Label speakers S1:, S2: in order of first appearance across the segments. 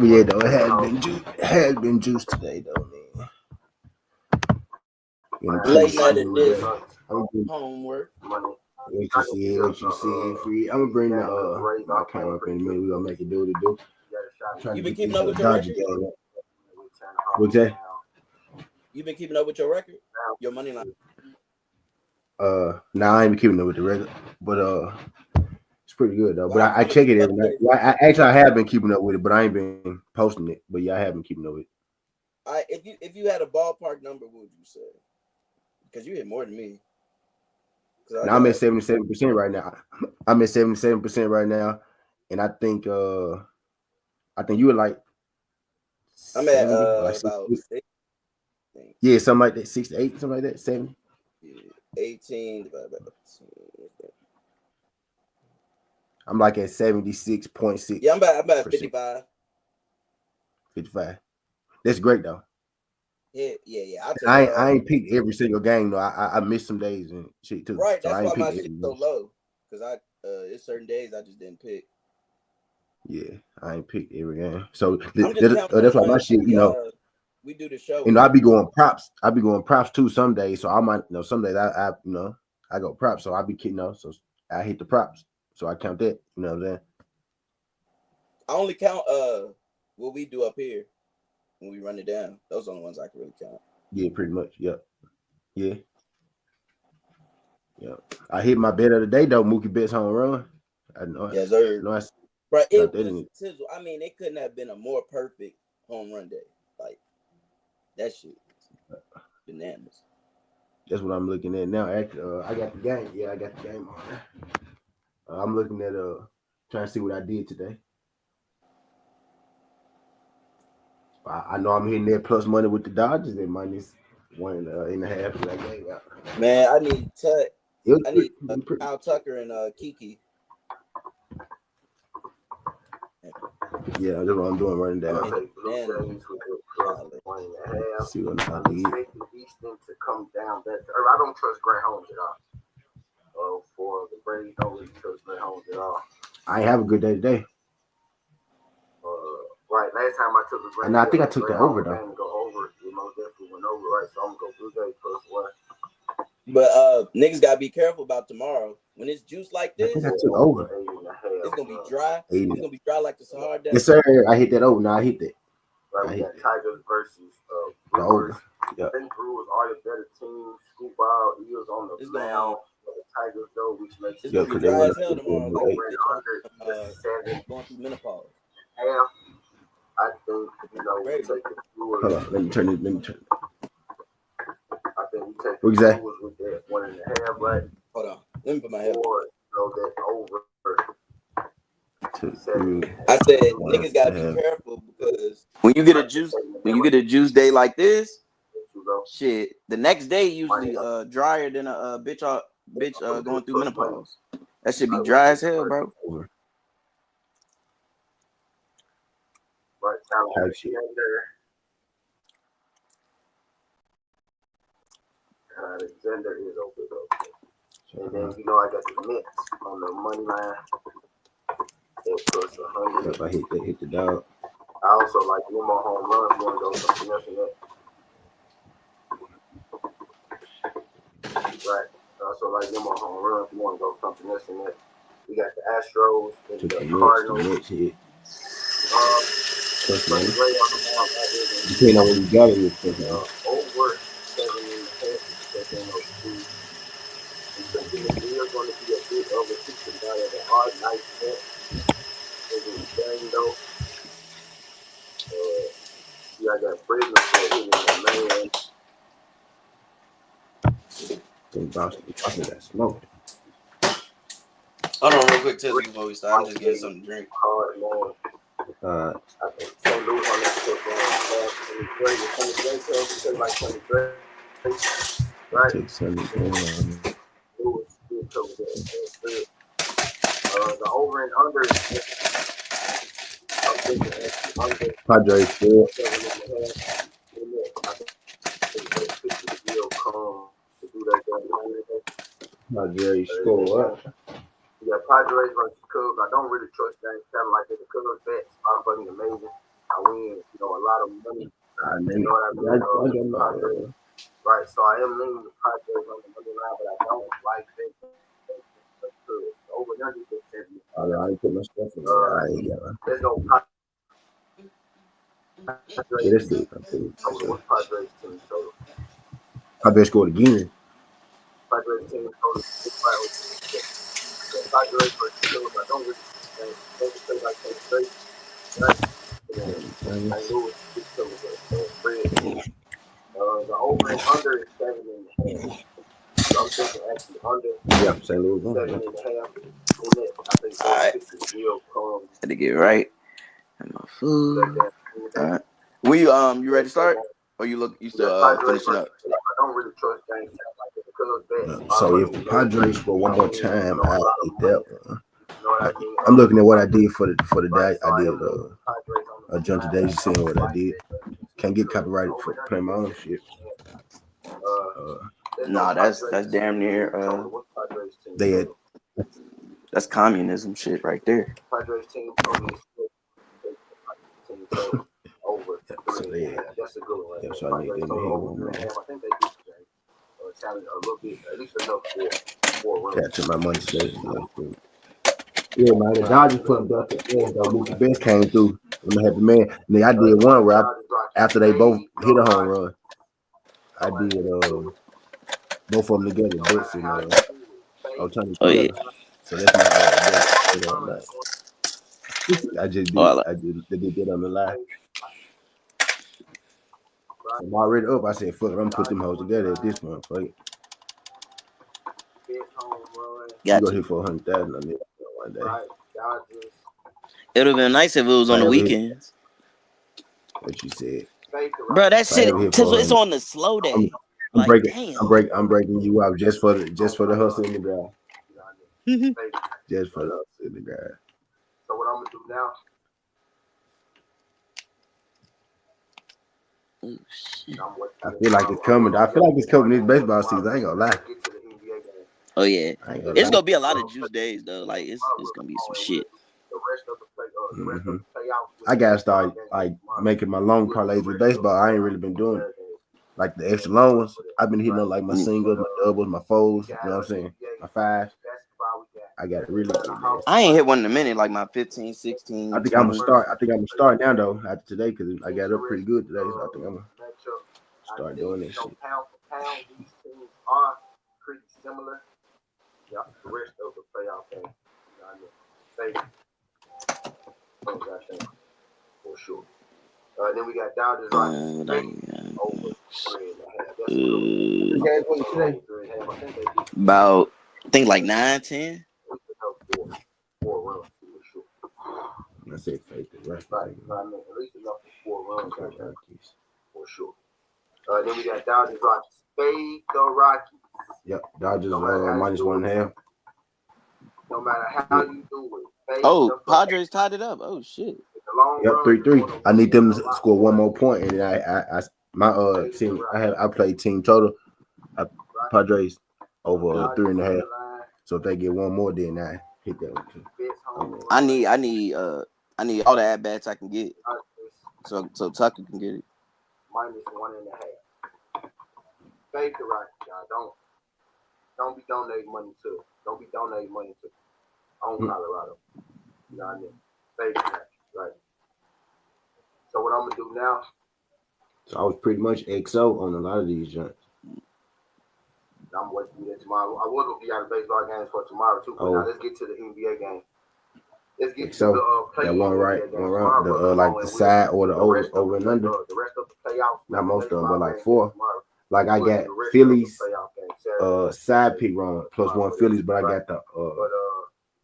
S1: Yeah, though it has been juiced today, though, man.
S2: Late night edition. Homework.
S1: What you see, free. I'm gonna bring my camera up in a minute. We gonna make it do what it do.
S2: You been keeping up with your record?
S1: What's that?
S2: You been keeping up with your record? Your money line?
S1: Nah, I ain't been keeping up with the record, but it's pretty good though. But I check it every night. I have been keeping up with it, but I ain't been posting it. But yeah, I have been keeping up with
S2: it. If you had a ballpark number, what would you say? Because you hit more than me.
S1: Now I'm at 77% right now. I'm at 77% right now, and I think you were like.
S2: I'm at about 6.
S1: Yeah, something like that. 6 to 8, something like that. 7.
S2: 18 divided by 2.
S1: I'm like at 76.6.
S2: Yeah, I'm about 55.
S1: 55. That's great though.
S2: Yeah.
S1: I ain't picked every single game though. I missed some days and shit too.
S2: Right,
S1: so
S2: that's
S1: I
S2: why my shit's so low. Because it's certain days I just didn't pick.
S1: Yeah, I ain't picked every game. So that's why my shit,
S2: we do the show.
S1: I be going props. I be going props too some days. So I might, some days I go props. So I be kidding, so I hit the props. So I count that. You know what I'm saying?
S2: I only count what we do up here when we run it down. Those are the only ones I can really count.
S1: Yeah, pretty much. Yep. Yeah. Yeah. I hit my bet of the day though. Mookie Betts home run. I know.
S2: Yes, sir. But it was sizzle. I mean, it couldn't have been a more perfect home run day. Like that shit, bananas.
S1: That's what I'm looking at now. Actually, I got the game. Yeah, I got the game on. I'm looking at trying to see what I did today. I know I'm hitting that plus money with the Dodgers at -1.5 that game out.
S2: Man, I need Kyle Tucker and Kiki.
S1: Yeah, that's what I'm doing, running down. See what I lead.
S3: To come down better. I don't trust Gray Holmes at all. For the Braves, don't really trust Gray Holmes at all.
S1: I ain't have a good day today.
S3: Right, last time I took the Braves,
S1: and I think I took the over though.
S3: Go over, definitely went over, right? So I'm gonna go Blue Jays +1.
S2: But niggas gotta be careful about tomorrow. When it's juice like this,
S1: I took over.
S2: It's gonna be dry. It's gonna be dry like the Sahara Desert.
S1: Yes, sir. I hit that over. Now I hit that.
S3: Right, we got Tigers versus
S1: Brewers.
S3: I think Brewers are the better team. Scoop out, Eagles on the mound. The Tigers though, which makes
S2: it's gonna be dry as hell tomorrow. Going through menopause.
S3: Half. I think we take the Brewers.
S1: Hold on, let me turn it.
S3: I think we take the
S1: Brewers
S3: with that 1.5, right?
S2: Hold on, let me put my head.
S3: That over.
S2: I said niggas gotta be careful because when you get a juice day like this, shit, the next day usually drier than a bitch going through menopause. That should be dry as hell, bro.
S3: Right, Alexander is over though. And then I got the Mets on the money line. Plus 100.
S1: If I hit the dog.
S3: I also like one more home run. You want to go something else in that? Right. I also like one more home run. If you want to go something else in that. We got the Astros and the Cardinals.
S1: Depending on what you got in this
S3: over 7.5%. We are going to be a bit over 60 by the hard night set. Though. I got Bridges hitting the man.
S1: That smoke.
S2: Hold on real quick, Tizzy, before we start. I'm just getting something to drink.
S3: I think St. Louis on this right?
S1: Take 70.
S3: The over and under.
S1: Padres still. Padres score up.
S3: Yeah, Padres versus Cubs. I don't really trust James Taylor like that. The Cubs bets are fucking amazing. I win, a lot of money. You know what I mean? Padres. Right, so I am leaning the Padres on the money line, but I don't like that. Over 90%.
S1: All right, I put my stuff in there.
S3: There's no Padres.
S1: Yeah, this
S3: What's Padres team total?
S1: Padres scored again.
S3: Padres team total. Padres versus Cubs. I don't really think like that straight. St. Louis, the over and under is 7.5. So I'm thinking actually under.
S1: Yeah, St. Louis.
S3: 7.5. I think that's real calm.
S2: Had to get right. And my food. All right. You ready to start? Or you still finishing up?
S3: I don't really trust James like
S1: so if the Padres score one more time, I eat that one. I'm looking at what I did for the day. I did John today, seeing what I did. Can't get copyrighted for playing my own shit.
S2: Nah, that's damn near that's communism shit right there.
S3: Padres team over. That's a good one.
S1: Yeah, so I need them to
S3: I think they do challenge a little bit, at least enough for
S1: capture my money today. Yeah, man, the Dodgers put them up at the end, though. Mookie Betts came through. I'm a happy man. And I did one where after they both hit a home run, I did both of them together, Betts and Ohtani.
S2: Oh yeah.
S1: So that's my I just did that on the live. I'm already up. I said, fuck it, I'm gonna put them hoes together at this point. Fuck it. You go hit for 100,000 on it one day.
S2: It would have been nice if it was on the weekends.
S1: What you said,
S2: bro? That shit, it's on the slow day.
S1: I'm breaking you out just for the hustle in the ground. Just for the hustle in the ground.
S3: So what I'm gonna do now?
S2: Oh, shit.
S1: I feel like it's coming. I feel like it's coming this baseball season. I ain't gonna lie.
S2: Oh yeah, it's gonna be a lot of juice days though. Like it's gonna be some shit.
S1: Mm-hmm. I gotta start like making my long parlays with baseball. I ain't really been doing it. Like the extra long ones. I've been hitting up like my singles, my doubles, my fours. You know what I'm saying? My fives. I got it really good.
S2: I ain't hit one in a minute, like my 15, 16.
S1: I think I'm gonna start now though after today because I got up pretty good today. So I think I'm gonna start doing this shit.
S3: Pound for pound, these teams are pretty similar. Yeah, the rest of the playoff game. For sure. Then we got Dodgers-Rockies.
S2: About I think like 9, 10.
S1: I said fake it, right?
S3: At least enough for 4 runs. For sure. Then we got Dodgers-Rockies. Fade the Rockies.
S1: Yep, Dodgers minus 1.5.
S3: No matter how you do it.
S2: Oh, Padres tied it up. Oh shit.
S1: Yep, 3-3. I need them to score one more point, and I my team. I played team total. Padres over 3.5. So if they get one more, then I hit that one too.
S2: I need all the at bats I can get. So Tucker can get it.
S3: Minus 1.5. Fade the Rockies, y'all. Don't be donating money to. Don't be donating money to. On Colorado. You know what I mean? Fade the Rockies, right? So what I'm gonna do now?
S1: So I was pretty much XO on a lot of these joints.
S3: I'm waiting to get tomorrow. I was gonna be out of baseball games for tomorrow too. But now let's get to the NBA game. Let's get to the
S1: that one right, the like the side or the over and under.
S3: The rest of the playoffs.
S1: Not most of them, but like 4. Like I got Phillies side pick wrong +1 Phillies, but I got the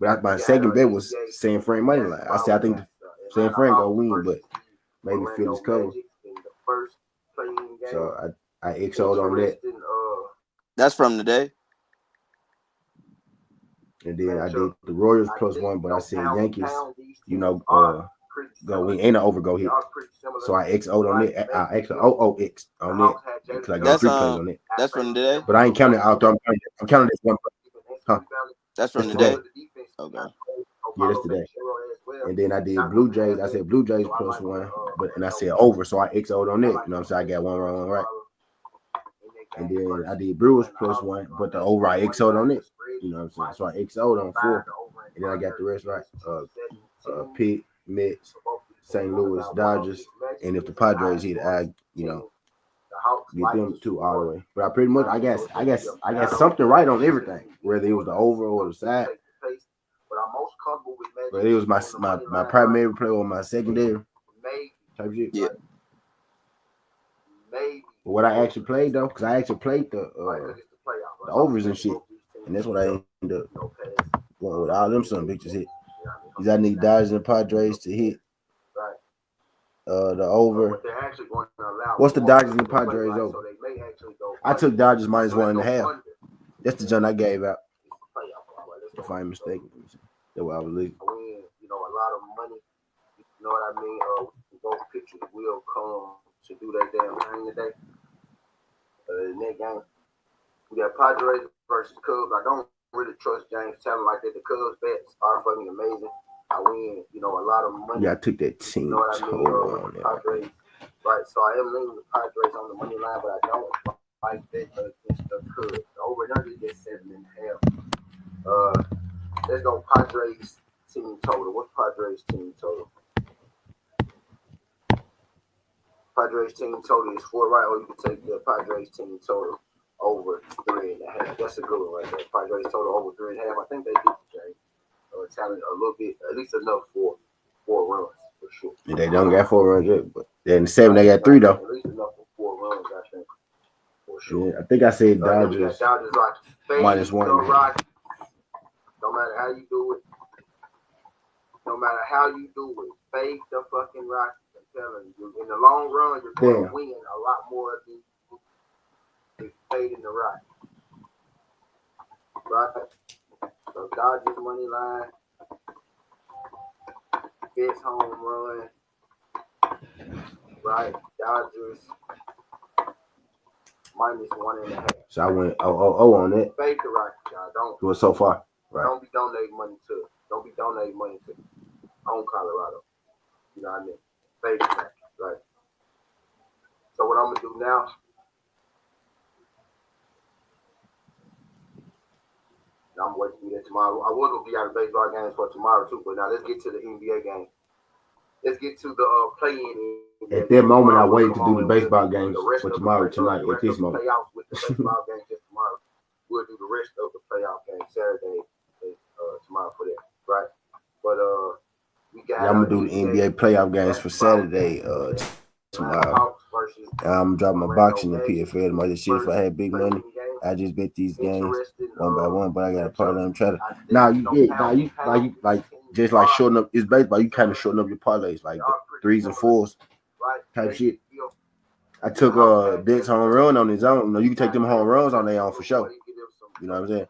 S1: but my second bet was San Fran money line. I said I think San Fran gonna win, but maybe Phillies cover. So I XO'd on that.
S2: That's from today.
S1: And then I did the Royals +1, but I said Yankees, go win. Ain't an over go hit. So I XO'd on it. I X on it because I got 3 plays on it.
S2: That's from today.
S1: But I ain't counting out there. I'm counting this one.
S2: That's from today. Okay.
S1: Yeah, that's today. And then I did Blue Jays. I said Blue Jays +1, and I said over, so I XO'd on it. You know what I'm saying? I got one wrong, right? And then I did Brewers +1, but the over I XO'd on it. You know what I'm saying? So I XO'd on 4, and then I got the rest right. Pitt, Mets, St. Louis, Dodgers, and if the Padres hit, I get them 2 all the way. But I pretty much I got something right on everything, whether it was the over or the side. But it was my primary play or my secondary type shit.
S2: Yeah.
S1: But what I actually played though, because I actually played the overs and shit, and that's what I ended up going with. All them some bitches hit. Because I need Dodgers and Padres to hit the over. What's the Dodgers and Padres over? I took Dodgers -1.5. That's the junk I gave out. If I'm mistaken, that's what I was leaving.
S3: A lot of money. You know what I mean? Both pitchers will come to do that damn thing today. In that game, we got Padres versus Cubs. I don't really trust James talent like that. The Cubs bets are fucking amazing. I win, a lot of money.
S1: Yeah, I took that team total on there.
S3: Padres, right? So I am leaning the Padres on the money line, but I don't like that against the Cubs. The over and under is 7.5. Let's go Padres team total. What's Padres team total? Padres team total is 4, right? Or you can take the Padres team total over 3.5. That's a good one right there. Padres total over 3.5. I think they did James talent a little bit, at least enough for 4 runs for sure.
S1: Yeah, they don't got 4 runs yet, but then 7 they got 3 though.
S3: At least enough for 4 runs, I think. For sure.
S1: Yeah, I think I said Dodgers.
S3: Dodgers-Rockies.
S1: -1.
S3: No matter how you do it. No matter how you do it, fade the fucking Rockies. I'm telling you, in the long run, you're going to win a lot more than fading the Rockies. Right? So Dodgers money line, Fitz home run, right? Dodgers -1.5.
S1: So I went 0 on it.
S3: Fade the Rockies, y'all. Don't
S1: do it so far. Right.
S3: Don't be donating money to. On Colorado. You know what I mean? Fade the Rockies, right? So what I'm gonna do now? I'm waiting to do that tomorrow. I was gonna be out of baseball games for tomorrow too, but now let's get to the NBA game. Let's get to the play-in.
S1: At that moment, I waited to do the baseball games for tomorrow tonight. At this moment,
S3: playoffs with the baseball games just tomorrow. We'll do the rest of the playoff games Saturday, tomorrow for that, right? But we got.
S1: I'm gonna do the NBA playoff games for Saturday. Tomorrow, I'm dropping my boxing and PFL. My shit. If I had big money, I just bet these games one by one. But I got a part of them try to. Now you just like shorten up. It's baseball. You kind of shorten up your parlays, like 3s and 4s type shit. I took Dick's home run on his own. You can take them home runs on their own for sure. You know what I'm saying?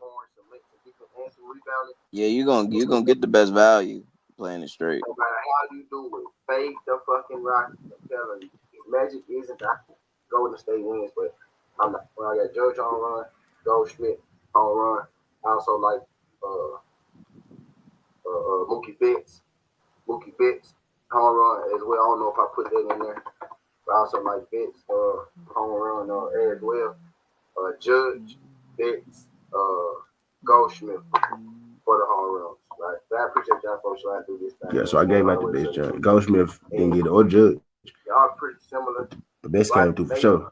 S2: Yeah, you're gonna get the best value playing it straight.
S3: No matter how you do it, fade the fucking Rockies. I'm telling you, Magic isn't Golden State wins, but I'm not. When I got Judge home run, Goldschmidt home run. I also like Mookie Betts home run as well. I don't know if I put that in there, but I also like Betts home run as well. Judge, Betts, Goldschmidt for the home runs. Right, but I appreciate y'all folks trying to do this thing.
S1: Yeah, so I gave out the best judge. Goldsmith didn't get it or Judge.
S3: Y'all pretty similar.
S1: The best came through for sure.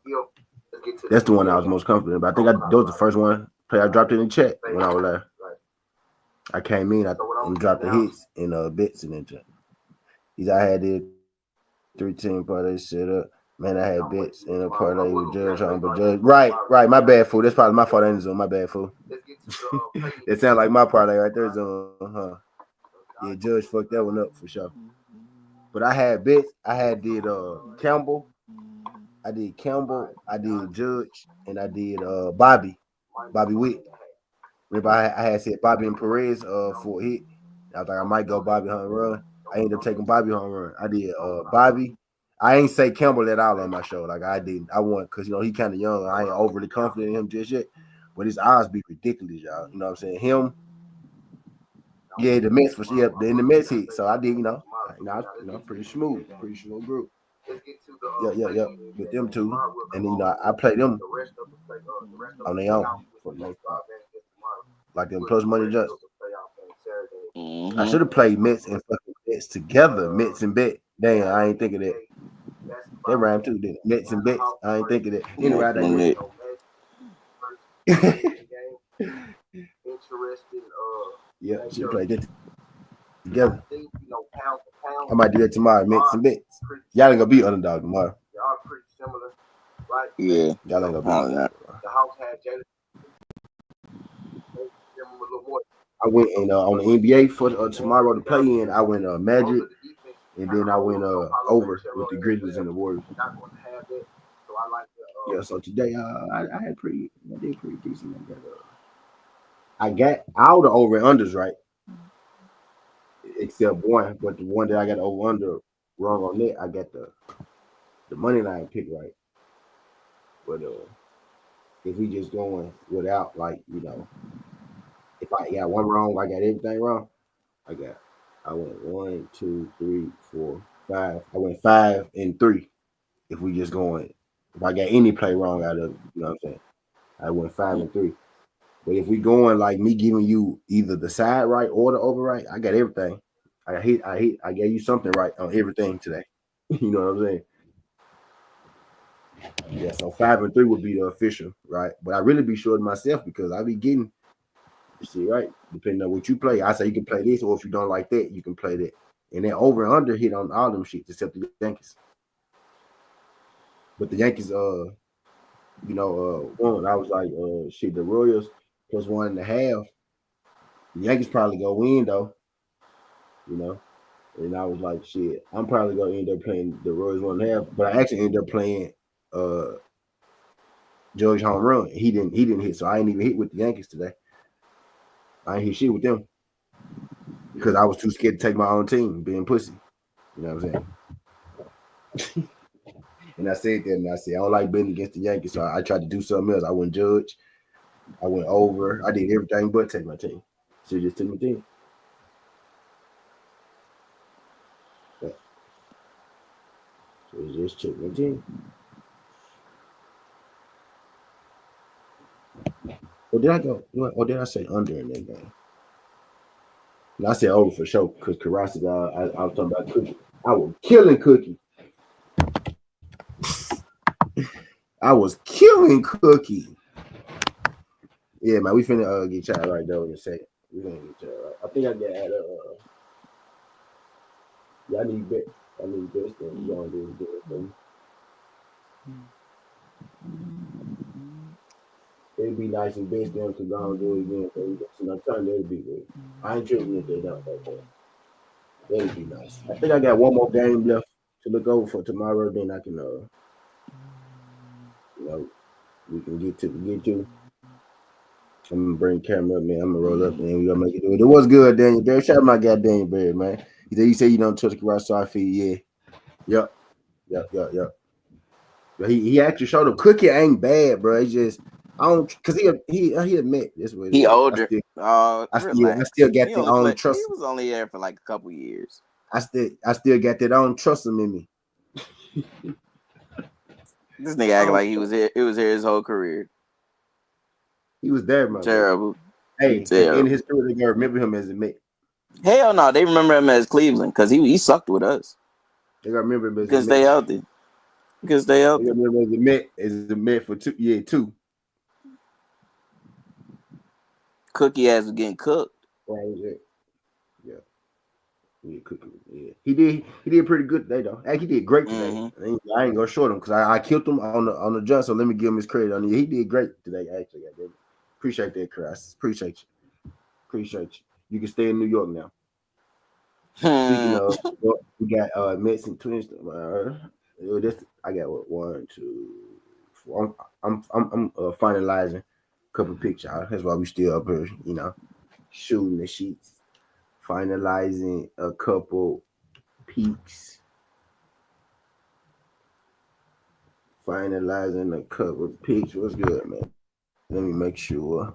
S1: That's the one I was most confident about. I think that was the first one play I dropped in the chat when I was there. I came in, I dropped the hits and bits in the chat. I had the 3-team parlay set up. Man, I had bets in a parlay with Judge on, but Judge. Right. My bad, fool. That's probably my fault. I ain't Zoom. My bad, fool. It sounds like my parlay right there, Zoom. Yeah, Judge fucked that one up for sure. But I had bets. I did Campbell. I did Campbell. I did Judge, and I did Bobby Witt. Remember, I had said Bobby and Perez for a hit. I was like, I might go Bobby home run. I ended up taking Bobby home run. I did Bobby. I ain't say Campbell at all on my show. Like I didn't. I want because he kind of young. I ain't overly confident in him just yet. But his odds be ridiculous, y'all. You know what I'm saying? Him, Yeah, the Mets was then the Mets hit. So I did, pretty smooth group. Yeah. With them two, and I played them on their own for the most part, like them plus money just. I should have played Mets and fucking Bets together, Mets and Bet. Damn, I ain't think of that. They rhyme too, didn't it? Mets and Bets. I ain't think of that. Anyway, I digress. Yeah, should play that together. I might do that tomorrow. Mets and Bets. Y'all ain't gonna be underdog tomorrow.
S3: Y'all pretty similar, right?
S2: Yeah.
S1: Y'all ain't gonna be.
S3: The Hawks had Jalen.
S1: I went on the NBA for tomorrow to play in. I went Magic, and then I went over with the Grizzlies and the Warriors. Yeah, so today I did pretty decent. I got all the over and unders right, except one. But the one that I got over under wrong on that, I got the money line pick right. But if we just going without, like, if I got one wrong, I got everything wrong. I went 1, 2, 3, 4, 5. I went 5 and 3. If we just going, if I got any play wrong out of, you know what I'm saying, I went 5 and 3. But if we going like me giving you either the side right or the over right, I got everything. I gave you something right on everything today. You know what I'm saying? Yeah, so 5 and 3 would be the official, right? But I really be shorting myself because I be getting shit right, depending on what you play. I say you can play this, or if you don't like that, you can play that. And then over and under hit on all them shits except the Yankees. But the Yankees, won. I was like, shit, the Royals plus 1.5. The Yankees probably go win though, And I was like, shit, I'm probably gonna end up playing the Royals 1.5. But I actually ended up playing George home run. He didn't hit, so I ain't even hit with the Yankees today. I ain't hit shit with them because I was too scared to take my own team, being pussy. You know what I'm saying? And I said that, and I said I don't like betting against the Yankees, so I tried to do something else. I went Judge, I went over, I did everything but take my team. So just took my team. Yeah. So just took my team. Or did I go? Or did I say under in that game? And I said over for sure because Karasi, I was talking about Cookie. I was killing Cookie. I was killing Cookie. Yeah, man, we finna get chat right though in a second. We gonna get chat right. I think I got I need bet. I need best thing. You gonna do it for me. It'd be nice and best them to go and do it again. So I'm telling you, it'd be good. I ain't tripping if they don't like that. That'd be nice. I think I got one more game left to look over for tomorrow. Then I can, we can get to. I'm gonna bring the camera up, man. I'm gonna roll up, and we gonna make it do it. It was good, Daniel Barry. Shout out my guy, Daniel Barry, man. You say you don't touch the garage side feed, yeah. Yep. But he actually showed him Cookie ain't bad, bro. It's just I don't because he admit this way.
S2: He older.
S1: I still got that on trust.
S2: He was only there for like a couple years.
S1: I still got that I don't trust him in me.
S2: This nigga act like he was here. It was here his whole career.
S1: He was there, man.
S2: Terrible.
S1: Hey, in his career, they gonna remember him as a Met.
S2: Hell no, they remember him as Cleveland because he sucked with us.
S1: They gonna remember him as
S2: because they healthy. Because they healthy.
S1: They gonna remember as the Met for 2.
S2: Cookie ass was getting cooked.
S1: Yeah, Cookie. Yeah, he did pretty good today though. He did great today. Mm-hmm. I ain't gonna short him because I killed him on the jump. So let me give him his credit on it. He did great today. Actually, appreciate that, Chris. Appreciate you. You can stay in New York now. Speaking of, we got Mets and Twins. I got 1, 2, 4. I'm finalizing a couple pictures. That's why we still up here, shooting the sheets. Finalizing a couple peaks. Finalizing a couple peaks. What's good, man? Let me make sure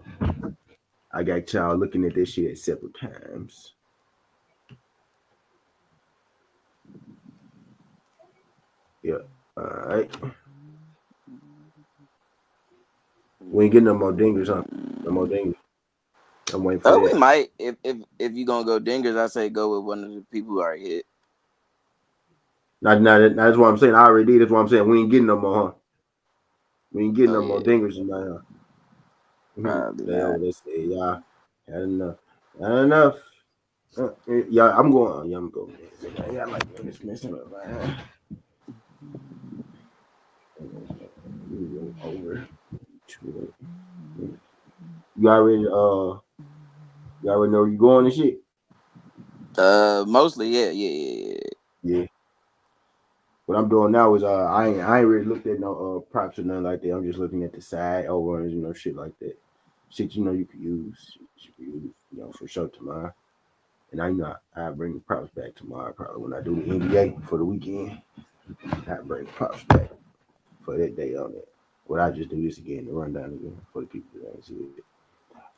S1: I got y'all looking at this shit at separate times. Yeah. All right. We ain't getting no more dingers, huh? No more dingers. I'm waiting for that.
S2: We might. If you gonna go dingers, I say go with one of the people who are hit.
S1: That's what I'm saying. I already did. That's what I'm saying. We ain't getting no more, huh? We ain't getting no more dingers tonight, huh? Let's say y'all had enough. Had enough. Yeah, I'm going. Yeah, I'm going. Yeah, I like this messing up, man. Over. You already know where you going and shit.
S2: Mostly, yeah.
S1: Yeah. What I'm doing now is I ain't really looked at no props or nothing like that. I'm just looking at the side overruns, shit like that. Shit, you could use. For sure tomorrow. And I bring the props back tomorrow probably when I do the NBA for the weekend. I bring the props back for that day on it. What I just do this again, the rundown again for the people that ain't see it.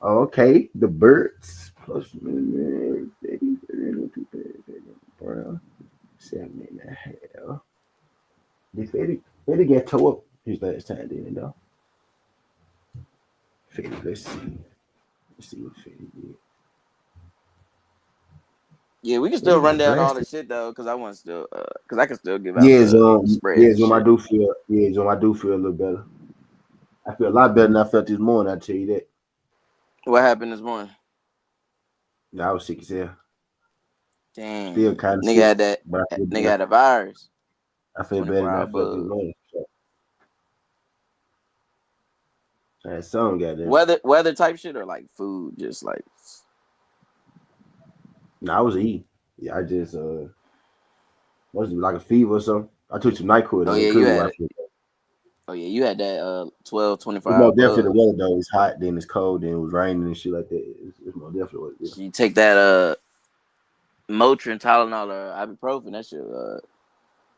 S1: Okay, the birds plus 7.5. Did Fetty get towed up his last time, didn't he, though? Fetty, let's see. Let's see what Fetty did.
S2: Yeah, we can still run down all the shit though, because I want to still, because I can still give out the spreads.
S1: I do feel a little better. I feel a lot better than I felt this morning. I tell you that.
S2: What happened this morning?
S1: I was sick as hell.
S2: Damn.
S1: Still kind of
S2: nigga
S1: sick.
S2: Had that. Nigga had a virus.
S1: I feel better than I felt this morning. I had some goddamn
S2: weather type shit or like food, just like.
S1: No, I was eating. Yeah, I just was it like a fever or something? I took some NyQuil.
S2: Oh yeah, you had. Oh yeah, you had that 12, 24 hour.
S1: It's more definitely the weather though. It's hot, then it's cold, then it was raining and shit like that. It's more definitely what it is.
S2: So you take that Motrin, Tylenol, or ibuprofen. That shit.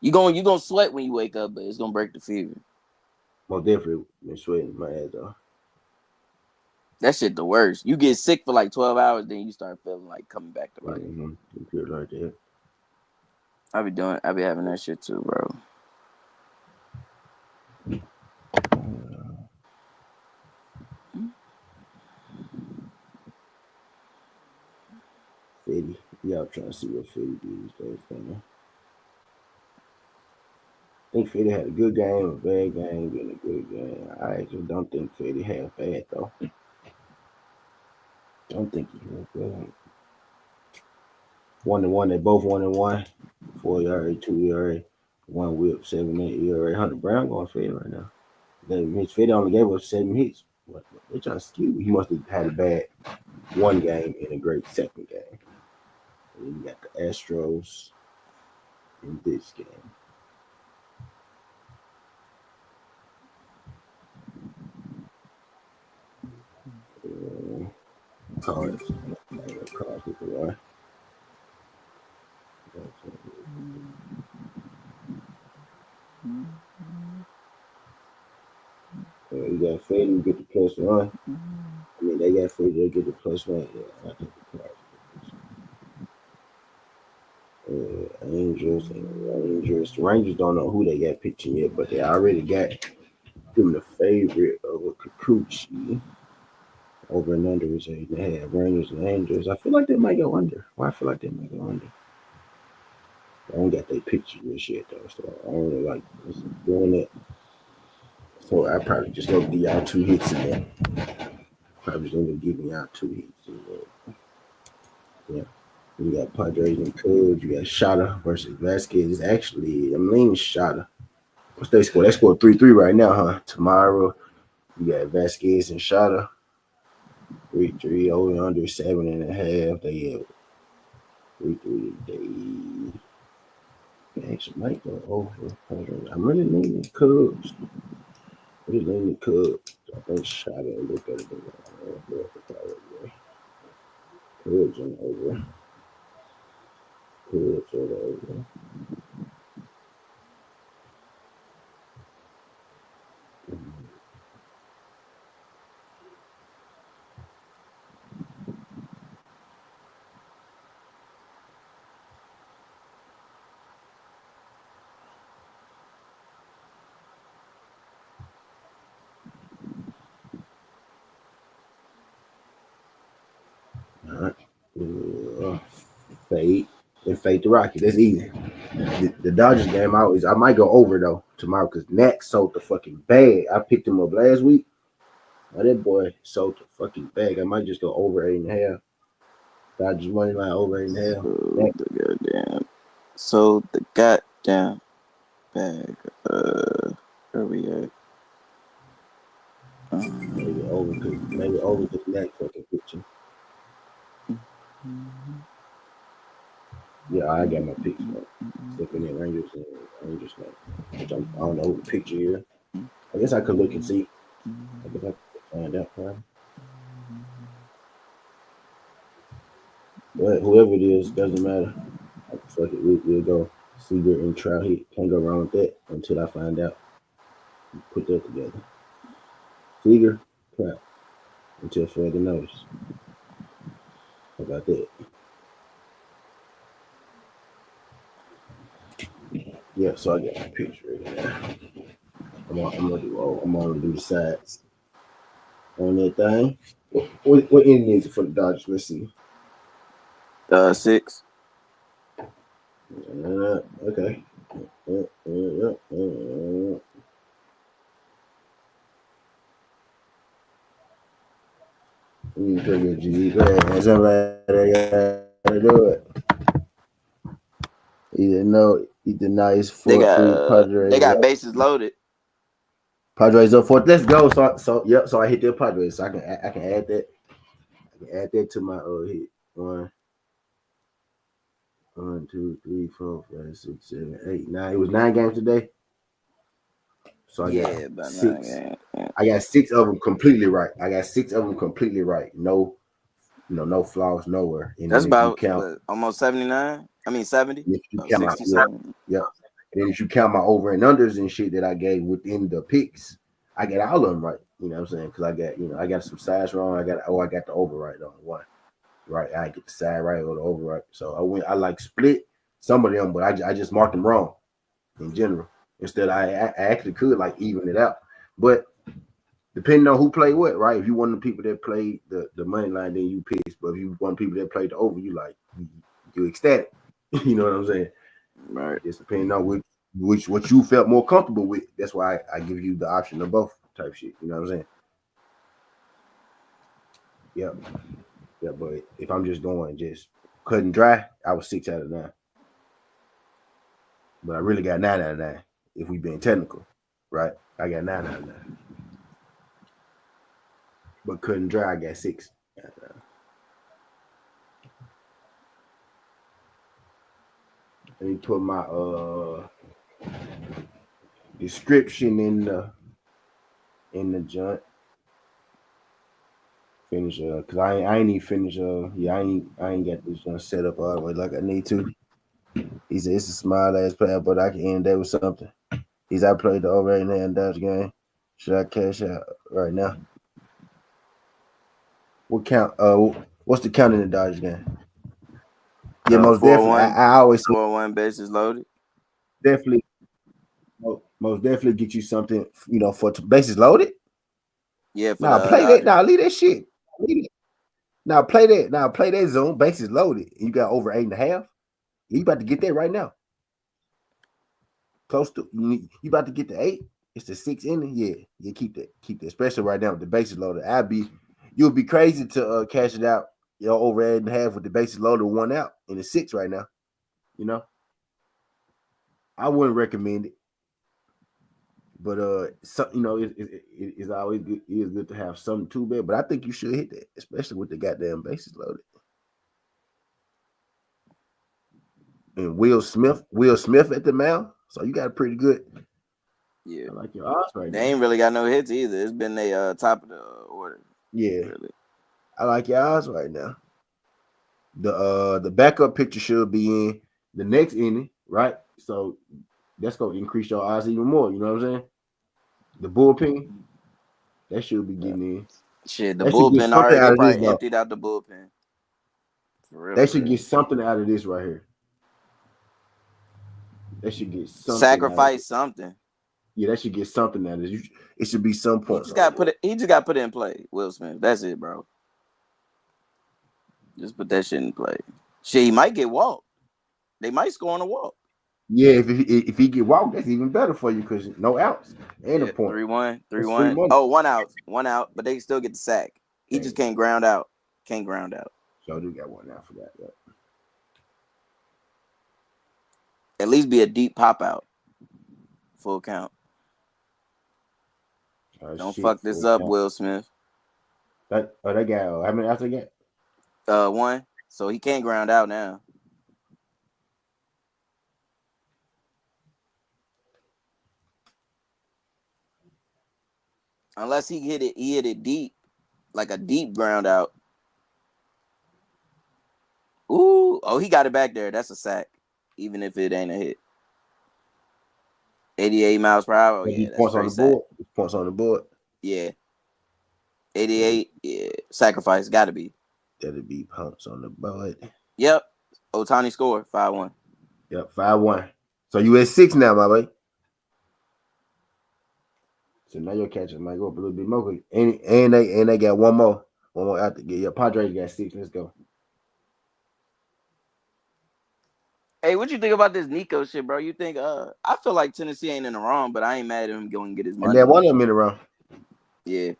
S2: You gonna sweat when you wake up, but it's gonna break the fever.
S1: Most definitely been sweating my ass off.
S2: That shit the worst. You get sick for like 12 hours, then you start feeling like coming back to life.
S1: Like that.
S2: I be having that shit too, bro.
S1: Fetty. Yeah, I'm trying to see what Fetty did these days, man. I think Fetty had a good game, a bad game, and a good game. I actually don't think Fetty had bad though. I don't think he had bad. 1-1, they both 1-1. 4 ERA, 2 ERA, 1 whip, 7.8 ERA. Hunter Brown going Fetty right now. His Fetty only gave up 7 hits. What they trying to skew? He must have had a bad one game and a great second game. And then you got the Astros in this game. Cards with the one. You got Fetty, you get the +1. I mean, they got Fetty, they get the +1. Yeah, I take the Cards. Angels and Rangers. The Rangers don't know who they got pitching yet, but they already got them the favorite of a Kikuchi. Over and under is 8.5. Rangers and Angels. I feel like they might go under. Why I feel like they might go under? I don't got their picture this yet though, so I don't really like doing it. So I probably just gonna give y'all 2 hits again. Probably just gonna give y'all 2 hits. Yeah. You got Padres and Cubs. You got Shada versus Vasquez. Actually, I'm leaning Shada. What's they score? They scored 3-3 right now, huh? Tomorrow, you got Vasquez and Shada. 3-3 over under 7.5. They have 3-3 today. Actually might go over. I'm really leaning the Cubs. Really leaning the Cubs. I think Shada a little better than that. Cubs on over. Cubs on over. fade the Rockies. That's easy. The Dodgers game, I might go over though tomorrow because Max sold the fucking bag. I picked him up last week. Now that boy sold the fucking bag. I might just go over 8.5. Dodgers money line over 8.5.
S2: So the goddamn bag. Where we at?
S1: Maybe over because Max fucking pitching. Yeah, I got my picks, man. Looking at Rangers now. Which I don't know the picture here. I guess I could look and see. I guess I could find out probably. But whoever it is, doesn't matter. Fuck it, we'll go. Seager and Trout hit. Can't go wrong with that until I find out. Put that together. Seager, Trout. Until further notice. How about that? Yeah, so I got my picture right now. I'm gonna do the sides on that thing. What inning is it for the Dodgers? Let's see.
S2: 6.
S1: Okay. Pretty good, G. Go ahead, somebody gotta do it. Either nice 4-3 Padres.
S2: They got bases loaded.
S1: Padres up 4. Let's go. So I hit the Padres. So I can add that. I can add that to my hit. 1, 2, 3, 4, 5, 6, 7, 8, 9. It was 9 games today. So I got 6. I got 6 of them completely right. No flaws nowhere. And
S2: that's about almost 79. I mean 70.
S1: If you count 67. Yeah. And then if you count my over and unders and shit that I gave within the picks, I get all of them right. You know what I'm saying? Because I got some sides wrong. I got the over right on one. Right. I get the side right or the over right. So I like split some of them, but I just marked them wrong in general. Instead, I actually could like even it out. But depending on who played what, right? If you one of the people that played the money line, then you piss. But if you one of the people that played the over, you ecstatic. You know what I'm saying?
S2: Right.
S1: It's depending on what you felt more comfortable with. That's why I give you the option of both type shit. You know what I'm saying? Yeah. Yeah, but if I'm just going just cut and dry, I was 6 out of 9. But I really got 9 out of 9. If we being technical, right? I got 9 out of 9. But cut and dry, I got 6 out of 9. Let me put my description in the joint. Finish because I ain't even finished I ain't got this joint set up all the way like I need to. He said it's a small ass player, but I can end that with something. He's I played the over in the Dodge game. Should I cash out right now? What count? What's the count in the Dodge game? Yeah, most definitely. I always
S2: 4-1 bases loaded.
S1: Definitely, most definitely get you something. For bases loaded.
S2: Yeah,
S1: play that. Now leave that shit. Now play that. Now play that zone. Bases loaded. You got over 8.5. You about to get that right now. Close to you about to get the 8. It's the 6 inning. Yeah, keep that. Especially right now with the bases loaded. You'll be crazy to cash it out. Over 8.5 with the bases loaded, 1 out in the 6 right now. I wouldn't recommend it. But it's always good. It is good to have something too bad. But I think you should hit that, especially with the goddamn bases loaded. And Will Smith at the mound. So you got a pretty good.
S2: Yeah,
S1: I like your odds right now.
S2: They ain't really got no hits either. It's been the top of the order.
S1: Yeah,
S2: really.
S1: I like your odds right now. The backup pitcher should be in the next inning, right? So that's gonna increase your odds even more. You know what I'm saying? The bullpen that should be getting in.
S2: Shit, the bullpen already they probably emptied out the bullpen. For real,
S1: they should get something out of this right here. They should get something.
S2: Sacrifice something.
S1: Yeah, they should get something out of this. It should be some point.
S2: He just got put in play. Will Smith. That's it, bro. Just put that shit in play. Shit, he might get walked. They might score on a walk.
S1: Yeah, if he get walked, that's even better for you because no outs and a point.
S2: 3-1, 3-1. Oh, 1 out, but they still get the sack. He just can't ground out. Can't ground out.
S1: So I do got 1 out for that. Yeah.
S2: At least be a deep pop out. Full count. Don't fuck this up, count. Will Smith.
S1: They got how many outs they got?
S2: 1. So he can't ground out now. Unless he hit it deep, like a deep ground out. Ooh, oh, he got it back there. That's a sack, even if it ain't a hit. 88 miles per hour. Oh, yeah,
S1: points on the board. Points on the board.
S2: Yeah. 88. Yeah, sacrifice. Got to be.
S1: That'll be points on the board.
S2: Yep. Ohtani score 5-1.
S1: Yep, 5-1. So you at 6 now, my boy. So now your catcher might go up a little bit more. And they got one more out to get. Your Padres got 6. Let's go.
S2: Hey, what you think about this Nico shit, bro? You think I feel like Tennessee ain't in the wrong, but I ain't mad at him going and get his money.
S1: And that one of them in the wrong.
S2: Yeah.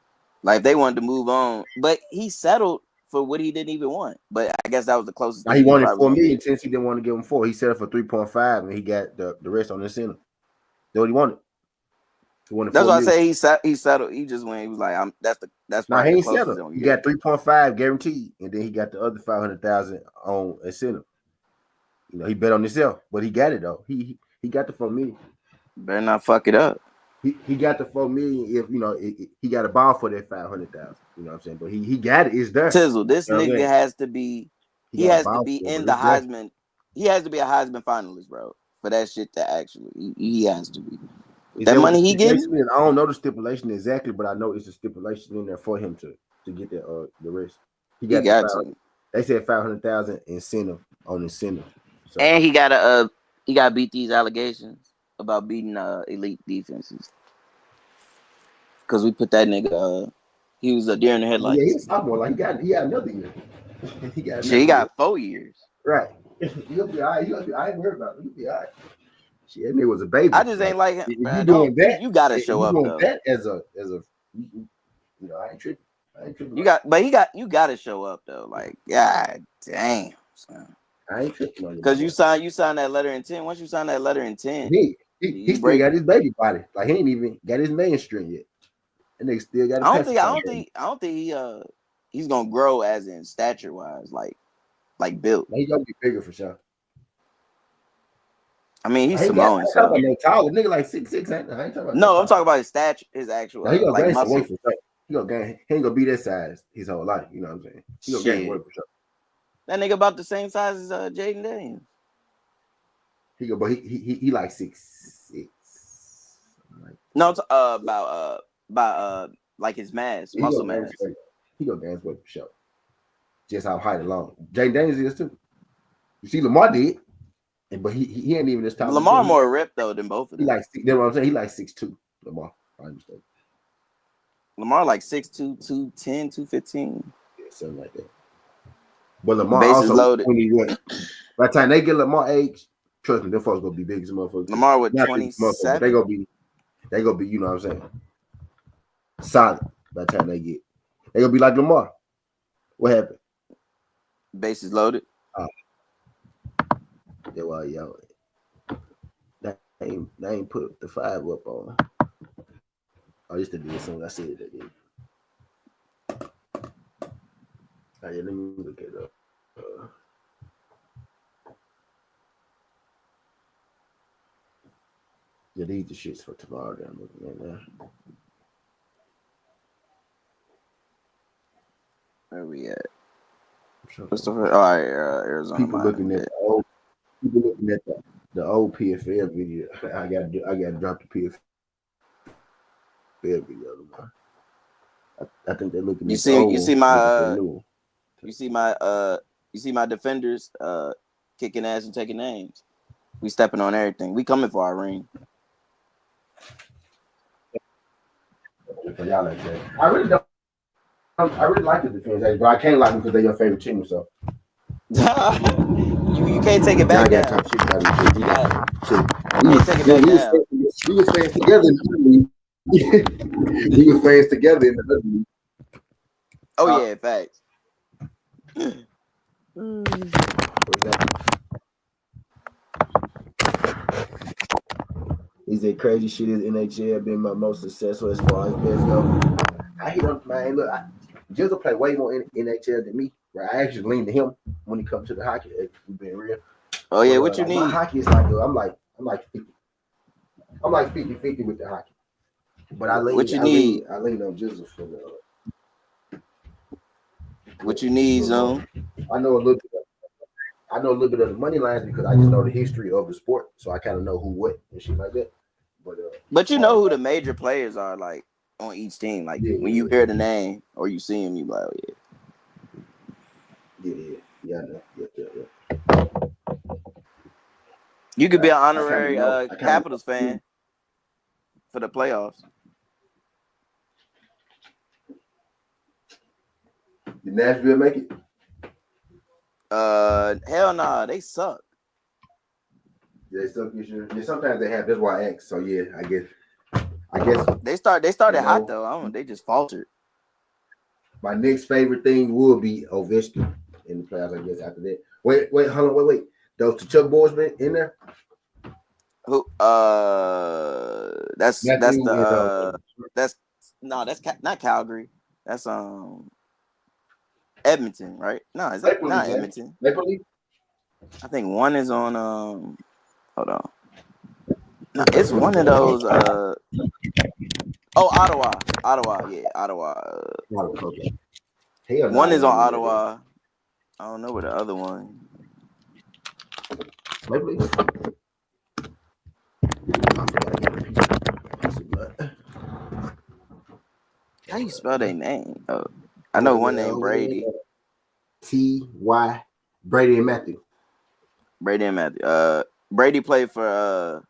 S2: Like they wanted to move on. But he settled for what he didn't even want. But I guess that was the closest
S1: thing. He wanted $4 million. Tennessee didn't want to give him 4. He settled for 3.5 and he got the rest on the center. That's what he wanted.
S2: That's why I say he settled. He just went. He was like, that's
S1: probably he settled. He got 3.5 guaranteed, and then he got the other 500,000 on incentive. You know, he bet on himself, but he got it though. He got the $4 million.
S2: Better not fuck it up.
S1: He got the $4 million if you know he got a ball for that 500,000. You know what I'm saying? But he got it. It's there.
S2: Tizzle, this nigga has to be. He has to be in the Heisman. He has to be a Heisman finalist, bro, for that shit to actually. He has to be. That money he getting?
S1: I don't know the stipulation exactly, but I know it's a stipulation in there for him to get the rest. He got to. They said 500,000 incentive on incentive. So.
S2: And he got to beat these allegations about beating elite defenses. Because we put that nigga. He was a deer in the headlights.
S1: Yeah, he's sophomore. Like he got another year.
S2: He got 4 years.
S1: Right. He'll be all right. I ain't worried about it. He'll be all right. Shit, that nigga was a baby.
S2: I just ain't like him.
S1: If you doing that,
S2: you gotta show up though.
S1: That as a, you know, I ain't tripping.
S2: You gotta show up though. Like, god damn, son.
S1: I ain't tripping.
S2: Because you signed that letter of intent. Once you sign that letter of intent,
S1: he still got his baby body. Like he ain't even got his mainstream yet. And they still got.
S2: I don't think he's gonna grow as in stature wise, like built.
S1: He's gonna be bigger for sure.
S2: I mean, he's Samoan. So
S1: taller nigga like 6'6". I ain't talking about.
S2: No, I'm talking about his stature, his actual.
S1: Now, he gonna gain
S2: muscle.
S1: Weight for sure. He ain't gonna be that size his whole life. You know what I'm saying? He gonna gain weight for sure.
S2: That nigga about the same size as Jaden Daniels.
S1: But he like 6'6".
S2: No, it's about like his mass, muscle mass.
S1: He gonna gain weight for sure. Just how height alone. Jaden Daniels is too. You see, Lamar did. But he ain't even this time.
S2: Lamar more ripped though than both of them.
S1: You know what I'm saying? He like 6'2", Lamar. I understand.
S2: Lamar like 6'2", 210, 215.
S1: Yeah, something like that. But Lamar
S2: bases
S1: also
S2: loaded.
S1: 21. By the time they get Lamar age, trust me, them folks gonna be big as motherfuckers.
S2: Lamar with 27.
S1: They gonna be, you know what I'm saying? Solid by the time they gonna be like Lamar. What happened?
S2: Bases loaded.
S1: That's why y'all that ain't put the 5 up on. I used to do as soon as I said it again. Let me look it up. Yeah, these the shits for tomorrow that I'm looking at now.
S2: Where we at? What's the first? All right, Arizona.
S1: People looking at the old PFL video. I gotta drop the PFL video tomorrow. I think they're looking.
S2: You see my defenders kicking ass and taking names. We stepping on everything. We coming for our ring.
S1: For y'all like that. I really like the defense, but I can't like them because they're your favorite team. So
S2: you can't take it back down.
S1: Talk shit about it.
S2: You got
S1: shit.
S2: can't take it back down.
S1: We was fans together in the other league. We was fans together in the other league.
S2: Oh yeah, facts.
S1: He said crazy shit is NHL been my most successful as far as best go. I hit him, man. Look, Jizzle play way more in NHL than me. Right, I actually lean to him when it comes to the hockey. We've been real.
S2: Oh yeah, what you need?
S1: My hockey is like I'm like 50-50 with the hockey. But I lean.
S2: What you need?
S1: I lean on Jizzle for the.
S2: What you need, Zone?
S1: I know a little bit of the money lines because I just know the history of the sport, so I kind of know who, what, and shit like that.
S2: But you know who the major players are, like on each team. Like when you hear the name or you see him, you like, oh
S1: yeah, I know. Yeah.
S2: You could be an honorary Capitals fan for the playoffs.
S1: Did Nashville make it?
S2: Hell nah, they suck.
S1: Yeah, they suck this year. Yeah, sometimes they have. That's why I asked. So yeah, I guess
S2: they started hot though. They just faltered.
S1: My next favorite thing will be Ovechkin in the playoffs. I guess after that. Wait, hold on, wait. Those Chuck boys been in there?
S2: Who? That's not Calgary. That's Edmonton, right? No, is that not Edmonton?
S1: Maple Leaf?
S2: I think one is on hold on. No, it's one of those Ottawa. Yeah, Ottawa. One is on Ottawa. I don't know where the other one.
S1: Maple Leaf?
S2: How you spell their name? Oh, I know one named Brady.
S1: T.Y. Brady and Matthew.
S2: Brady played for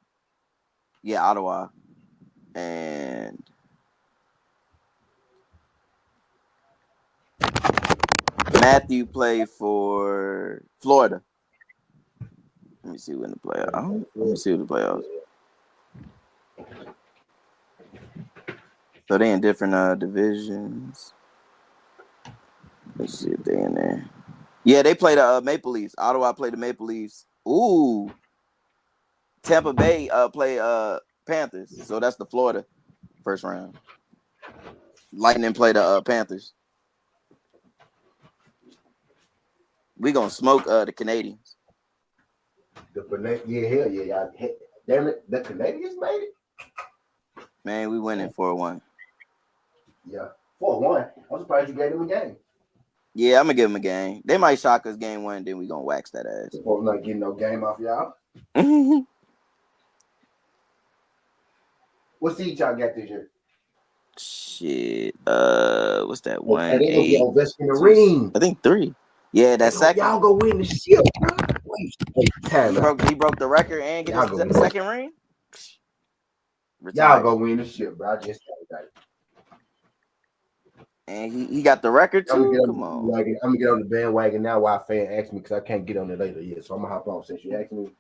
S2: Ottawa, and Matthew played for Florida. Let me see when the playoffs. Let me see who the playoffs. So they in different divisions. Let's see if they in there. Yeah, they played the Maple Leafs. Ottawa played the Maple Leafs. Ooh. Tampa Bay play Panthers. So that's the Florida first round. Lightning play the Panthers. We gonna smoke the Canadians.
S1: Yeah. Damn it, the Canadians made it.
S2: Man, we winning 4-1.
S1: Yeah, 4-1. I'm surprised you gave them a game.
S2: Yeah, I'm gonna give them a game. They might shock us game 1, then we gonna wax that ass.
S1: I'm not getting no game off y'all. What seed y'all got this year?
S2: Shit. What's that? 1, 8.
S1: I
S2: think 3. Yeah, that second.
S1: Y'all go win the shit.
S2: He broke the record and get his second ring.
S1: Retired. Y'all go win the shit, bro. I just got it.
S2: And he got the record too. Come on.
S1: I'm gonna get on the bandwagon now. Why a fan asked me because I can't get on it later yet. So I'm gonna hop on since you asked me.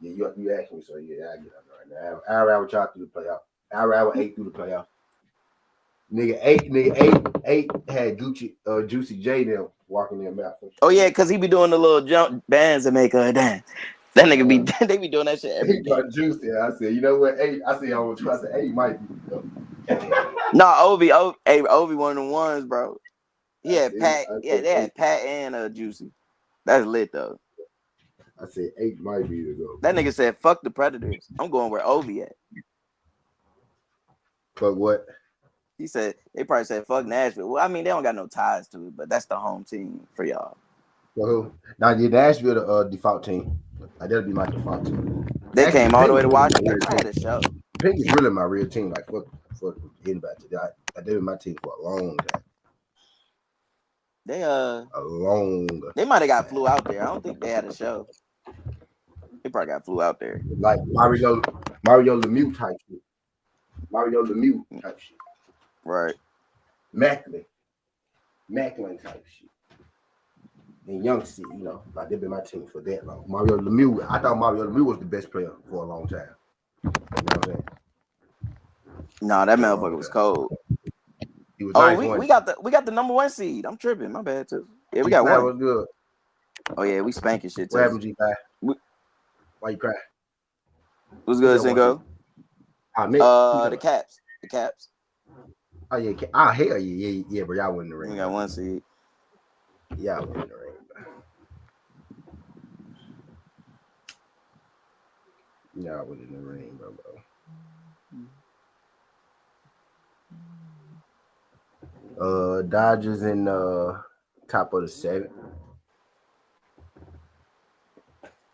S1: Yeah, you asked me. So yeah, I get on it right now. I'll ride with y'all through the playoff. I'll ride with 8 through the playoff. Nigga, eight had Juicy J them walking their mouth.
S2: Oh yeah, cause he be doing the little jump bands and make a dance. That nigga they be doing that shit every day.
S1: Juicy. I said, you know what? 8. I said, I said 8 might be.
S2: Nah, Ovi, one of the ones, bro. He had Pat. Yeah, they had Pat and Juicy. That's lit though.
S1: I said 8 might be the go.
S2: That nigga said, "Fuck the Predators. I'm going where Ovi at."
S1: Fuck what?
S2: He said they probably said, "Fuck Nashville." Well, I mean, they don't got no ties to it, but that's the home team for y'all.
S1: Well, now Nashville the default team. That'll be my default team.
S2: They came all the way to Washington. I had a show.
S1: Pink is really my real team. Like fuck anybody. I did with my team for a long time. They might have got flew out there. I don't think they had a show. They probably got flew out there. Like Mario Lemieux type shit.
S2: Right.
S1: Macklin type shit. And Young C, like they've been my team for that long. Mario Lemieux, I thought Mario Lemieux was the best player for a long time. You know what I'm saying?
S2: Nah, that motherfucker was cold.
S1: He was nice.
S2: We got the number 1 seed. I'm tripping. My bad too. Yeah, we got
S1: That
S2: one.
S1: was good.
S2: Oh yeah, we spanking shit too.
S1: What happened, G5? Why you cry?
S2: What's good, Cinco? The Caps. The Caps.
S1: Oh yeah, hell yeah, bro. Y'all win the ring.
S2: We got 1 seed.
S1: Y'all win the ring, bro. Y'all win the ring, bro. Dodgers in top of the 7th.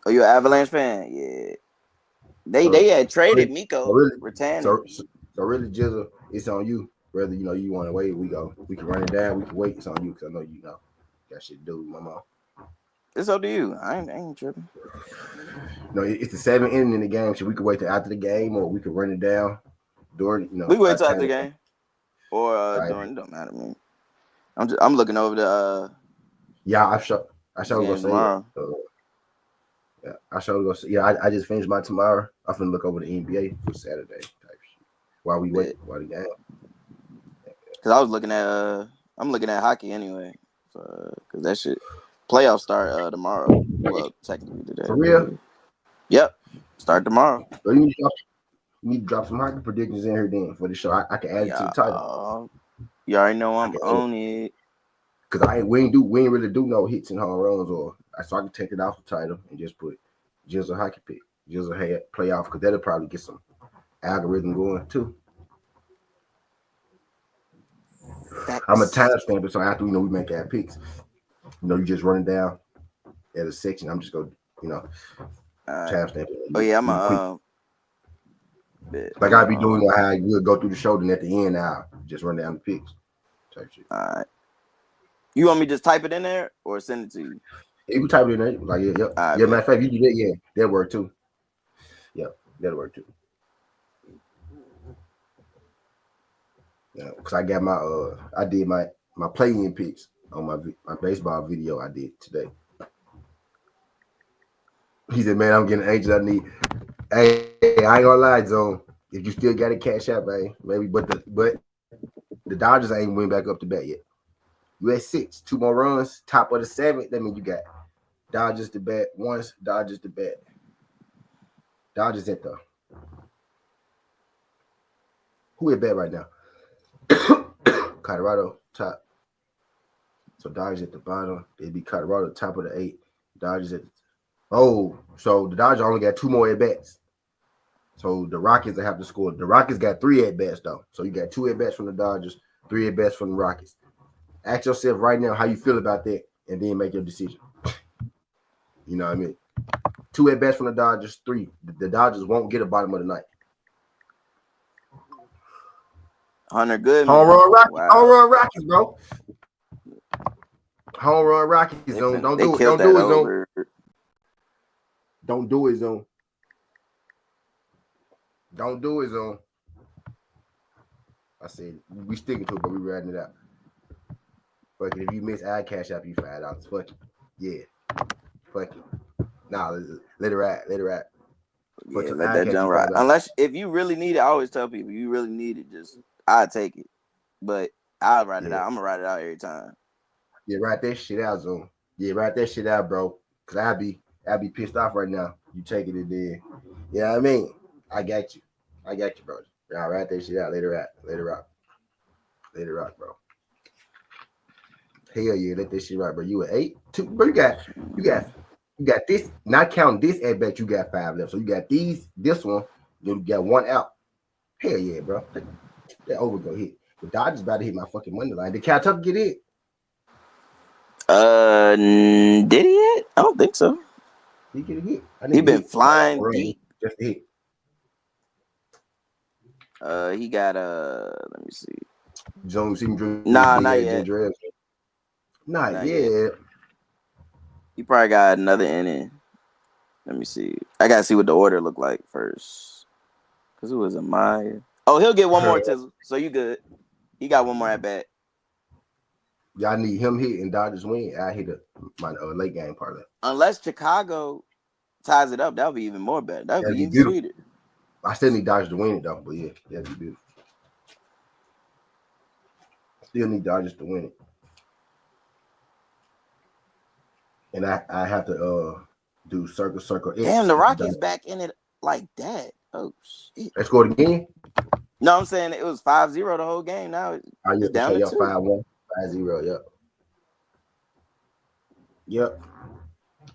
S2: Oh, you an Avalanche fan? Yeah. They had traded Miko.
S1: So really, Jizzle, it's on you. Whether you want to wait, we can run it down. We can wait. It's on you because I know you know that shit do, mama.
S2: It's up to you. I ain't tripping.
S1: No, it's the 7th inning in the game, so we could wait till after the game, or we could run it down during.
S2: We wait till after the game, or during. It don't matter, man. I'm looking over the.
S1: Yeah, I showed go say
S2: tomorrow.
S1: Yeah, I showed go say. Yeah, I just finished my tomorrow. I'm finna look over the NBA for Saturday type shit while we wait while the game.
S2: Because I was looking at I'm looking at hockey anyway, because that shit playoffs start tomorrow. Well, technically today.
S1: For real?
S2: Yep, start tomorrow.
S1: So you need to drop some hockey predictions in here then for the show. I can add it to the title.
S2: You already know I'm on it.
S1: Cause we ain't really do no hits and home runs, so I can take it off the title and just put Jizzle hockey pick. Jizzle had playoff, because that'll probably get some algorithm going too. I'm a timestamp, so after we make our picks, you just run it down at a section. I'm just gonna timestamp it.
S2: Oh yeah, I'm
S1: like I'd be doing how I would go through the show, then at the end I'll just run down the picks type shit.
S2: All right. You want me to just type it in there or send it to you?
S1: You can type it in there. Like, matter of fact, you do that, that'll work too. Yeah, that'll work too. Yeah, because I got I did my play-in picks on my baseball video I did today. He said, man, I'm getting angels I need. Hey, I ain't gonna lie, Zone. If you still got a cash out, man, maybe, but the Dodgers ain't went back up to bat yet. You at 6, 2 more runs, top of the 7th. That means you got Dodgers to bat once, Dodgers to bat. Dodgers at the who at bat right now? Colorado top. So Dodgers at the bottom. It'd be Colorado top of the 8. Dodgers at so the Dodgers only got 2 more at bats. So the Rockies will have to score. The Rockies got 3 at bats though. So you got 2 at bats from the Dodgers, 3 at bats from the Rockies. Ask yourself right now how you feel about that, and then make your decision. You know what I mean? 2 at bats from the Dodgers, 3. The Dodgers won't get a bottom of the 9th.
S2: Hunter Goodman.
S1: Home run Rockies. Wow. Home run Rockies, bro. Home run Rockies, Zone. Don't do it, Zone. Don't do it, Zone. Don't do it, Zone. I said we sticking to it, but we riding it out. Fuck it. If you miss ad cash app, you $5. Fuck it. Yeah. Fuck it. Nah, let it ride. Let it ride.
S2: Yeah, let that jump ride. Unless if you really need it, I always tell people you really need it, just I'll take it. But I'll ride it out. I'm gonna ride it out every time.
S1: Yeah, write that shit out, Zone. Yeah, write that shit out, bro. Cause I'll be pissed off right now. You taking it then. You know what I mean? I got you, bro. I'll write that shit out. Let it rock. Let it rock. Let it rock, bro. Hell yeah, let that shit rock, bro. You at 8, 2, bro. You got this. Not counting this at bet, you got 5 left. So you got this one. You got 1 out. Hell yeah, bro. That over go hit. The Dodgers about to hit my fucking money line. Did Cal Tucker get it?
S2: Did he hit? I don't think so.
S1: He get a hit.
S2: He been flying deep.
S1: Just a hit.
S2: He got let me see.
S1: Jones,
S2: nah, not yet.
S1: Not yet.
S2: He probably got another inning. Let me see. I gotta see what the order looked like first. Cause who was it? Maya. Oh, he'll get one more tizzle. So you good. He got 1 more at bat.
S1: Y'all need him hit and Dodgers win. I hit my late game parlay.
S2: Unless Chicago ties it up, that would be even more bad. That would be even
S1: beautiful.
S2: sweeter.
S1: I still need Dodgers to win it though, but yeah, that'd be beautiful. Still need Dodgers to win it. And I have to do circle X.
S2: Damn, the Rockies back in it like that. Oh shit.
S1: They scored again?
S2: No, I'm saying it was 5-0 the whole game. Now it's down to 2.
S1: 5-1, 5-0, yep. Yep.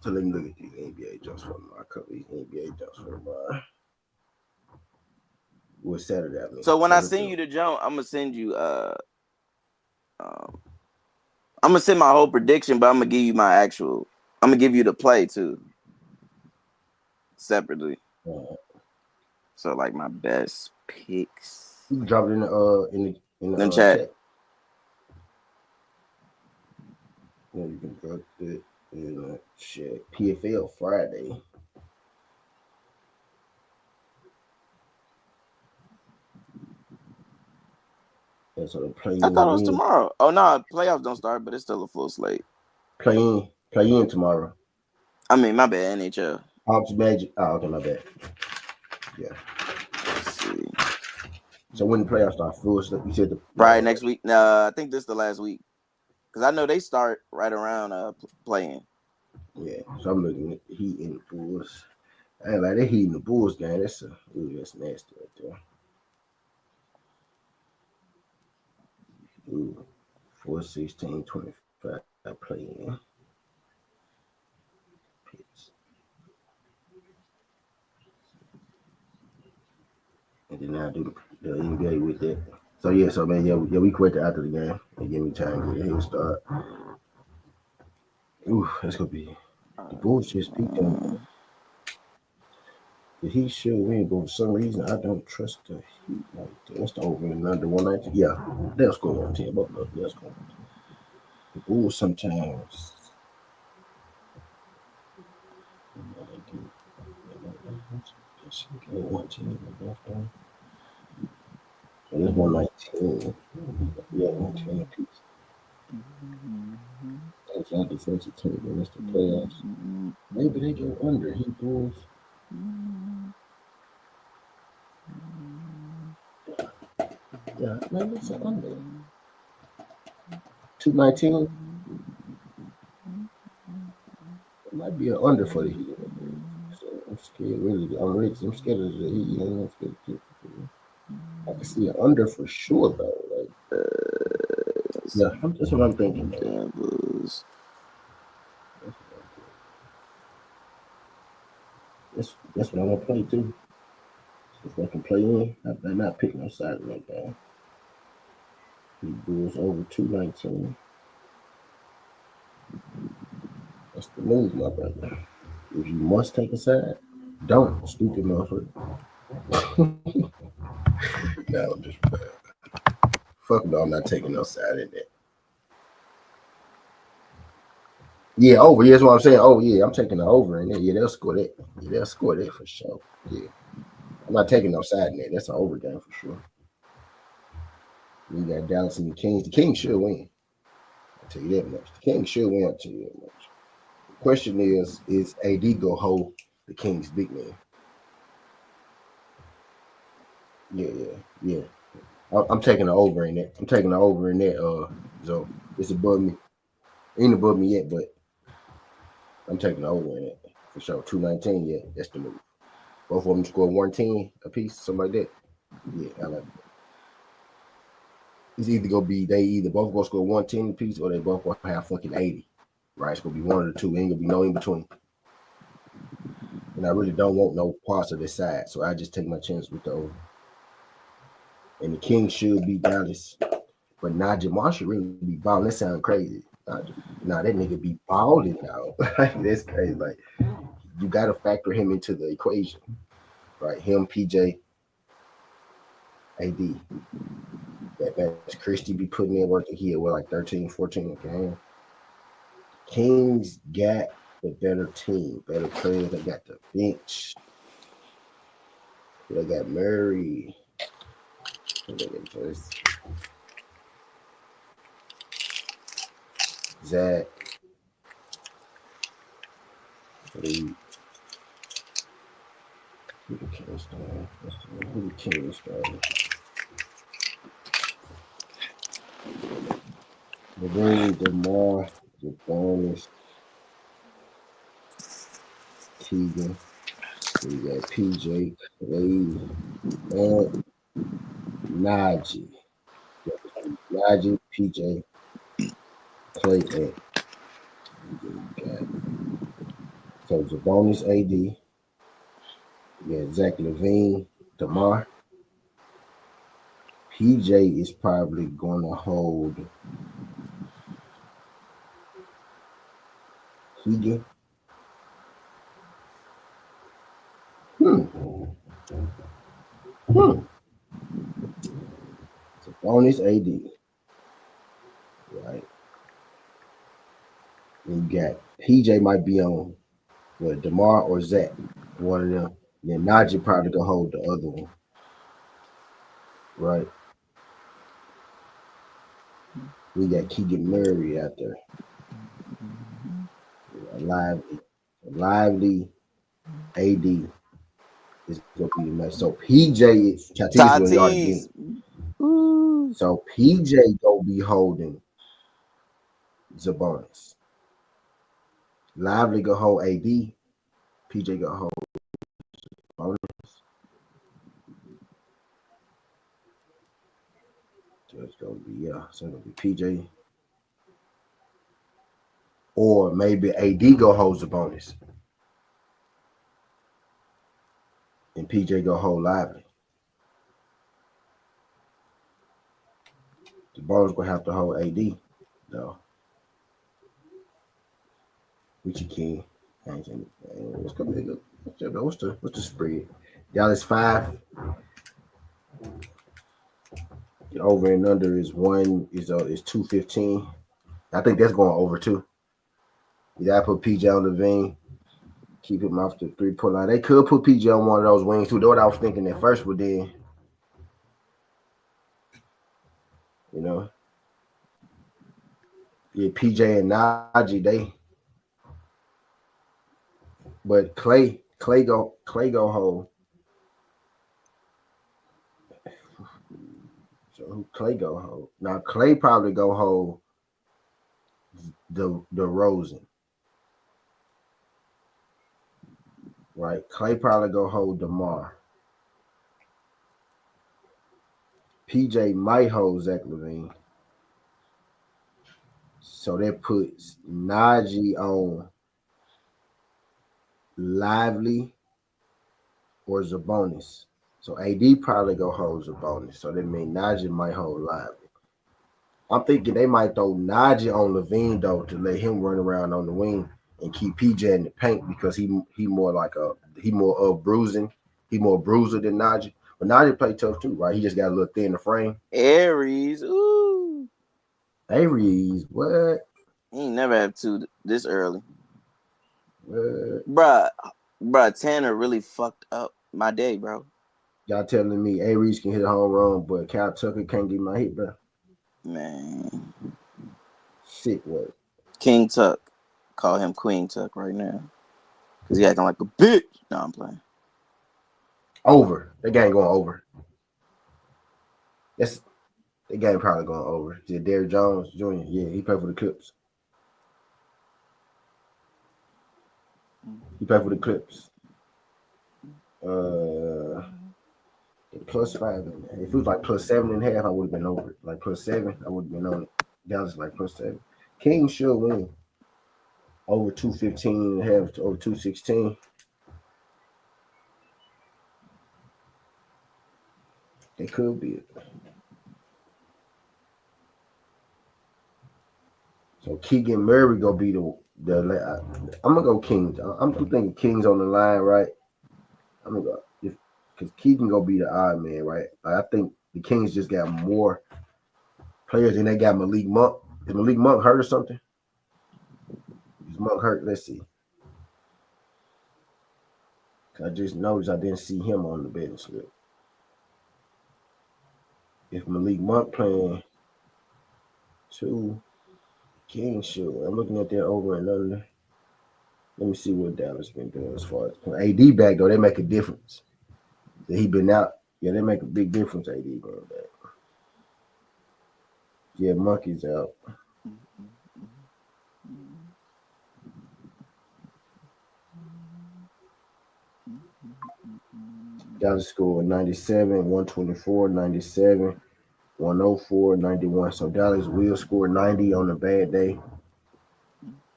S1: So let me look at these NBA jumps for my couple these NBA jumps for my what's Saturday. I mean.
S2: So when I send you the jump, I'm gonna send you I'm gonna send my whole prediction, but I'm gonna give you I'm gonna give you the play too. Separately. So like my best picks.
S1: You can drop it in the
S2: chat.
S1: Yeah, you can drop it in the chat. PFL Friday. And so
S2: I thought it was tomorrow. Oh no, playoffs don't start, but it's still a full slate.
S1: Play in tomorrow.
S2: I mean, my bad, NHL.
S1: Magic. Oh, okay, my bad. Yeah.
S2: Let's see.
S1: So when the playoffs start, full slate. You said
S2: right next week. I think this is the last week because I know they start right around playing.
S1: Yeah, so I'm looking at Heat and the Bulls. I ain't like they Heat and the Bulls game. That's nasty right there. Ooh, 4-16-25 playing. And then I do the NBA with that. So yeah, we quit after the game and give me time to get a head start. Ooh, that's gonna be the Bulls just beat them. The Heat should win, but for some reason I don't trust the Heat like that. That's the over and under 119. Yeah, they'll score 110. Both of them, they'll score 110. The Bulls sometimes. So this 119. Yeah, 110 apiece. That's our defensive team, but it's the playoffs. Maybe they go under. He Bulls. Yeah, maybe it's an under. 219. It might be an under for the Heat. So I'm scared. Really, I'm scared of the Heat. I'm scared of the I can see an under for sure, though. Like, yeah, that's what I'm thinking. That's what I want to play too. If I can play in, I better not pick no side in that game. The Bulls over 219. That's the move, my brother. If you must take a side, don't, stupid motherfucker. No, I'm just fuck no, I'm not taking no side in that. Yeah, over. Yeah, that's what I'm saying. Oh, yeah, I'm taking the over in there. Yeah, they'll score that. Yeah, they'll score that for sure. Yeah. I'm not taking no side in that. That's an over game for sure. You got Dallas and the Kings. The Kings should win. I'll tell you that much. The Kings should win. I'll tell you that much. The question is AD go hold the Kings big man? Yeah. I'm taking the over in that. I'm taking the over in that. So it's above me. Ain't above me yet, but I'm taking the over in it for sure. 219, yeah, that's the move. Both of them score 110 a piece, something like that. Yeah, I like it. It's either gonna be they either both gonna score 110 a piece or they both gonna have fucking 80. Right? It's gonna be one of the two. Ain't gonna be no in between. And I really don't want no parts of this side, so I just take my chance with the over. And the Kings should be Dallas, but Najee Marshall really be balling. That sound crazy. Nah, that nigga be balling now. That's crazy. Like you got to factor him into the equation, right? Him, PJ, AD. That Christie be putting in work here with like 13, 14 game. Kings got the better team, better players. They got the bench. They got Murray. They got first. Zach. 3. Who the king started? Who the king started? Levine, DeMar, Jabonis, Keegan. We got PJ, Clay, and Najee. Najee, PJ, Clay, and so Jabonis, AD. We got Zach Levine, DeMar. PJ is probably going to hold Keegan. Bonus AD. Right. And you got PJ might be on what, DeMar or Zach. One of them. Then Najee probably gonna hold the other one. Right. We got Keegan Murray out there. Lively AD is gonna be the match. So PJ is Tatis when he already did. So PJ gonna be holding Sabonis. Lively gonna hold AD. PJ gonna hold Sabonis. So it's gonna be so it's gonna be PJ. Or maybe AD go hold Sabonis. And PJ go hold Lively. Sabonis gonna have to hold AD though. Which you can. What's the spread? Dallas 5. The over and under is 215. I think that's going over too. You gotta put PJ on the vein, keep him off the 3-point line. They could put PJ on one of those wings too. That's what I was thinking at first, but then, PJ and Najee, but Clay go hold. So who Clay go hold? Now Clay probably go hold the Rosen. Right. Clay probably go hold DeMar. PJ might hold Zach Levine. So that puts Najee on Lively or Sabonis. So AD probably go hold Sabonis. So that means Najee might hold Lively. I'm thinking they might throw Najee on Levine though to let him run around on the wing and keep PJ in the paint because he more bruising. He more bruiser than Najee. But Najee play tough too, right? He just got a little thin the frame.
S2: Aries, ooh.
S1: Aries, what?
S2: He ain't never have 2 this early.
S1: What?
S2: Bruh, Tanner really fucked up my day, bro.
S1: Y'all telling me Aries can hit a home run, but Cal Tucker can't get my hit, bro.
S2: Man.
S1: Sick what?
S2: King Tuck. Call him Queen Tuck right now. Because he acting like a bitch. No, I'm playing.
S1: Over. That game going over. The game probably going over. Is it Derrick Jones Jr.? Yeah, he played for the Clips. He played for the Clips. +5. If it was like +7.5, I would have been over it. Like +7, I would have been on it. Dallas like +7. King should win. Over 215.5 to over 216. They could be it. So Keegan Murray gonna be the I'm gonna go Kings. I'm thinking Kings on the line, right? I'm gonna go because Keegan gonna be the odd man, right? I think the Kings just got more players and they got Malik Monk. Is Malik Monk hurt or something? Is Monk hurt? Let's see. I just noticed I didn't see him on the betting slip. If Malik Monk playing 2, King show. I'm looking at that over and under. Let me see what Dallas been doing as far as AD back though. They make a difference. So he been out. Yeah, they make a big difference. AD going back. Yeah, Monkey's out. Dallas scored 97, 124, 97, 104, 91. So Dallas will score 90 on a bad day.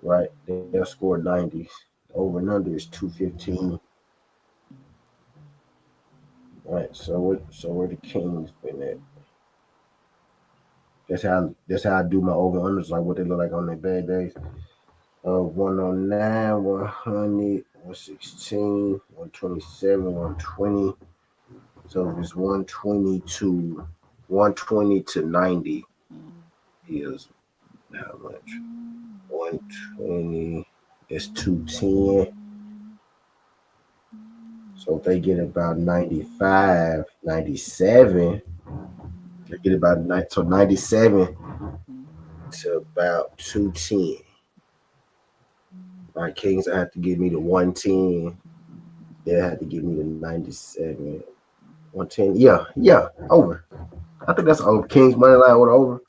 S1: Right. They'll score 90. Over and under is 215. Right. So where the Kings been at? That's how I do my over unders, like what they look like on their bad days. 109, 100, 116, 127, 120. So if it's 120 to 90 is how much? 120 is 210. So if they get about 95, 97, they get about 97 to about 210. My Kings have to give me the 110. They have to give me the 97. 110. Yeah, over. I think that's over. Kings money line with over.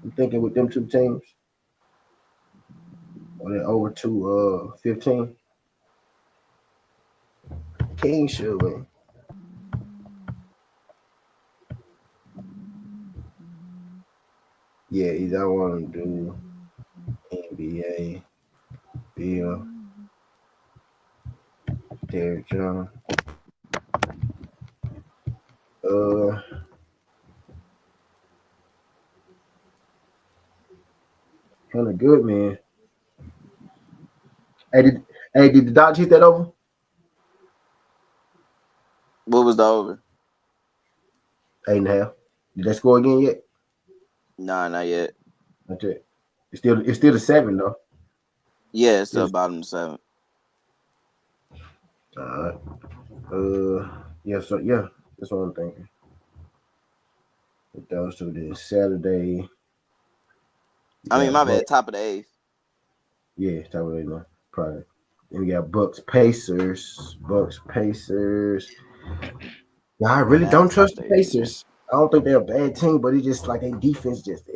S1: I'm thinking with them two teams. Or they over 215. Kings should win. Yeah, either I want to do NBA, Bill, Derrick Jones. Kind of good, man. Did the Dodgers hit that over?
S2: What was the over?
S1: 8.5. Did they score again yet?
S2: Nah, not yet.
S1: Not yet. It's still the 7 though.
S2: Yeah, it's still bottom of 7.
S1: All right. Yeah. So yeah, that's what I'm thinking. With those two, then Saturday.
S2: I mean, my bad. Top of the 8th.
S1: Yeah, top of the 8th. No, probably. Then we got Bucks Pacers. Yeah, I really don't trust the Pacers. I don't think they're a bad team, but it's just like their defense just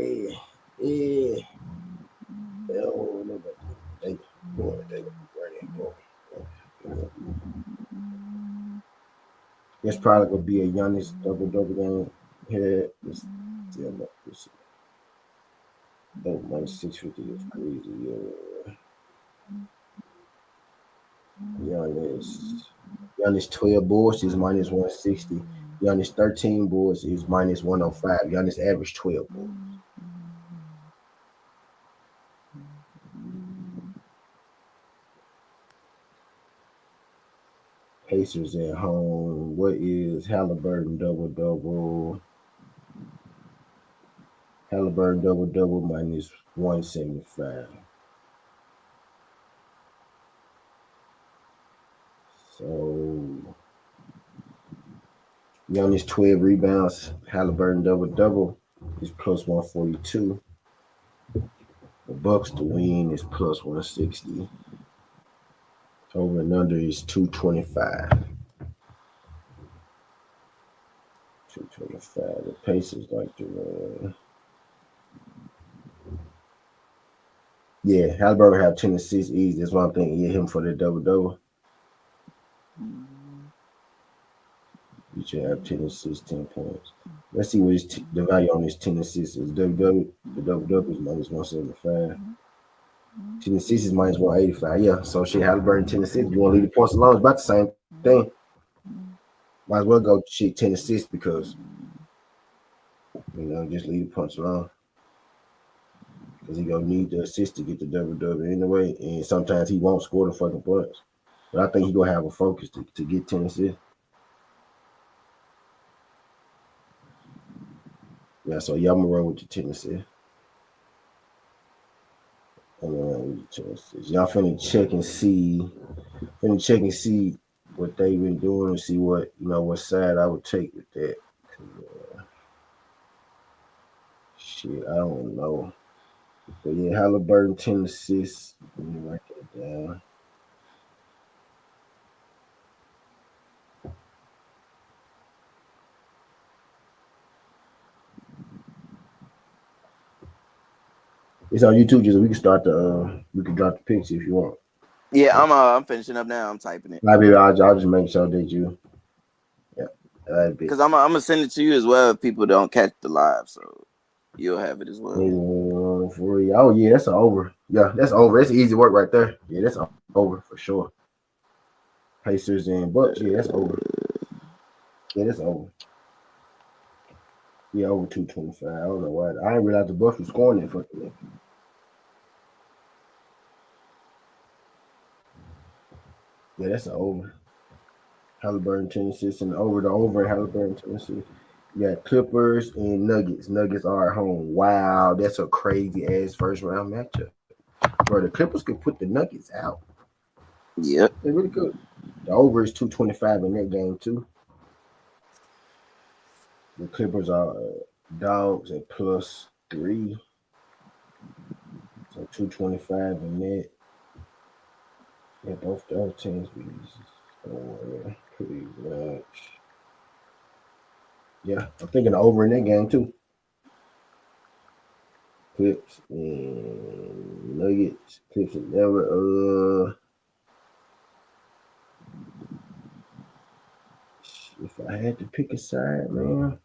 S1: It's probably gonna be a Giannis double game here. Minus 650 is crazy. Giannis 12 boards is minus 160. Giannis 13 boards is minus 105. Giannis average 12 boards. Pacers at home. What is Halliburton double? Halliburton double minus 175. So Giannis 12 rebounds. Halliburton double is plus 142. The Bucks to win is plus 160. Over and under is 225. 225. The Pacers like to run. Yeah, Halliburton have 10 assists easy. That's why I'm thinking him for the double. You should have 10 assists, 10 points. Let's see what the value on his 10 assists is. The double is minus 175. 10 assists is minus 185. Yeah, so shit, Halliburton 10 assists. You want to leave the points alone? It's about the same thing. Might as well go 10 assists because, just leave the points alone. Because he going to need the assist to get the double anyway. And sometimes he won't score the fucking points. But I think he going to have a focus to get 10 assists. Yeah, so y'all gonna run with the 10 assists. Y'all finna check and see what they've been doing and see what what side I would take with that. Shit, I don't know. So yeah, Halliburton 10 assists. Let me write that down. It's on YouTube. Just we can start we can drop the picture if you want.
S2: Yeah, I'm finishing up now. I'm typing it.
S1: I'll just make sure that you. Yeah,
S2: because I'm gonna send it to you as well if people don't catch the live, so you'll have it as well.
S1: Oh yeah, that's over. Yeah, that's over. That's easy work right there. Yeah, that's over for sure. Pacers and Bucks. Yeah, that's over. Yeah, that's over. Yeah, over 225. I don't know why. I didn't realize the Bucks was scoring that fucking. Yeah, that's over. Halliburton 10 assists and over the over at Halliburton 10 assists. You got Clippers and Nuggets. Nuggets are at home. Wow, that's a crazy ass first round matchup. Bro, the Clippers could put the Nuggets out.
S2: Yep.
S1: They really good. The over is 225 in that game too. The Clippers are dogs at +3. So 225 in that. Yeah, both those teams be pretty much. Yeah, I'm thinking over in that game too. Clips and Nuggets. Clips and never. If I had to pick a side, man,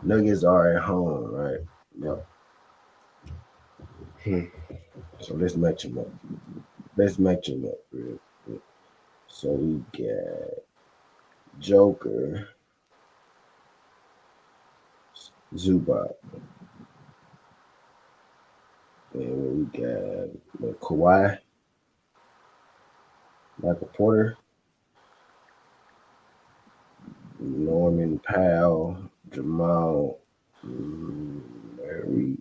S1: Nuggets are at home, right? Yep. So let's match them up. Real quick. So we got Joker, Zubac, and we got Kawhi, Michael Porter, Norman Powell, Jamal Murray,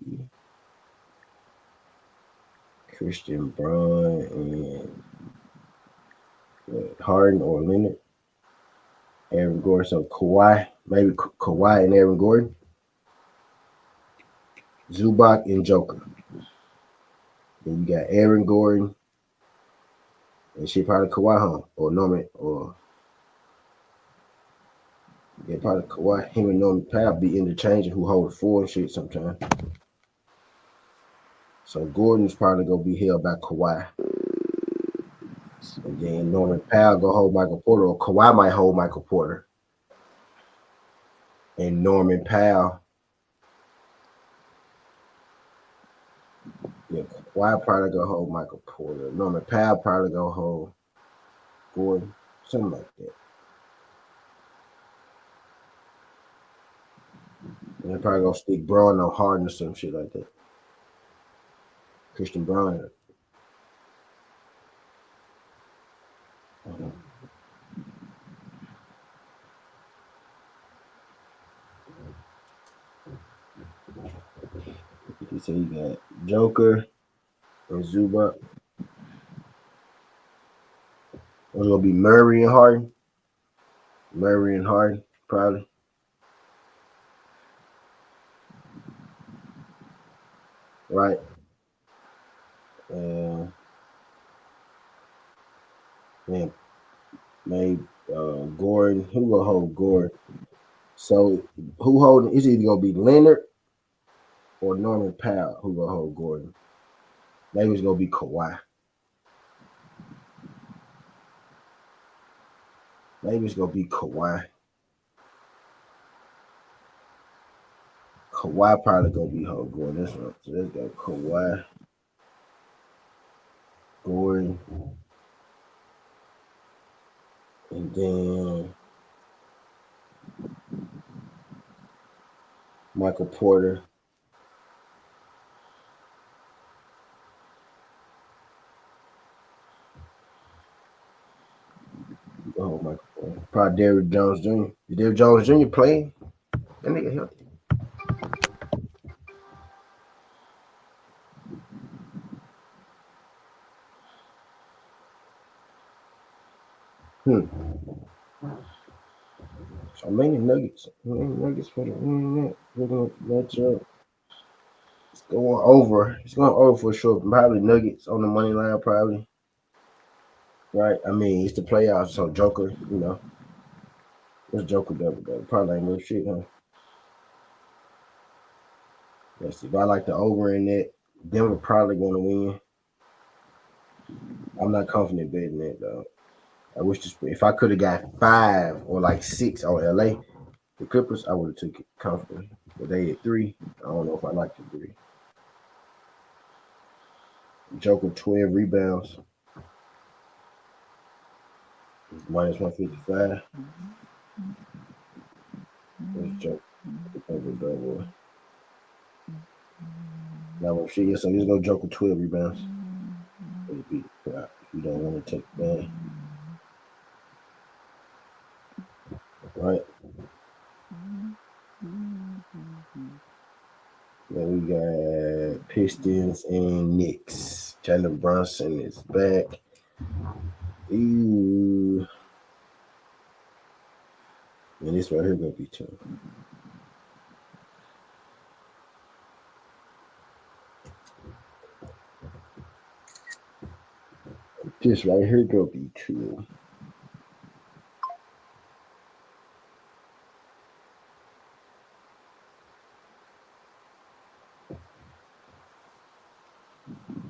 S1: Christian Braun, and Harden or Leonard, Aaron Gordon. So Kawhi, maybe Kawhi and Aaron Gordon, Zubac and Joker. Then you got Aaron Gordon, and she probably Kawhi home or Norman or yeah, probably Kawhi. Him and Norman Powell be interchanging who hold the 4 and shit sometimes. So Gordon's probably gonna be held by Kawhi. And then Norman Powell go hold Michael Porter, or Kawhi might hold Michael Porter. And Norman Powell. Yeah, Kawhi probably go hold Michael Porter. Norman Powell probably go hold Gordon. Something like that. And they probably gonna stick Braun on Harden or some shit like that. Christian Braun. So you got Joker and Zubac. It's gonna be Murray and Harden. Murray and Harden, probably. Right. And maybe Gordon. Who gonna hold Gordon? So who holding? It's either gonna be Leonard or Norman Powell. Who gonna hold Gordon? Maybe it's gonna be Kawhi. Maybe it's gonna be Kawhi. Kawhi probably gonna be hold Gordon. That's right. So let's go Kawhi, Gordon, and then Michael Porter. Oh, Michael Porter. Probably Derrick Jones Jr. Is Derrick Jones Jr. playing? That nigga healthy. So many Nuggets for the win that. We're gonna match up. Going over. It's going over for sure. Probably Nuggets on the money line, probably. Right? I mean, it's the playoffs, so Joker, What's Joker double though? Probably ain't no shit, huh? Let's see. But I like the over in that. Denver probably going to win. I'm not confident betting that, though. I wish if I could have got 5 or like 6 on LA, the Clippers, I would have took it comfortably. But they at 3. I don't know if I like the 3. Joker 12 rebounds. Minus 155. There's Joker. Double. Now, so let's go Joker 12 rebounds. If you don't want to take that. Right. Then we got Pistons and Knicks. Jalen Brunson is back. Ooh. And this right here gonna be tough. This right here gonna be tough.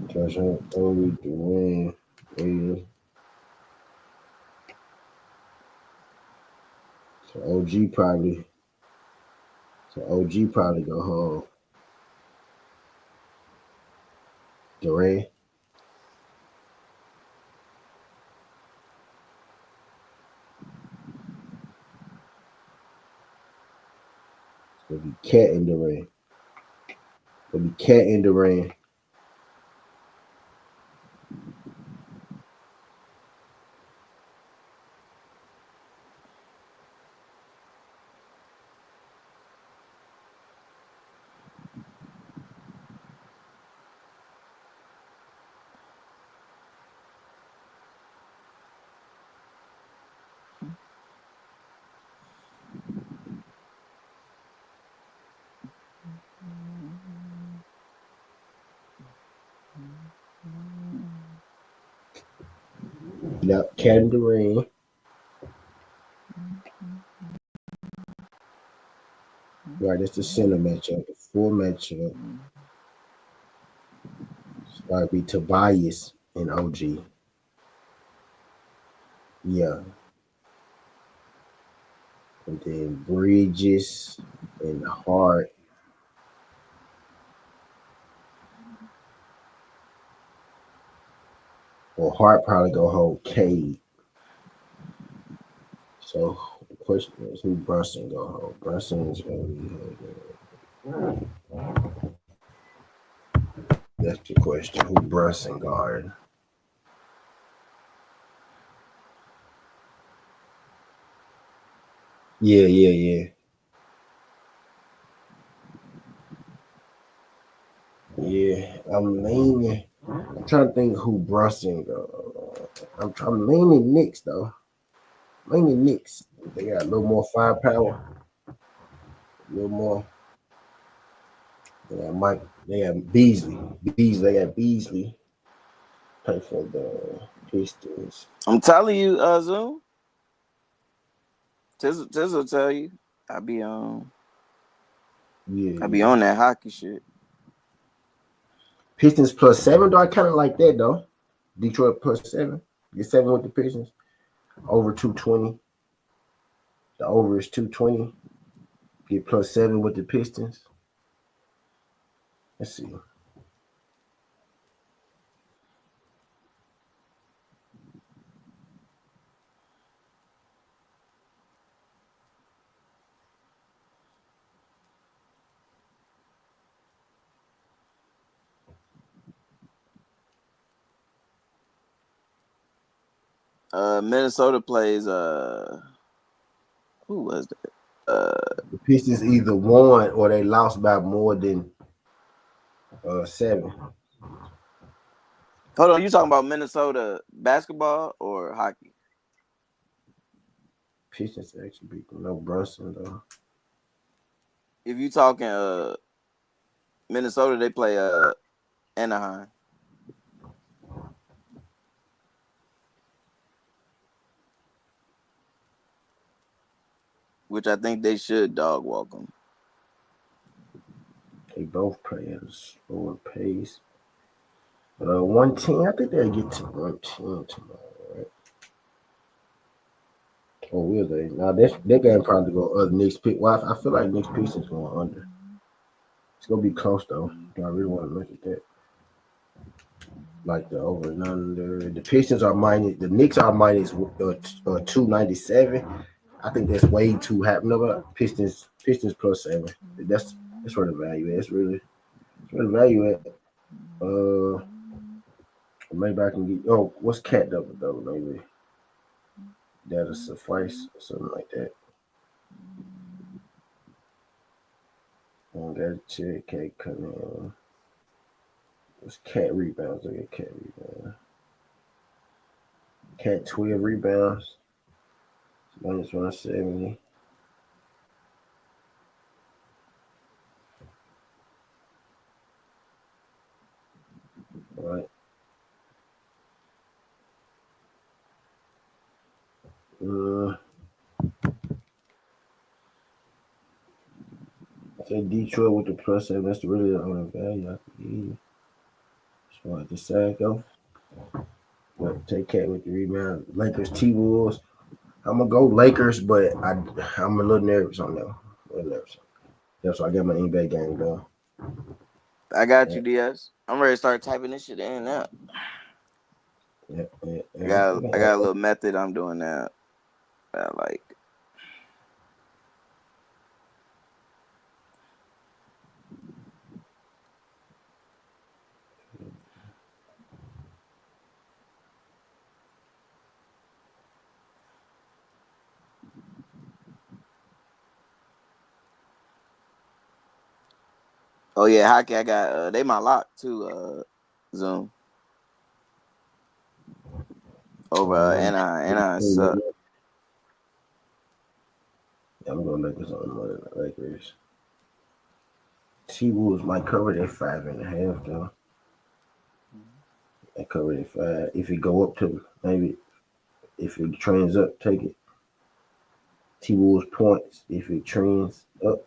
S1: Josh Obi, Dwayne, Wade. So OG probably go home. Durant. It'll be Cat and Durant. Yep, Cat and Durant. Right, that's the center matchup. The full matchup. It's gotta be Tobias and OG. Yeah. And then Bridges and Hart. Well, Hart probably go hold Cade. So the question is, who Brunson go hold? Brunson is gonna be. That's the question. Who Brunson guard? Yeah. Yeah, I'm leaning. I'm trying to think who Brunson go. I'm leaning Knicks though. Leaning Knicks. They got a little more firepower. A little more. They got Beasley. They got Beasley. Play for the Pistons.
S2: I'm telling you, Zoom. Tiz will tell you. I be on.
S1: Yeah.
S2: I be on that hockey shit.
S1: Pistons +7 though. I kind of like that though. Detroit +7. Get 7 with the Pistons. Over 220. The over is 220. Get +7 with the Pistons. Let's see.
S2: Minnesota plays who was that?
S1: The Pistons either won or they lost by more than 7.
S2: Hold on, you talking about Minnesota basketball or hockey?
S1: Pistons actually beat them. No Brunson though.
S2: If you talking Minnesota, they play Anaheim. Which I think they should dog walk them.
S1: They both play at a slower pace. 110. I think they'll get to 110 tomorrow, right? Or will they? Now they're going to probably go Knicks pick. Well, I feel like Knicks Pistons going under. It's gonna be close though. I really want to look at that. Like the over and under. The Pistons are minus. The Knicks are minus 297. I think that's way too high. No, but Pistons plus 7. That's where the value is. That's where the value at. Maybe I can get. Oh, what's cat double though? Maybe that'll suffice or something like that. I gotta check cat coming in. What's cat rebounds? Look at cat rebounds. Cat 12 rebounds. Minus 170. All right. Say Detroit with the plus 7. That's really the only value I can get. Just want to decide though. But take cat with the rebound. Lakers, T-Wolves. I'm gonna go Lakers, but I'm a little nervous on them. That's why I got my NBA game going.
S2: I got you, DS. I'm ready to start typing this shit in now.
S1: Yeah.
S2: I got a little method I'm doing now. I like. Oh yeah, hockey. I got they my lock too. Zoom over Anaheim suck.
S1: Yeah, I'm gonna make this on the Lakers. T-Wolves might cover that 5.5 though. I covered it 5. If it go up to maybe, if it trends up, take it. T-Wolves points. If it trends up.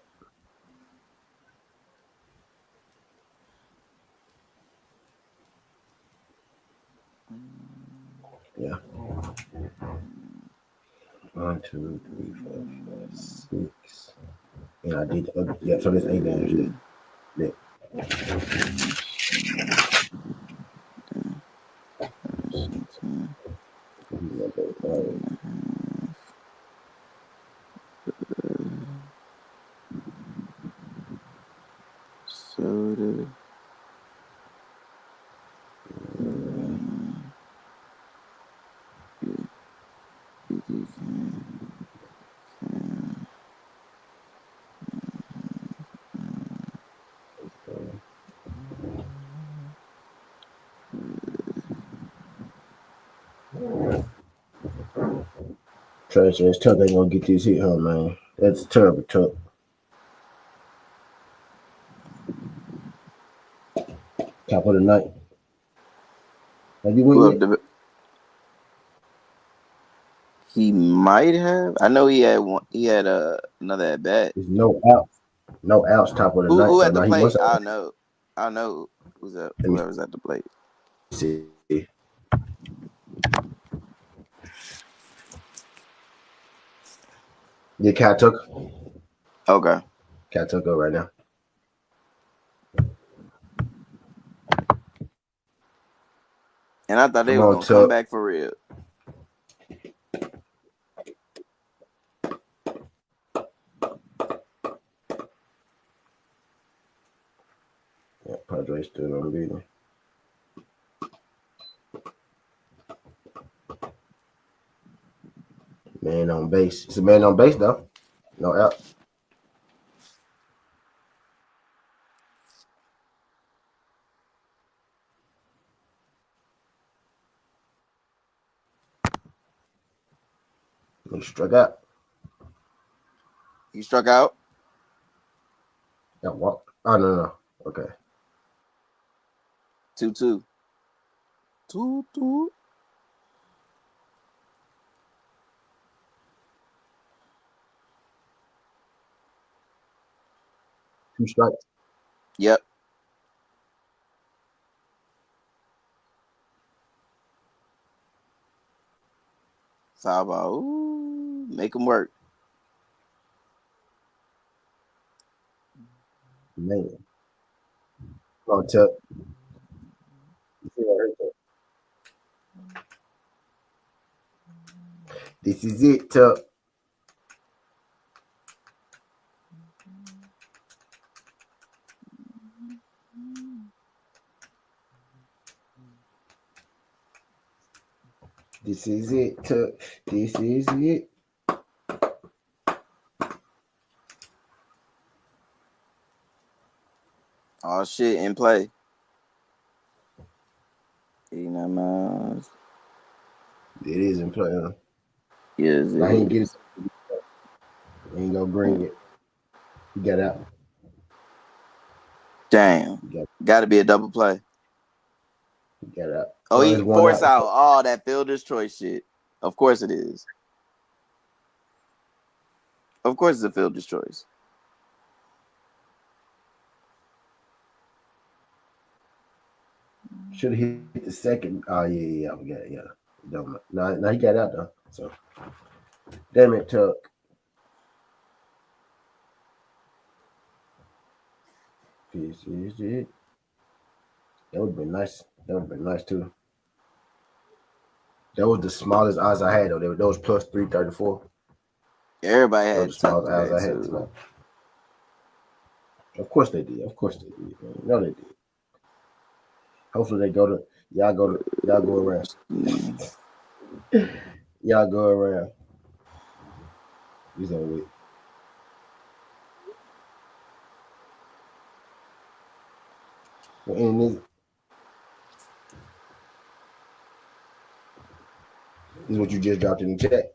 S1: Yeah. 1, 2, 3, 4, 5, 6. And I did the other. Yeah, so there's 8 games. Yeah.
S2: Soda.
S1: Trash ass Tuck ain't gonna get this hit, huh, man? That's terrible, Tuck. Top of the night. Have you won yet?
S2: He might have. I know he had one. He had another at bat.
S1: There's no outs. No outs. Top of the night.
S2: Who at the plate? I know. Who's that? Whoever's at the plate.
S1: See. Yeah, Cat Tuck.
S2: Okay.
S1: Cat Tuck go right now.
S2: And I thought they were gonna come back for real.
S1: Yeah, Padres still unbeaten. Man on base. It's a man on base though. No out. He struck out.
S2: He struck out?
S1: Got walked. Oh no. Okay.
S2: 2-2. 2-2.
S1: 2 strikes.
S2: Yep. Foul ball. Ooh, make them work.
S1: Man. Oh, Tuck. This is it, Tuck. This is it, Tuck. This is it.
S2: Oh shit, in play. 89 miles.
S1: It is in play, huh?
S2: Yes,
S1: I ain't get
S2: it
S1: it. Ain't gonna bring it. He got out.
S2: Damn. Got to be a double play.
S1: He got out.
S2: Oh, he
S1: There's one
S2: forced out. Oh, that fielder's choice shit. Of course it is. Of course it's a fielder's choice.
S1: Should have hit the second. Oh, yeah, I forgot. Yeah. No, he got out, though. So, damn it, Tuck. This is it. That would have been nice. That would have been nice, too. That was the smallest odds I had, though. Those plus 334.
S2: Everybody
S1: Those
S2: had
S1: the smallest
S2: Tuck
S1: odds
S2: today,
S1: I had
S2: too.
S1: tonight. Of course they did. Man. No, they did. Hopefully they y'all go around. Y'all go around. He's on with. What inning is it? This is what you just dropped in the chat.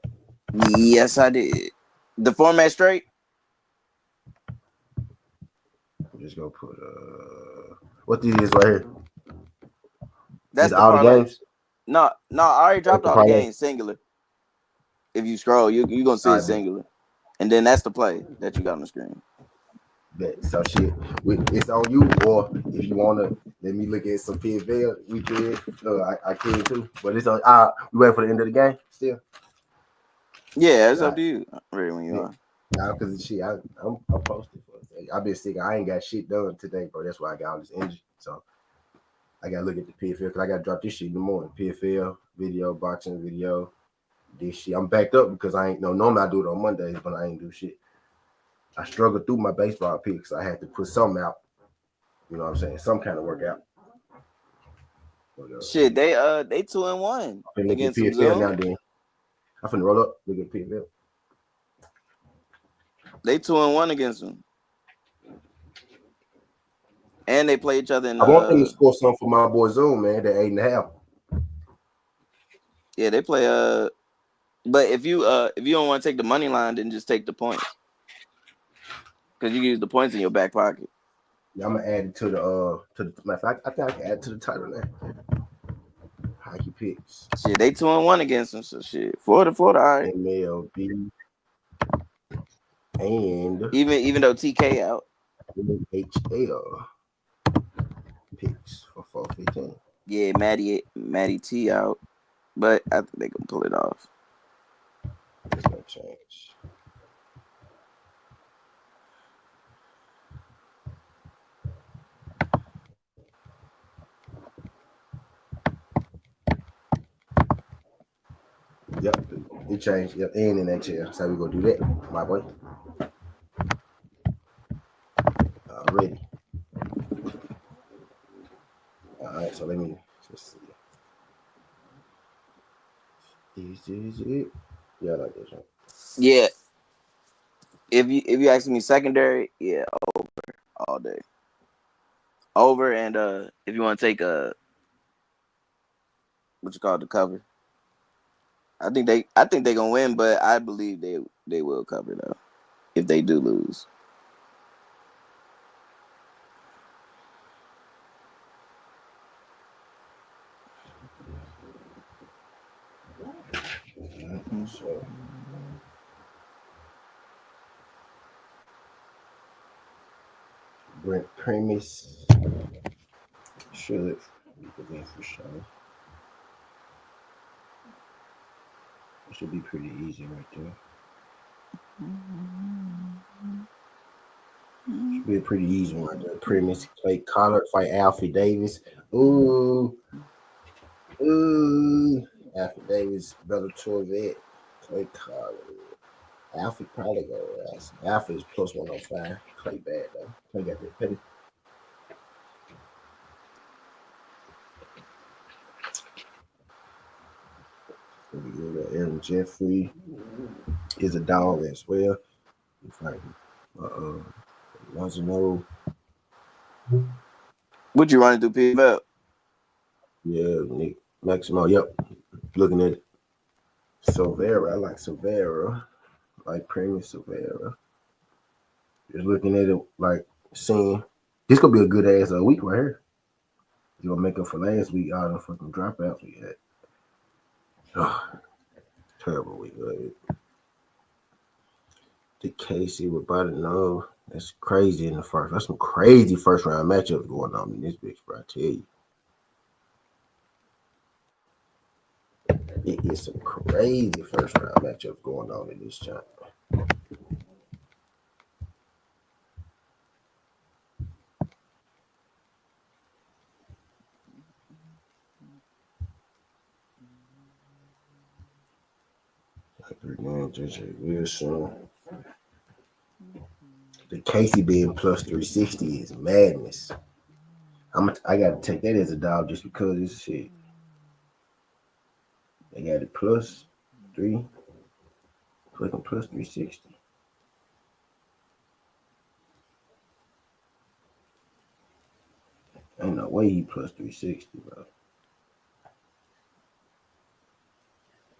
S2: Yes, I did. The format straight?
S1: I'm just gonna put what this is right here.
S2: That's
S1: Is
S2: the
S1: all the
S2: parlay.
S1: games?
S2: No, I already dropped all the
S1: parlay?
S2: games singular. If you scroll, you're gonna see it singular. And then that's the play that you got on the screen.
S1: So shit, it's on you, or if you wanna let me look at some PFL, we can. I can too, but it's on. We wait for the end of the game still.
S2: Yeah, it's up to you. Ready when you are.
S1: Nah, because shit, I'm posted for a second. I've been sick. I ain't got shit done today, bro. That's why I got all this energy. So I gotta look at the PFL because I gotta drop this shit in the morning. PFL video, boxing video, this shit. I'm backed up because I ain't normally I do it on Mondays, but I ain't do shit. I struggled through my baseball picks. I had to put something out. You know what I'm saying? Some kind of workout. But,
S2: Shit, they 2-1 against some
S1: PFL
S2: Zoom.
S1: now. Then I'm finna roll up. Look at PFL.
S2: They 2-1 against them, and they play each other in.
S1: I want them to score something for my boy Zoom, man. They're 8.5.
S2: Yeah, they play. But if you don't want to take the money line, then just take the points, because you can use the points in your back pocket.
S1: Yeah, I'm gonna add it to the matter of fact, I think I can add it to the title now. Hockey picks.
S2: Shit, they 2-1 against them, so shit. 4-4, all right.
S1: MLB and
S2: Even though TK out.
S1: NHL picks for 415.
S2: Yeah, Matty T out, but I think they gonna pull it off.
S1: It's gonna change. Yep, it changed. Yep, and in that chair. So we gonna do that, my boy. Ready. All right, so let me just see. This is it. Yeah, I like this one.
S2: Yeah. If you ask me secondary, yeah, over all day. Over, and if you want to take what you call the cover, I think they gonna win, but I believe they will cover though if they do lose.
S1: So Brent Primus should be the win for sure. It should be pretty easy right there. Should be a pretty easy one right there. Primus, Clay Collard, fight Alfie Davis. Ooh. Alfie Davis, Bellator vet. Clay Collard. Alfie probably go ass. Alfie is plus 105. Clay bad though. Clay got that petty. Aaron Jeffrey is a dog as well. He's fighting. Lazaro.
S2: What you want to do, PFL?
S1: Yeah, Nick Maximo. Yep. Looking at Silvera. I like Silvera. I like Premier Silvera. Just looking at it, like seeing this could be a good ass week right here. You gonna make up for last week all the fucking dropouts we had. Oh, terrible week. The Casey with Biden, that's crazy in the first. That's some crazy first round matchups going on in this bitch, bro. I tell you. It is some crazy first round matchups going on in this chat. JJ Wilson. The Casey being plus 360 is madness. I gotta take that as a dog just because this shit. They got it plus 360. Ain't no way he plus 360, bro.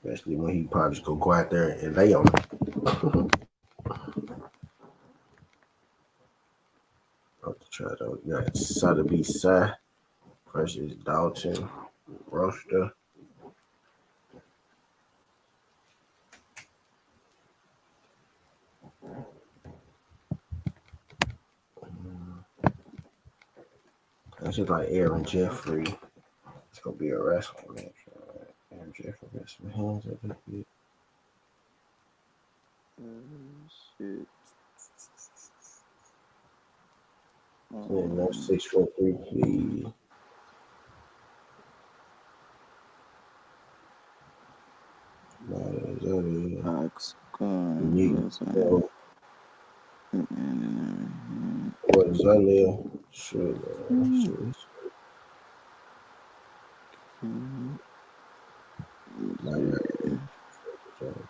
S1: Especially when he probably just go out there and lay on it. I'll try though. You got Sotheby Sai versus Dalton Roster. That's just like Aaron Jeffrey. It's gonna be a wrestling match. Aaron Jeffrey got some hands up that bit.
S2: Shit.
S1: Yeah, no 643, please. What is that there? Sure.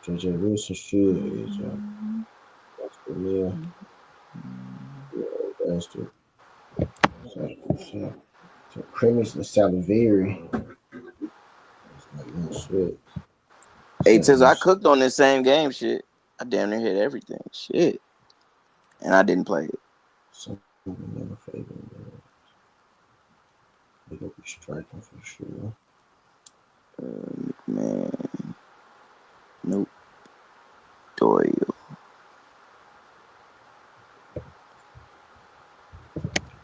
S1: JJ Wilson, sure. That's the real. That's the. So premise and Saliveri.
S2: Hey, Tiz, I cooked on this same game, shit. I damn near hit everything, shit. And I didn't play it.
S1: So, never favored. They gonna be striking for sure.
S2: McMahon. Nope. Doyle.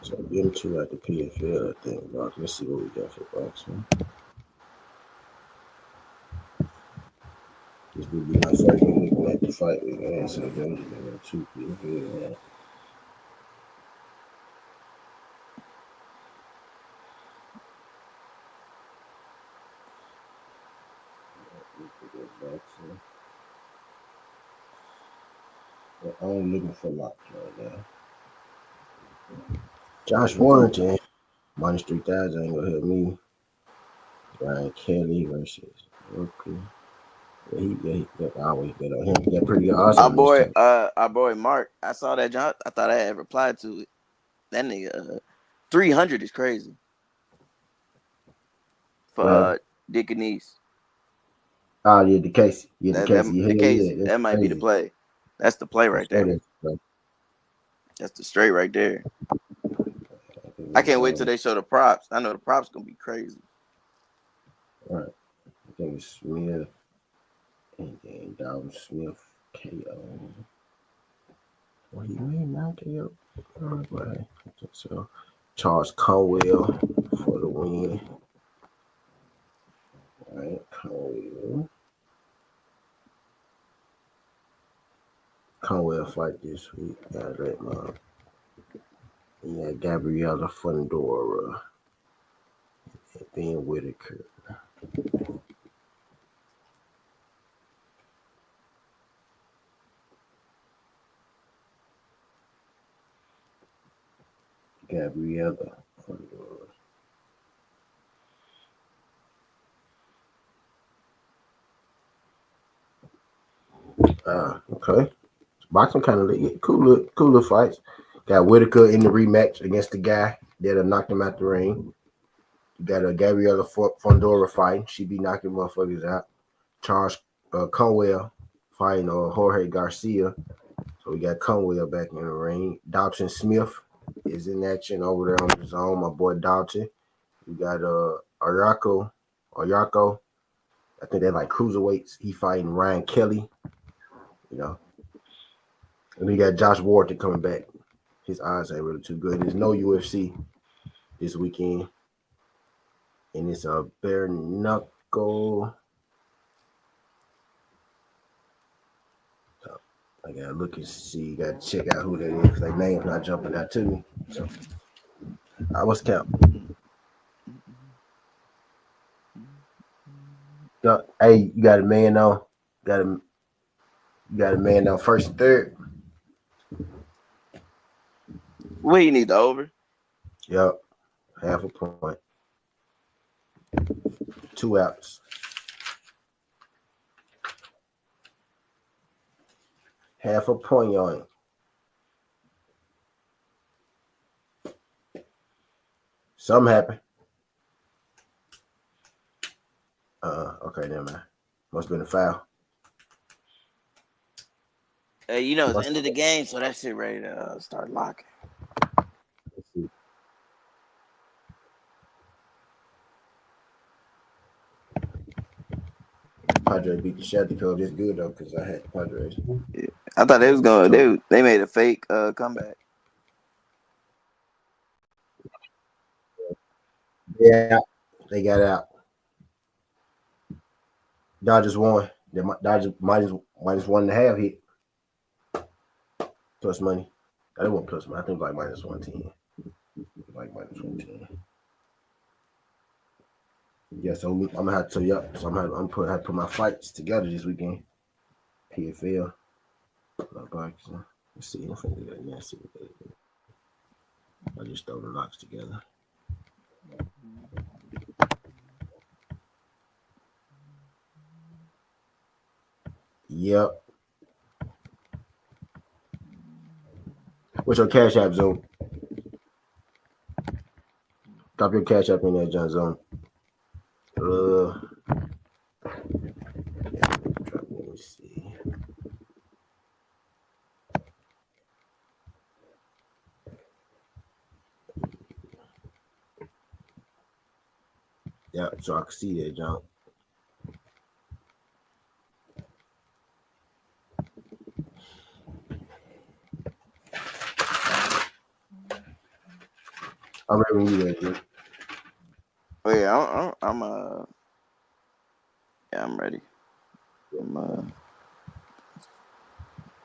S1: So them two at the PFL, I think. About. Let's see what we got for boxing. This would be my first one looking at the fight week, man. So them two PFL, man. I'm looking for lock right now. Josh Warrington, minus 3,000 ain't gonna help me. Brian Kelly versus Rookie. Yeah, he always bet on him. He got pretty awesome.
S2: Our boy Mark. I saw that John. I thought I had replied to it. That nigga 300 is crazy. For Dick and Niece.
S1: Oh yeah, the case. Yeah, the case.
S2: The case. That might be the play. That's the play right there. That's the straight right there. I can't wait till they show the props. I know the props gonna be crazy.
S1: All right. I think it's And then Dalton Smith KO. Well, he may not KO. But I think so. Charles Conwell for the win. All right, Conwell. Conwell fight this week. Got that yeah, Gabriella Fundora and Ben Whitaker. Gabriella Fundora. Okay. Boxing kind of cooler fights. Got Whitaker in the rematch against the guy that knocked him out the ring. You got a Gabriella Fundora fighting. She be knocking motherfuckers out. Charles Conwell fighting Jorge Garcia. So we got Conwell back in the ring. Dalton Smith is in action over there on the zone. My boy Dalton. We got Oyako. I think they're like cruiserweights. He fighting Ryan Kelly. You know. And we got Josh Wharton coming back. His odds ain't really too good. There's no UFC this weekend. And it's a bare-knuckle. I gotta look and see. Gotta check out who that is because their name's not jumping out to me. So, what's the count? Hey, you got a man on. You got a man on first and third.
S2: What you need the over?
S1: Yep, half a point. 2 outs. Half a point on it. Something happened. Okay, never mind. Must have been a foul.
S2: Hey, you know, it's the end of the game, so that shit ready to start locking.
S1: Let's see. Padres beat the Shelby Code. It's good though, because I had the Padres.
S2: Yeah. I thought they was going. They made a fake comeback.
S1: Yeah, they got out. Dodgers won. The Dodgers minus 1.5 hit. Plus money. I didn't want plus money. I think like minus 110. Like minus 110. Yeah, so I'm gonna have to So I'm gonna have to put my fights together this weekend. PFL. Let's see. I'm finna do that now. See what they do. I just throw the locks together. Yep. What's your cash app, Zoom? Drop your cash app in there, John Zone. Let me see. Yeah, so I can see that, John. I'm ready when you ready.
S2: Oh yeah, I'm ready.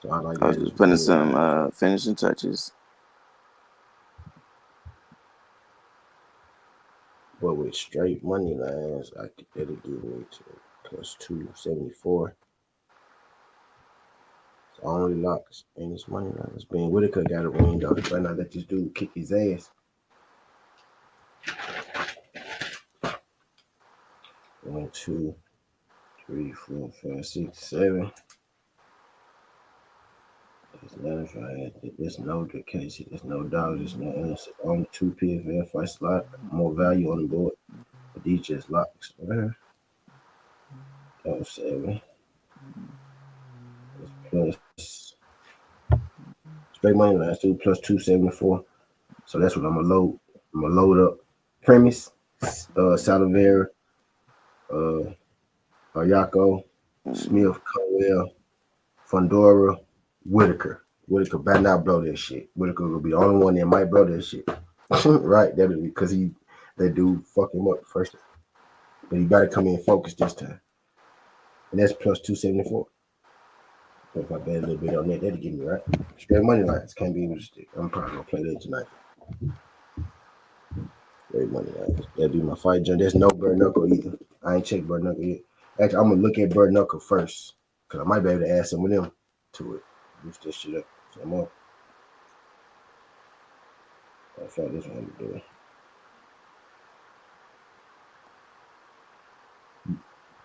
S1: So I
S2: was just putting some finishing touches.
S1: But with straight money lines, it'll give me to plus 274. So only locks in this money lines. Ben Whitaker got a win though. He better not let this dude kick his ass. 1, 2, 3, 4, 5, 6, 7. There's no case. There's no doubt. There's no answer. Only 2 PFL fights slot. More value on the board. But these just locks. That was 7. Plus straight money lines 2 plus 274. So that's what I'm gonna load. I'm gonna load up Premise, Salivera, Oyako, Smith, Cowell, Fundora, Whitaker. Whitaker better not blow this shit. Whitaker will be the only one that might blow this shit. Right? That because that dude fuck him up first. But he better come in focused this time. And that's plus 274. So if I bet a little bit on that, that'll give me right. Straight money lines. Can't be able to stick. I'm probably gonna play that tonight. Straight money lines. That'll be my fight jump. There's no bare-knuckle either. I ain't checked bare-knuckle yet. Actually, I'm gonna look at bare-knuckle first. Cause I might be able to add some of them to it. Boost this shit up some more. I thought this one to do it.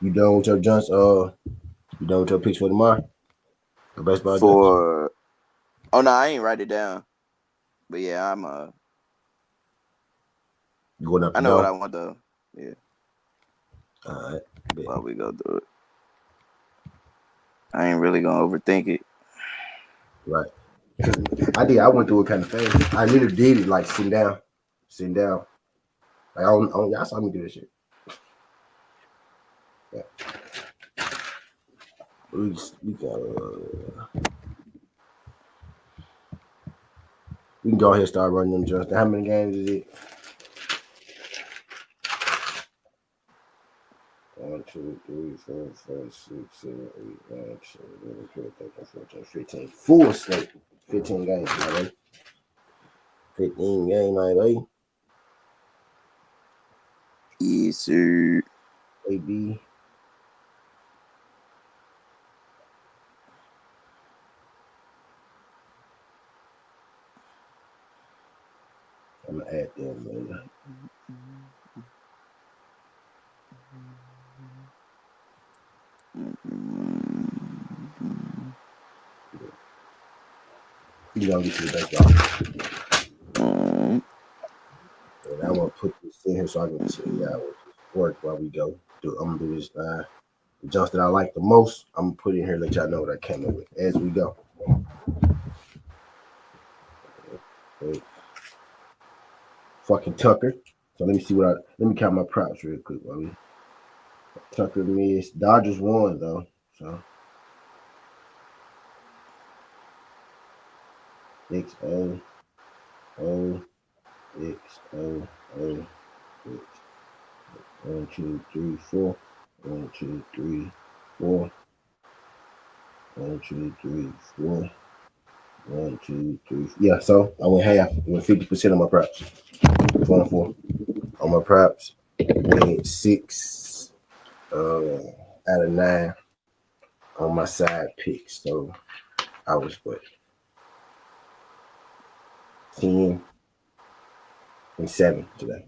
S1: You done with your jumps? You done with your picks for tomorrow? The baseball
S2: for jumps? Oh no, I ain't write it down. But yeah, I'm
S1: you going up?
S2: I know what I want though. Yeah.
S1: All right.
S2: While we go through it, I ain't really gonna overthink it.
S1: Right. I went through it kind of fast. I literally did it like sitting down. Like y'all saw me do this shit. Yeah. We can go ahead and start running them jumps. How many games is it? 1, 2, 3, 4, 5, 6, 7, 8, 9, 10, 11, 12, 13, 14, 15. Full slate. 15 games, my baby. 15 games, my baby.
S2: Yes, sir.
S1: AB. I'm gonna add them later. You gonna get to the baseball. And I want to put this in here so I can tell y'all what this work while we go. I'm gonna do this. The jumps that I like the most, I'm gonna put in here. Let y'all know what I came up with as we go. Okay. Fucking Tucker. So let me count my props real quick, buddy. Tucker missed. Dodgers won though. So XO O XO O X. 1, 2, 3, 4. 1, 2, 3, 4. 1, 2, 3, 4. 1, 2, 3. Yeah, so I went half. I went 50% on my props. 4 and 4 on my props. Went 6 out of 9 on my side picks. So I was what? 10 and 7 today.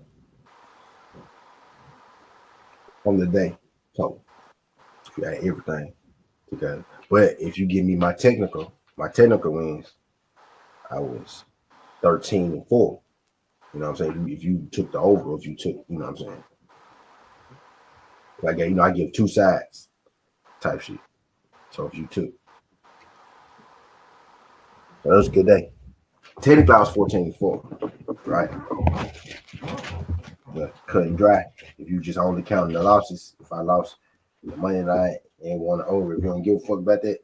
S1: On the day. So you got everything together. But if you give me my technical wins, I was 13 and 4. You know what I'm saying? If you took the over, if you took, you know what I'm saying? Like, I give 2 sides type shit. So if you took, so that was a good day. Technically, I was 14 and 4, right? But cut and dry. If you just only counting the losses, if I lost the money line and won the over, if you don't give a fuck about that,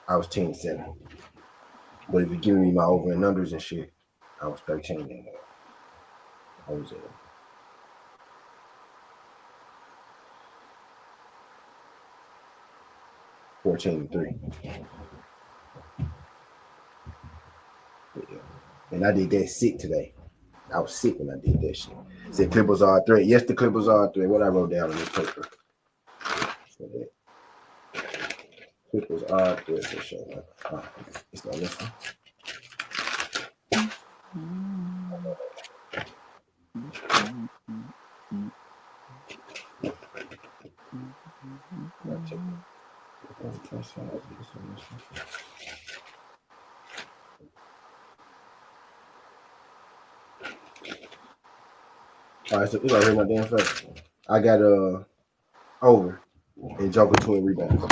S1: I was 10 and 7. But if you're giving me my over and numbers and shit, I was 13 and 1. I was 14 and 3. Yeah. And I did that sick today. I was sick when I did that shit. Said Clippers are a threat. Yes, the Clippers are a threat. What I wrote down on this paper. So that Clippers are a threat for sure. It's not this one. All right, so you gotta hear my damn face. I got over and Joker twin rebounds.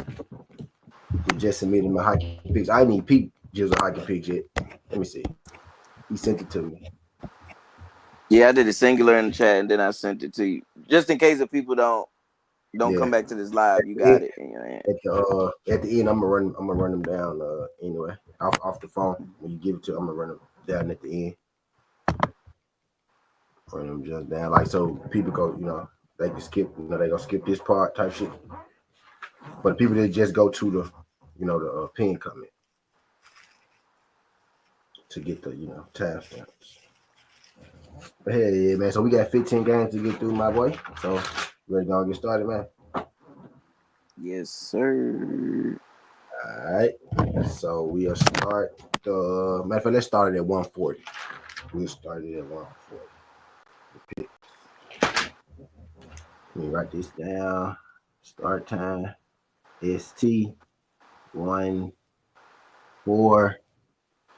S1: Just submitted my hockey picks. I didn't peep just a hockey picks yet. Let me see. He sent it to me.
S2: Yeah, I did a singular in the chat and then I sent it to you. Just in case if people don't Don't come back to this live. You got it in your hand.
S1: At the end, I'm gonna run them down anyway. Off the phone. When you give it to, I'm gonna run them down at the end. Run them just down, like so people go, they can skip, they gonna skip this part type shit. But people that just go to the, the pin comment to get the, timestamps. But hell yeah, man. So we got 15 games to get through, my boy. So we're gonna get started, man.
S2: Yes, sir.
S1: All right. So we'll start the matter of fact, let's start it at 140. We'll start it at 140. Let me write this down. Start time. ST 1 4.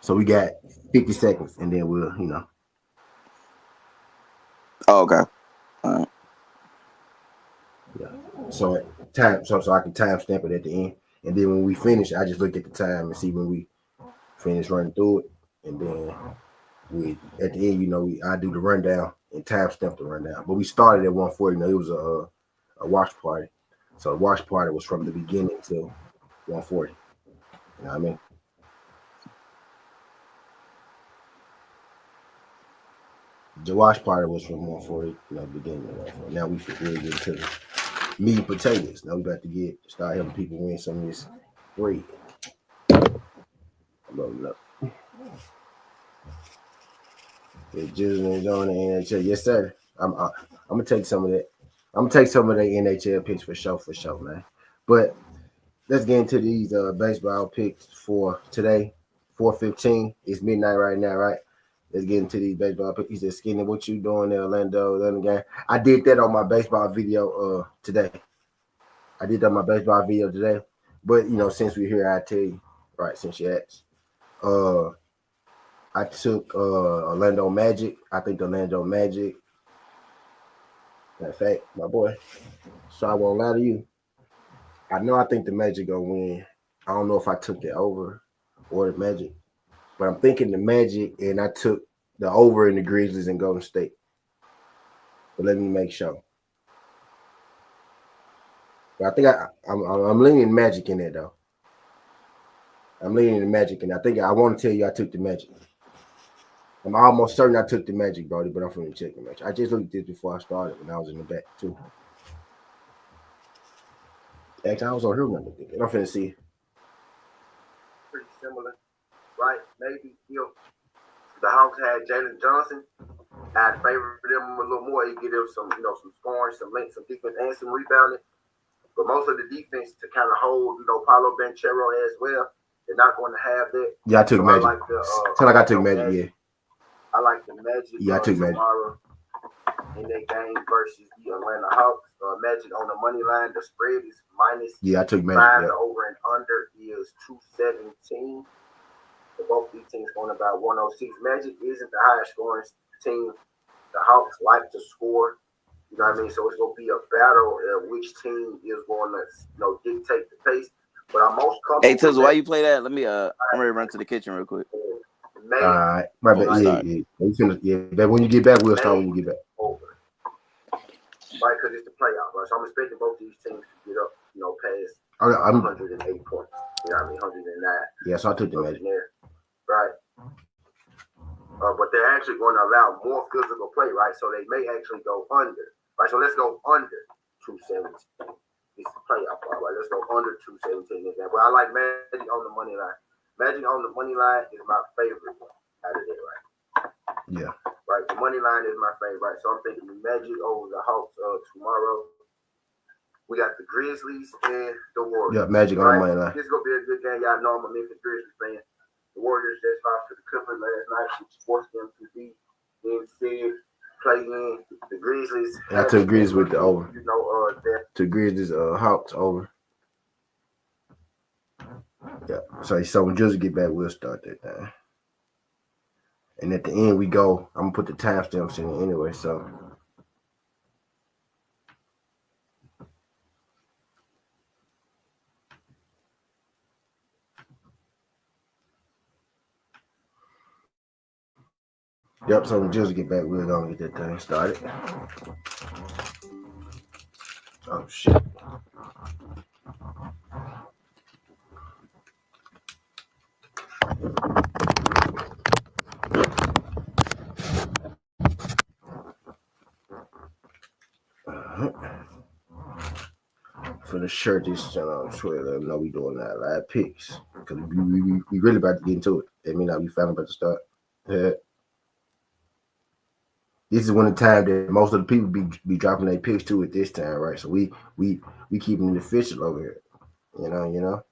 S1: So we got 50 seconds, and then we'll,
S2: Oh, okay. All right.
S1: Yeah. So I can time stamp it at the end, and then when we finish, I just look at the time and see when we finish running through it, and then we at the end, I do the rundown and time stamp the rundown. But we started at 140. It was a watch party, so the watch party was from the beginning till 140. You know what I mean? The watch party was from 140, beginning of 140. Now we should really get into the meat and potatoes. Now we got to start helping people win some of this bread. I'm loading up. It's Jizzle on the NHL. Yes, sir. I'm gonna take some of that. I'm gonna take some of the NHL picks for sure, man. But let's get into these baseball picks for today. 4:15. It's midnight right now, right? Let's get into these baseball picks. He said, Skinny, what you doing there, Orlando? Game. I did that on my baseball video today. But since we're here, I tell you, right, since you asked. I took Orlando Magic. I think the Orlando Magic. Matter of fact, my boy. So I won't lie to you. I think the Magic gonna win. I don't know if I took the over or the Magic, but I'm thinking the Magic, and I took the over in the Grizzlies and Golden State. But let me make sure. But I think I'm leaning Magic in there though. I'm leaning the Magic, and I think I want to tell you I took the Magic. I'm almost certain I took the Magic, Brody, but I'm finna check the match. I just looked at this before I started when I was in the back too. Actually, I was on here when I looked at it. I'm finna see.
S3: Pretty similar, right? Maybe if the Hawks had Jalen Johnson, I'd favor them a little more. He'd give them some, some scoring, some length, some defense, and some rebounding. But most of the defense to kind of hold, Paulo Banchero as well. They're not going to have that.
S1: Yeah, I took Magic. I took Magic, yeah.
S3: I like the Magic.
S1: Yeah, I took
S3: tomorrow in that game versus the Atlanta Hawks. Magic on the money line. The spread is minus.
S1: Yeah, I took Magic.
S3: The over and under is 217. So both these teams going about 106. Magic isn't the highest scoring team. The Hawks like to score. You know what I mean? So it's going to be a battle of which team is going to, dictate the pace. But I'm most comfortable.
S2: Hey, Tizzle, while you play that, let me I'm ready to run to the kitchen real quick.
S1: All right, my bad. Yeah. But when you get back, we'll start when you get back.
S3: Over. Right, because it's the playoff, right? So I'm expecting both these teams to get up, past 108 points. You know what I mean? 109.
S1: Yeah, so I took the Magic.
S3: Right. But they're actually going to allow more physical play, right? So they may actually go under. Right, so let's go under 217. It's the playoff, right? Let's go under 217 again. But I like Magic on the money line. Magic on the money line is my favorite one out of there, right?
S1: Yeah.
S3: Right, the money line is my favorite, right? So I'm thinking Magic over the Hawks tomorrow. We got the Grizzlies and the Warriors.
S1: Yeah, Magic on the money line.
S3: This is going to be a good game. Y'all know I'm a Memphis Grizzlies fan. The Warriors just lost to the Clippers last night, which forced them to be instead play in the Grizzlies.
S1: I took Grizzlies with the over.
S3: To
S1: Grizzlies, Hawks over. Yeah. So when Jizzle get back, we'll start that thing. And at the end, we go. I'm gonna put the timestamps in it anyway. So. Yep, so when Jizzle get back, we're gonna get that thing started. Oh shit. For the shirt this channel on Twitter, let them know we doing that live picks. Because we really about to get into it. That mean not we finally about to start. Yeah. This is when the time that most of the people be dropping their picks too at this time, right? So we keeping it official over here. You know.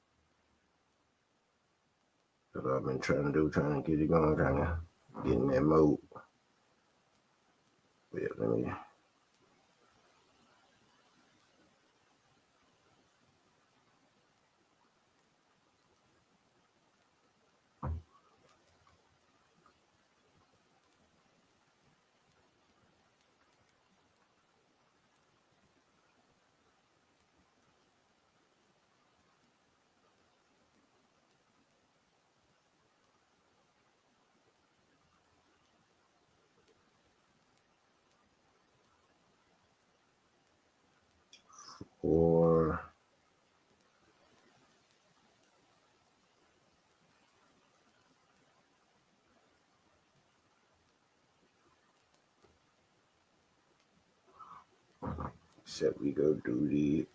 S1: That's what I've been trying to get it going, trying to get in that mode. But yeah, let me. Or except we go do the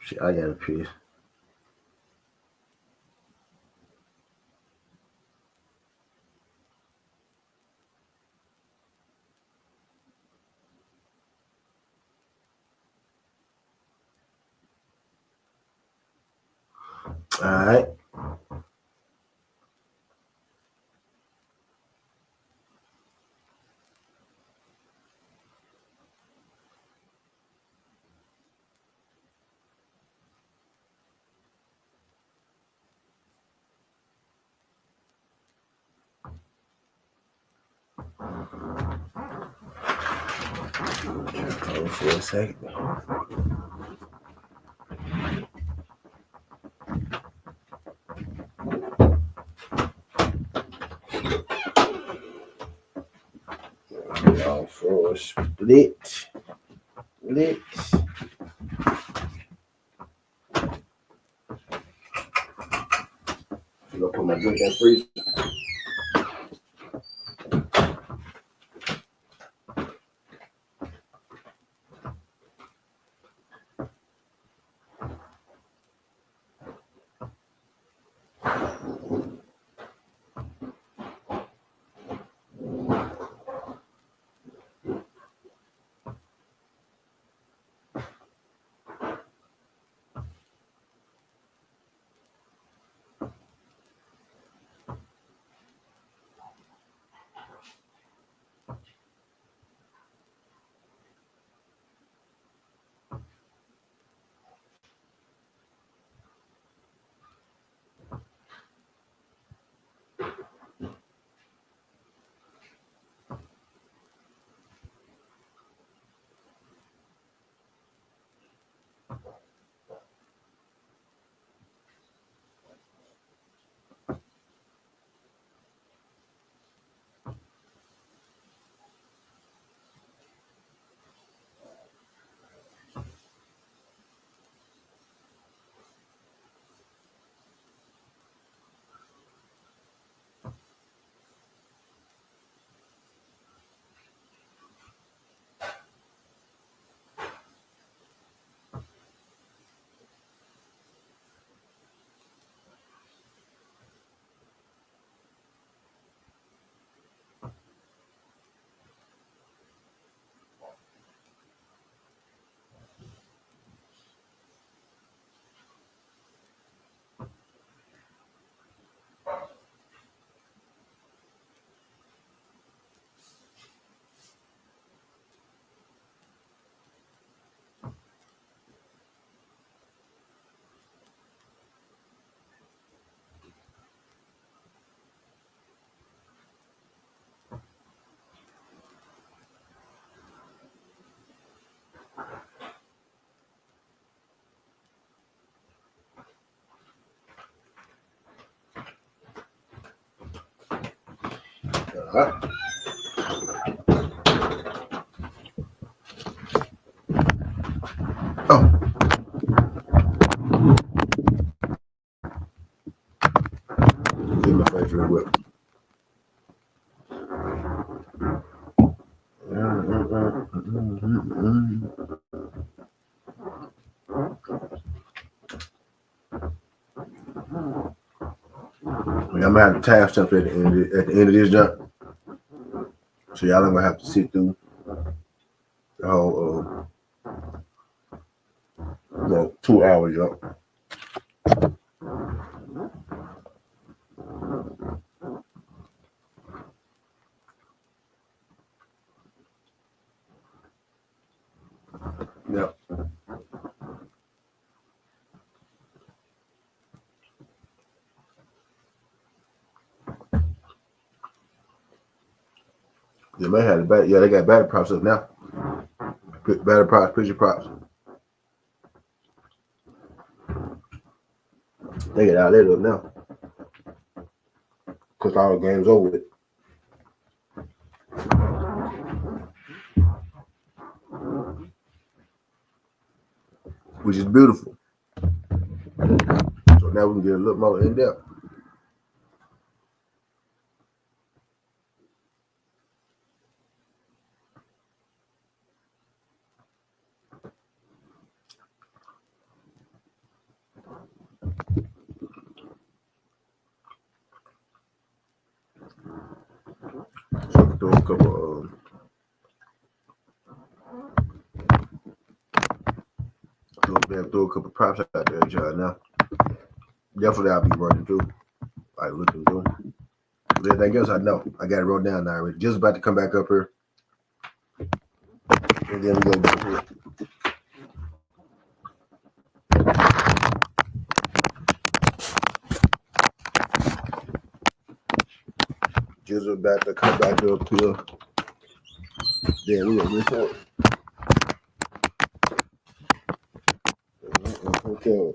S1: shit. I got a piece. All right. Hold for a second. Hold for a split. I'm gonna put my drink in the freezer. All right. I'm gonna have to timestamp at the end of this jump. So y'all ain't gonna have to sit through the whole 2 hour jump. Yep. They may have the better. Yeah, they got better props up now. Better props, picture props. They get out there up now. Cause all the game's over with. Which is beautiful. So now we can get a little more in depth. So we throw a couple throw a couple props out there, y'all. Now, definitely I'll be running through, like looking through. But everything else I know, I got it wrote down now. Already. Just about to come back up here, and then we go back here. Just about to come back up here. Then we gonna record. Okay.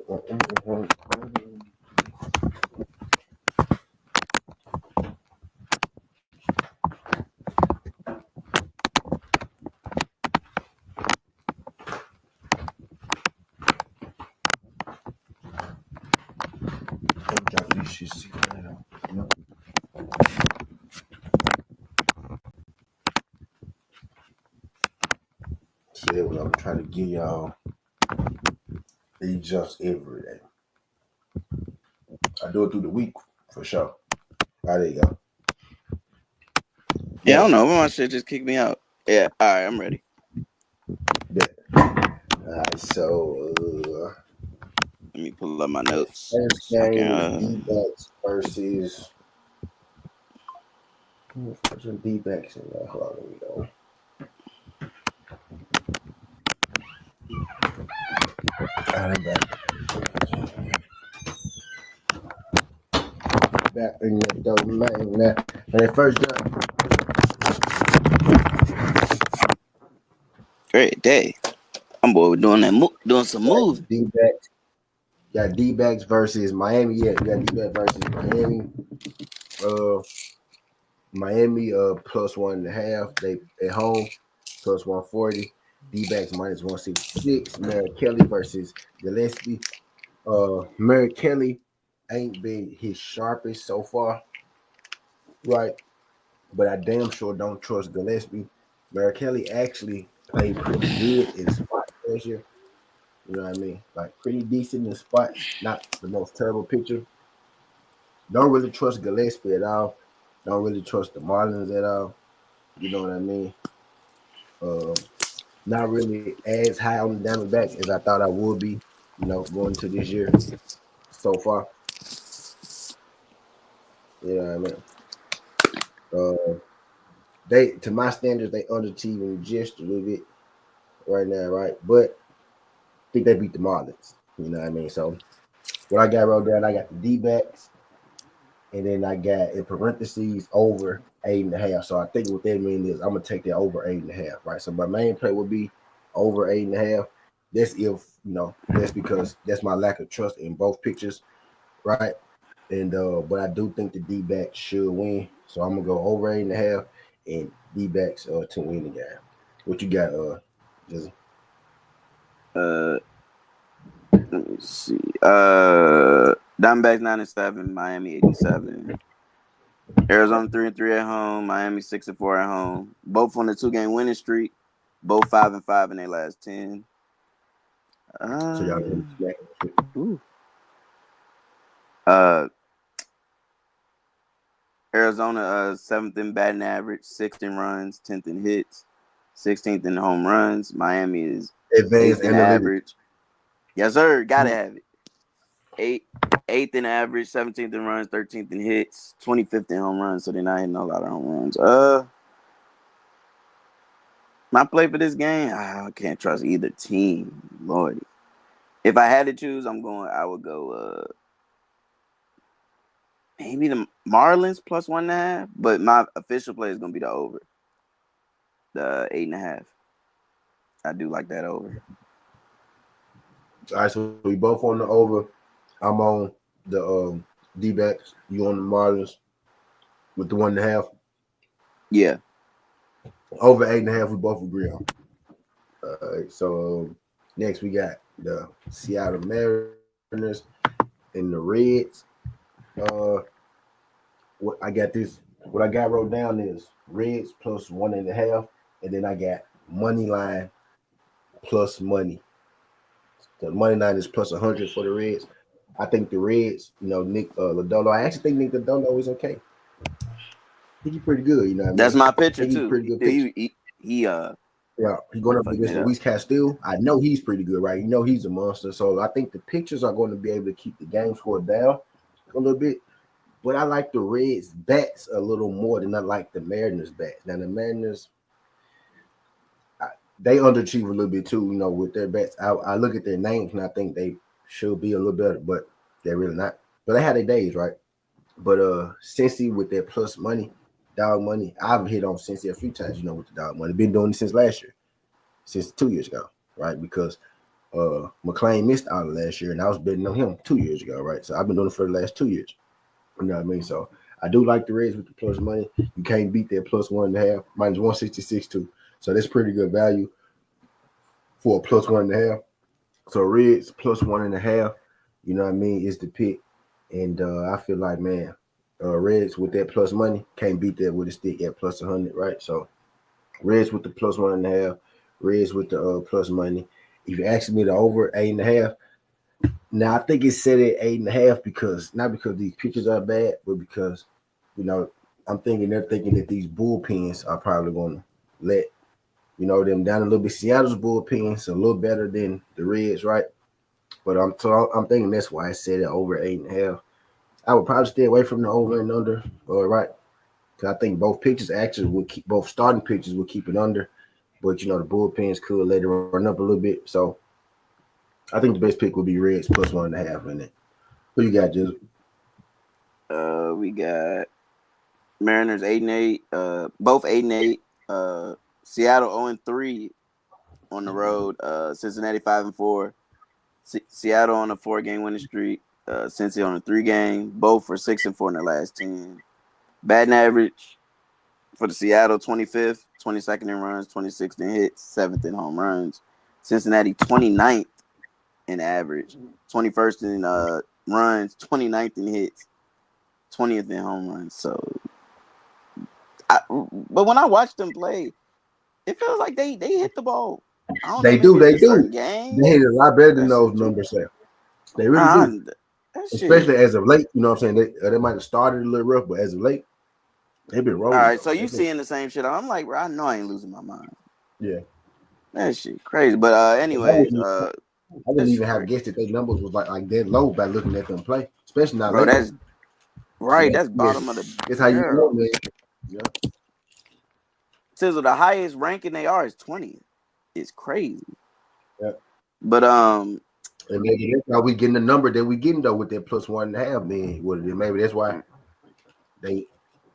S1: See what I'm trying to give y'all. These jumps every day. I do it through the week for sure. There you go.
S2: Yeah, I don't know. My shit just kicked me out. Yeah, all right, I'm ready.
S1: Yeah. All right, so
S2: let me pull up my notes.
S1: First game, D-backs versus D-backs. Hold on, let me go. Back in the domain. That first jump.
S2: Great day. I'm boy doing some moves.
S1: D-backs. Got D-backs versus Miami. Yeah, you got D-backs versus Miami. Miami plus 1.5. They at home plus 140. D-backs minus 166. Merrick Kelly versus Gillespie. Merrick Kelly ain't been his sharpest so far, right? But I damn sure don't trust Gillespie. Merrick Kelly actually played pretty good in spots last year. You know what I mean? Like pretty decent in spots, not the most terrible pitcher. Don't really trust Gillespie at all. Don't really trust the Marlins at all. You know what I mean? Not really as high on the Diamondbacks as I thought I would be, going to this year so far. You know what I mean? They, to my standards, they underachieving just a little bit right now, right? But I think they beat the Marlins. You know what I mean? So what I got wrote down, I got the D-backs, and then I got in parentheses over 8.5. So I think what that means is I'm gonna take that over 8.5, right? So my main play would be over 8.5. That's if that's because that's my lack of trust in both pitchers, right? And but I do think the D-backs should win. So I'm gonna go over 8.5 and D-backs to win the game. What you got, Jizzy?
S2: Let me see. Diamondbacks 9-7, Miami 8-7. Arizona 3-3 at home, Miami 6-4 at home. Both on the 2-game winning streak. Both 5-5 in their last 10.
S1: So y'all
S2: Ooh. Arizona 7th in batting average, 6th in runs, 10th in hits, 16th in home runs. Miami is
S1: advanced
S2: 8th in average. Yes, sir. Gotta have it. 8th in average, 17th in runs, 13th in hits, 25th in home runs. So they're not hitting a lot of home runs. My play for this game, I can't trust either team. Lord, if I had to choose, I would go maybe the Marlins plus 1.5. But my official play is gonna be the over, the 8.5. I do like that over.
S1: All right, so we both on the over. I'm on the D-backs. You on the Marlins with the 1.5.
S2: Yeah.
S1: Over 8.5, we both agree on. So next we got the Seattle Mariners and the Reds. What I got wrote down is Reds plus 1.5, and then I got money line plus money. The money line is plus 100 for the Reds. I think the Reds, Nick Lodolo. I actually think Nick Lodolo is okay. I think he's pretty good. You know what I mean?
S2: That's my pitcher
S1: he's
S2: too.
S1: Pretty good pitcher. Yeah, he's going up against Luis Castillo. I know he's pretty good, right? You know he's a monster. So I think the pitchers are going to be able to keep the game score down a little bit. But I like the Reds bats a little more than I like the Mariners bats. Now the Mariners, they underachieve a little bit too, with their bats. I look at their names and I think they should be a little better, but they're really not. But they had their days, right? But Cincy with their plus money, dog money, I've hit on Cincy a few times, with the dog money. Been doing it since last year, since 2 years ago, right? Because McClain missed out last year, and I was betting on him 2 years ago, right? So I've been doing it for the last 2 years. You know what I mean? So I do like the Reds with the plus money. You can't beat their plus 1.5, minus 166 too. So that's pretty good value for a plus 1.5. So Reds plus 1.5, you know what I mean, is the pick. And I feel like, man, Reds with that plus money can't beat that with a stick at plus 100, right? So Reds with the plus 1.5, Reds with the plus money. If you ask me the over 8.5, now I think it's set at 8.5 because not because these pitchers are bad, but because they're thinking that these bullpens are probably going to let them down a little bit. Seattle's bullpen's a little better than the Reds, right? But I'm thinking that's why I said it over 8.5. I would probably stay away from the over and under, right? Because I think both pitchers actually would keep both starting pitchers would keep it under, but the bullpens could let it run up a little bit. So I think the best pick would be Reds plus 1.5 in it. Who you got, Jizzle?
S2: We got Mariners 8-8, both 8-8. Seattle 0-3 on the road. Cincinnati 5-4. Seattle on a 4-game winning streak. Cincy on a 3-game. Both for 6-4 in their last 10. Batting average for the Seattle 25th, 22nd in runs, 26th in hits, 7th in home runs. Cincinnati 29th in average, 21st in runs, 29th in hits, 20th in home runs. So, but when I watch them play, it feels like they hit the ball.
S1: They do. They hit a lot better than those
S2: true.
S1: numbers say. They really do. Especially as of late, you know what I'm saying? They might have started a little rough, but as of late, they've been rolling.
S2: All right, so you seeing the same shit. I'm like, bro, I know I ain't losing my mind.
S1: Yeah.
S2: That shit crazy. But anyways,
S1: I wouldn't even have guessed that their numbers was like that low by looking at them play, especially not.
S2: Bro, that's right. That's bottom of the.
S1: That's how you know, man. Yeah.
S2: Sizzle, the highest ranking they are is 20th. It's crazy.
S1: Yeah.
S2: But
S1: and maybe that's how we getting the number that we getting though with that plus 1.5. Man, what it is? Maybe that's why they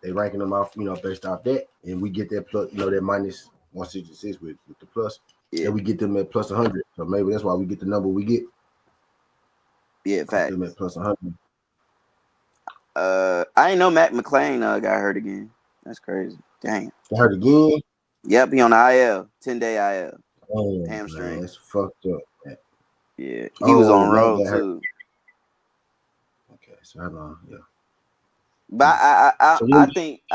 S1: ranking them off, based off that, and we get that plus, that minus 166 with the plus. Yeah, and we get them at plus 100. So maybe that's why we get the number we get.
S2: Yeah, facts.
S1: Them at plus 100.
S2: I ain't know Matt McClain got hurt again. That's crazy. Dang.
S1: Got hurt again?
S2: Yep, he on the IL, 10-day IL.
S1: Oh,
S2: hamstring.
S1: Man, that's fucked up. Man.
S2: Yeah, he was on road too.
S1: Okay, so how long? Yeah.
S2: But I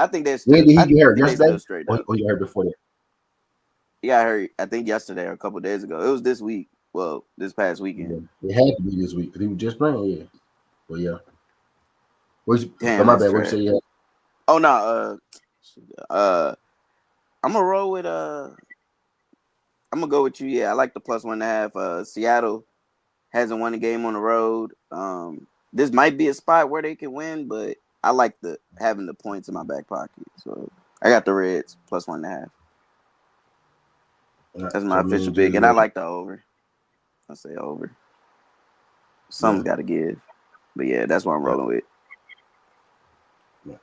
S2: think that's still.
S1: When did he get hurt?
S2: Yesterday?
S1: Or you hurt before that?
S2: I heard. I think yesterday or a couple days ago. It was this week. Well, this past weekend.
S1: Yeah. It had to be this week because he was just playing. Yeah, but yeah.
S2: Damn,
S1: my
S2: that's
S1: bad. What you
S2: trash.
S1: say? Yeah.
S2: Oh no. I'm gonna roll with I'm gonna go with you. Yeah, I like the plus 1.5. Seattle hasn't won a game on the road. This might be a spot where they can win, but I like having the points in my back pocket. So I got the Reds plus 1.5. That's my official pick, and I like the over. I say over. Something's got to give, but yeah, that's what I'm rolling with.
S1: Yeah.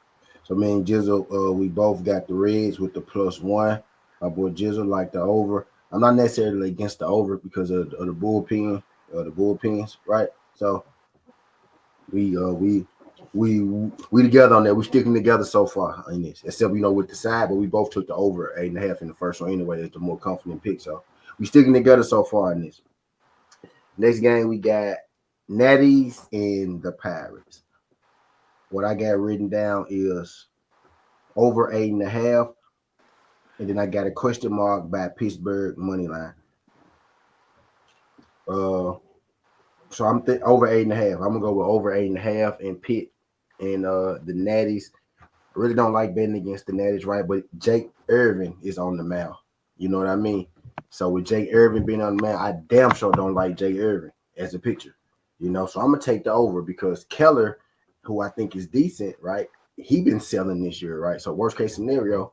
S1: So me and Jizzle, we both got the Reds with the plus 1. My boy Jizzle like the over. I'm not necessarily against the over because of the bullpens, right? So we together on that. We sticking together so far in this, except with the side, but we both took the over 8.5 in the first one anyway. It's the more confident pick, so we sticking together so far in this. Next game we got Natties and the Pirates. What I got written down is over 8.5, and then I got a question mark by Pittsburgh money line. So I'm over 8.5. I'm gonna go with over 8.5 and Pitt and the Natties. I really don't like betting against the Natties, right? But Jake Irvin is on the mound. You know what I mean? So with Jake Irvin being on the mound, I damn sure don't like Jake Irvin as a pitcher. So I'm gonna take the over because Keller, who I think is decent, right? He been selling this year, right? So worst case scenario,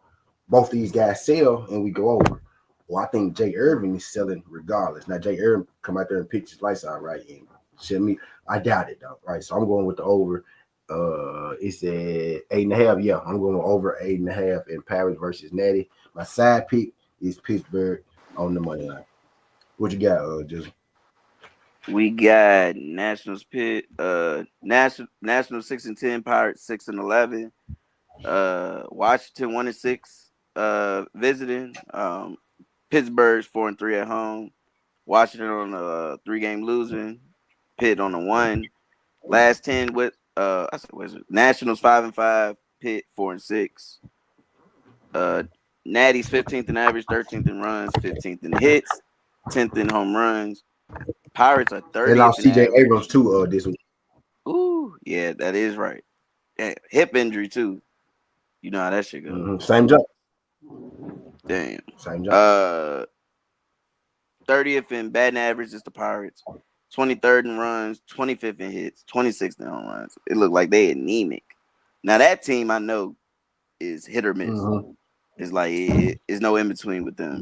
S1: both these guys sell and we go over. Well, I think Jake Irvin is selling regardless. Now Jake Irvin come out there and pitch his lights out, right? And send me. I doubt it though, right? So I'm going with the over. It's at 8.5. Yeah, I'm going over 8.5 in Paris versus Natty. My side pick is Pittsburgh on the money line. What you got, just?
S2: We got Nationals Pitt, National 6-10, Pirates 6-11, Washington 1-6, visiting, Pittsburgh's 4-3 at home, Washington on a 3-game losing, Pitt on a 1. Last 10 with Nationals 5-5, Pitt 4-6. Natty's 15th in average, 13th in runs, 15th in hits, 10th in home runs. Pirates are 30th.
S1: They lost TJ Abrams too this week.
S2: Ooh, yeah, that is right. Yeah, hip injury too. You know how that shit goes.
S1: Mm-hmm. Same job.
S2: Damn.
S1: Same job.
S2: 30th in batting average is the Pirates. 23rd in runs, 25th in hits, 26th in home runs. It looked like they anemic. Now that team I know is hit or miss.
S1: Mm-hmm.
S2: It's like it's no in between with them.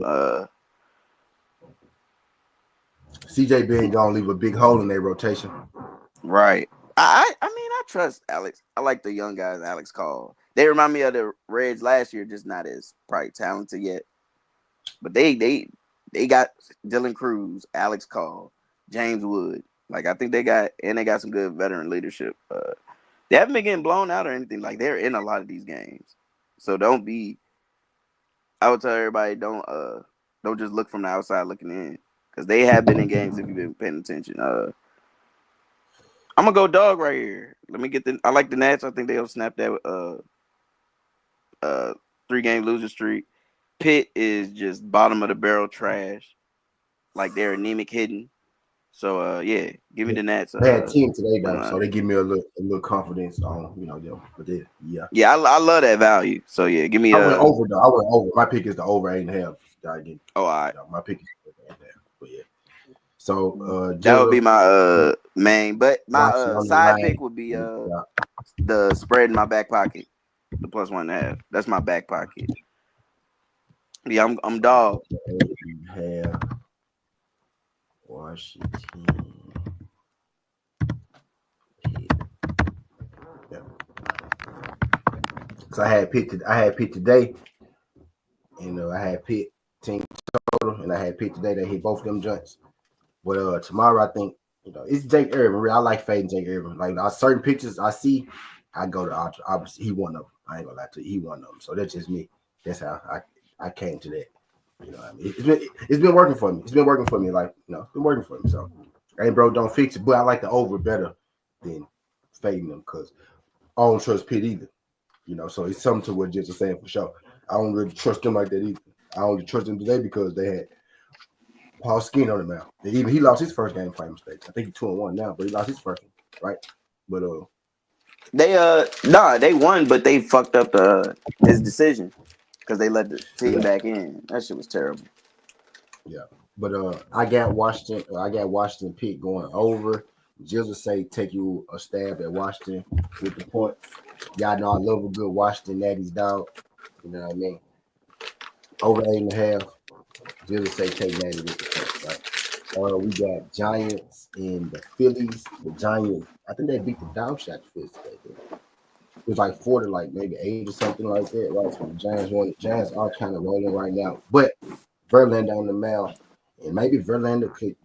S1: CJ being gonna leave a big hole in their rotation.
S2: Right. I mean I trust Alex. I like the young guys Alex called. They remind me of the Reds last year, just not as probably talented yet. But they got Dylan Cruz, Alex Call, James Wood. Like I think they got some good veteran leadership. They haven't been getting blown out or anything. Like they're in a lot of these games. So don't be. I would tell everybody don't just look from the outside looking in because they have been in games if you've been paying attention. I'm gonna go dog right here. Let me get I like the Nats. I think they'll snap that 3-game losing streak. Pitt is just bottom of the barrel trash. Like they're anemic hitting. So yeah, give me the Nats.
S1: They had 10 today though, so they give me a little confidence on them. But yeah.
S2: Yeah, I love that value. So yeah, give me.
S1: I went over though. I went over. My pick is the over 8.5.
S2: Oh, all right.
S1: My pick is over 8.5. But yeah. So
S2: that would be my main, but my side pick would be the spread in my back pocket, the plus 1.5. That's my back pocket. Yeah, I'm dog.
S1: 8.5. Washington. Yeah. So I had Pitt today, and I had Pitt team total, and I had Pitt today. They hit both of them joints. But tomorrow I think it's Jake Irvin. I like fading Jake Irvin. Like certain pictures I see, I go to opposite. He one of them. I ain't gonna lie to you. He one of them. So that's just me. That's how I came to that. You know what I mean? It's been working for me. It's been working for me. Like it's been working for me. So ain't bro, don't fix it. But I like the over better than fading them because I don't trust Pitt either. So it's something to what Jess was saying for sure. I don't really trust them like that either. I only trust them today because they had Paul Skin on the mound. And even he lost his first game fight mistake. I think he's 2-1 now, but he lost his first one, right? But
S2: they won, but they fucked up his decision because they let the team back in. That shit was terrible.
S1: Yeah. But I got Washington pick going over. Just to say, take you a stab at Washington with the point. Y'all know I love a good Washington Natty's dog. You know what I mean? Over 8.5. Just to say, take Natty with the point, right? We got Giants and the Phillies. The Giants, I think they beat the dog shot the Phillies today. It was like 4 to like maybe 8 or something like that, right? So the Giants won. The Giants are kind of rolling right now, but Verlander on the mound, and maybe Verlander could,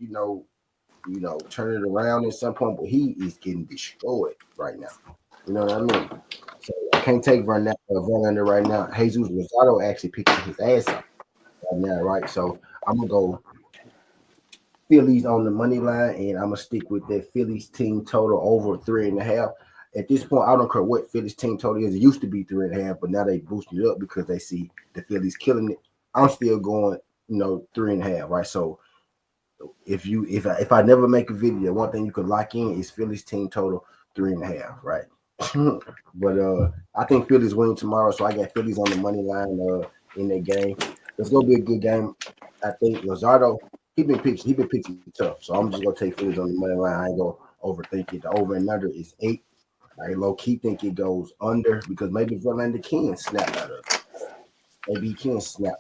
S1: turn it around at some point, but he is getting destroyed right now. You know what I mean? So I can't take Verlander right now. Jesus Rosado actually picking his ass up right now, right? So I'm gonna go Phillies on the money line, and I'm gonna stick with that Phillies team total over 3.5. At this point, I don't care what Phillies team total is. It used to be 3.5, but now they boosted it up because they see the Phillies killing it. I'm still going, 3.5, right? So if I never make a video, one thing you could lock in is Phillies team total 3.5, right? But I think Phillies win tomorrow, so I got Phillies on the money line in that game. It's gonna be a good game. I think Luzardo, he been pitching tough, so I'm just gonna take Phillies on the money line. I ain't gonna overthink it. The over and under is 8. I low key think it goes under because maybe Verlander can snap out of it. Maybe he can snap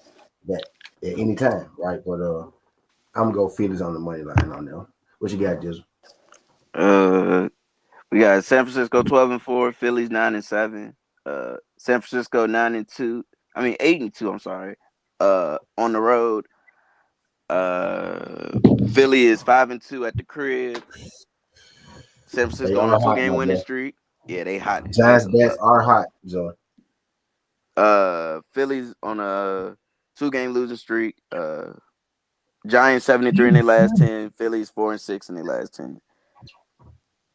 S1: that at any time, right? But I'm gonna go Phillies on the money line on them. What you got, Jizzle?
S2: We got San Francisco 12-4, Phillies 9-7, San Francisco 9-2. 8-2. I'm sorry. On the road, Philly is 5-2 at the crib. San Francisco on a 2-game winning streak. Yeah, they hot.
S1: Giants bats are hot, Joe.
S2: Phillies on a 2-game losing streak. Giants 7-3 in their last 10. Phillies 4-6 in their last 10.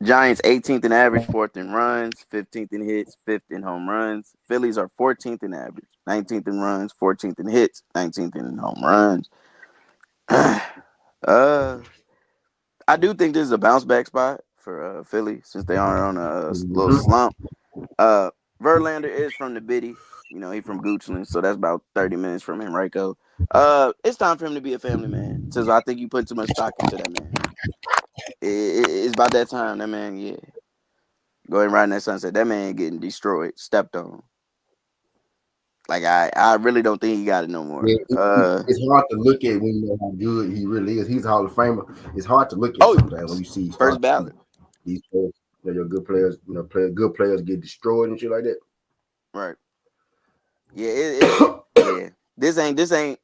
S2: Giants 18th in average, 4th in runs, 15th in hits, 5th in home runs. Phillies are 14th in average, 19th in runs, 14th in hits, 19th in home runs. I do think this is a bounce back spot for Philly since they are on a little slump. Verlander is from the Biddy. He's from Goochland, so that's about 30 minutes from Henrico. It's time for him to be a family man. Since I think you put too much stock into that man. It's about that time. That man, yeah. Go ahead and ride in that sunset. That man getting destroyed, stepped on. Like I really don't think he got it no more.
S1: Yeah, it's hard to look at when you know how good he really is. He's a Hall of Famer. It's hard to look at sometimes when you see
S2: first ballot.
S1: These players, your good players, good players get destroyed and shit like that.
S2: Right. Yeah. Yeah. This ain't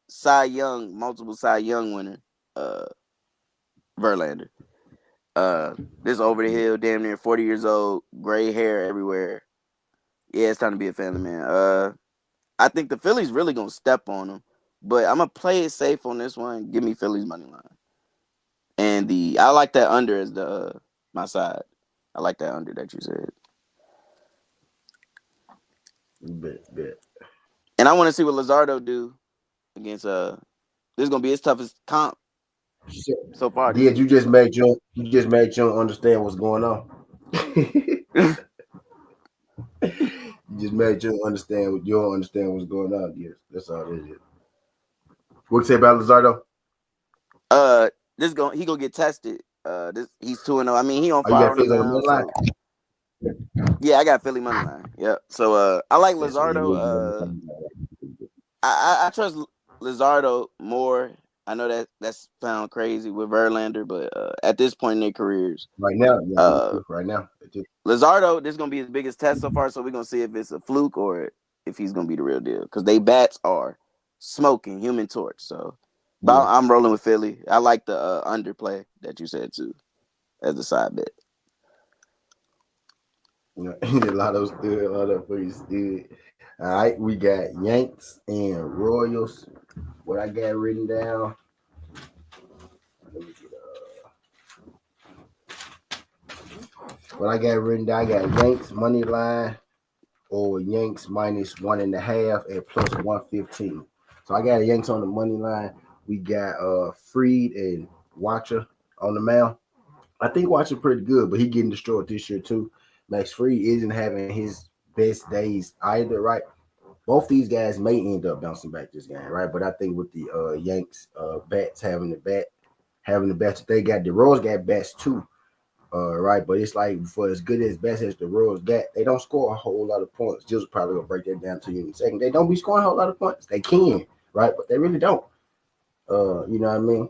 S2: Cy Young, multiple Cy Young winner. Verlander. This over the hill, damn near 40 years old, gray hair everywhere. Yeah, it's time to be a family man. I think the Phillies really gonna step on them, but I'm gonna play it safe on this one. Give me Phillies money line, and I like that under as my side. I like that under that you said.
S1: Bet.
S2: And I want to see what Luzardo do against this is gonna be his toughest comp so far.
S1: Yeah, you just made you understand what's going on. You just made you understand what's going on. Yes, that's all it is. What you say about Luzardo?
S2: He gonna get tested. He's 2-0. He on fire on the mound. So. Yeah, I got Philly money line. Yeah. So I like Luzardo. I trust Luzardo more. I know that's sound crazy with Verlander, but at this point in their careers,
S1: right now,
S2: Luzardo, this is gonna be his biggest test so far. So we're gonna see if it's a fluke or if he's gonna be the real deal. Because they bats are smoking, Human Torch. So, but I'm rolling with Philly. I like the underplay that you said too, as a side bet.
S1: A lot of stood. All right, we got Yanks and Royals. What I got written down. I got Yanks money line or Yanks minus 1.5 at plus 115. So I got the Yanks on the money line. We got Freed and Watcher on the mound. I think Watcher pretty good, but he getting destroyed this year too. Max Freed isn't having his best days either, right? Both these guys may end up bouncing back this game, right? But I think with the Yanks bats having the bats, they got the Royals got bats too, right? But it's like for as good as bats as the Royals got, they don't score a whole lot of points. Jill's probably gonna break that down to you in a second. They don't be scoring a whole lot of points. They can, right? But they really don't. You know what I mean?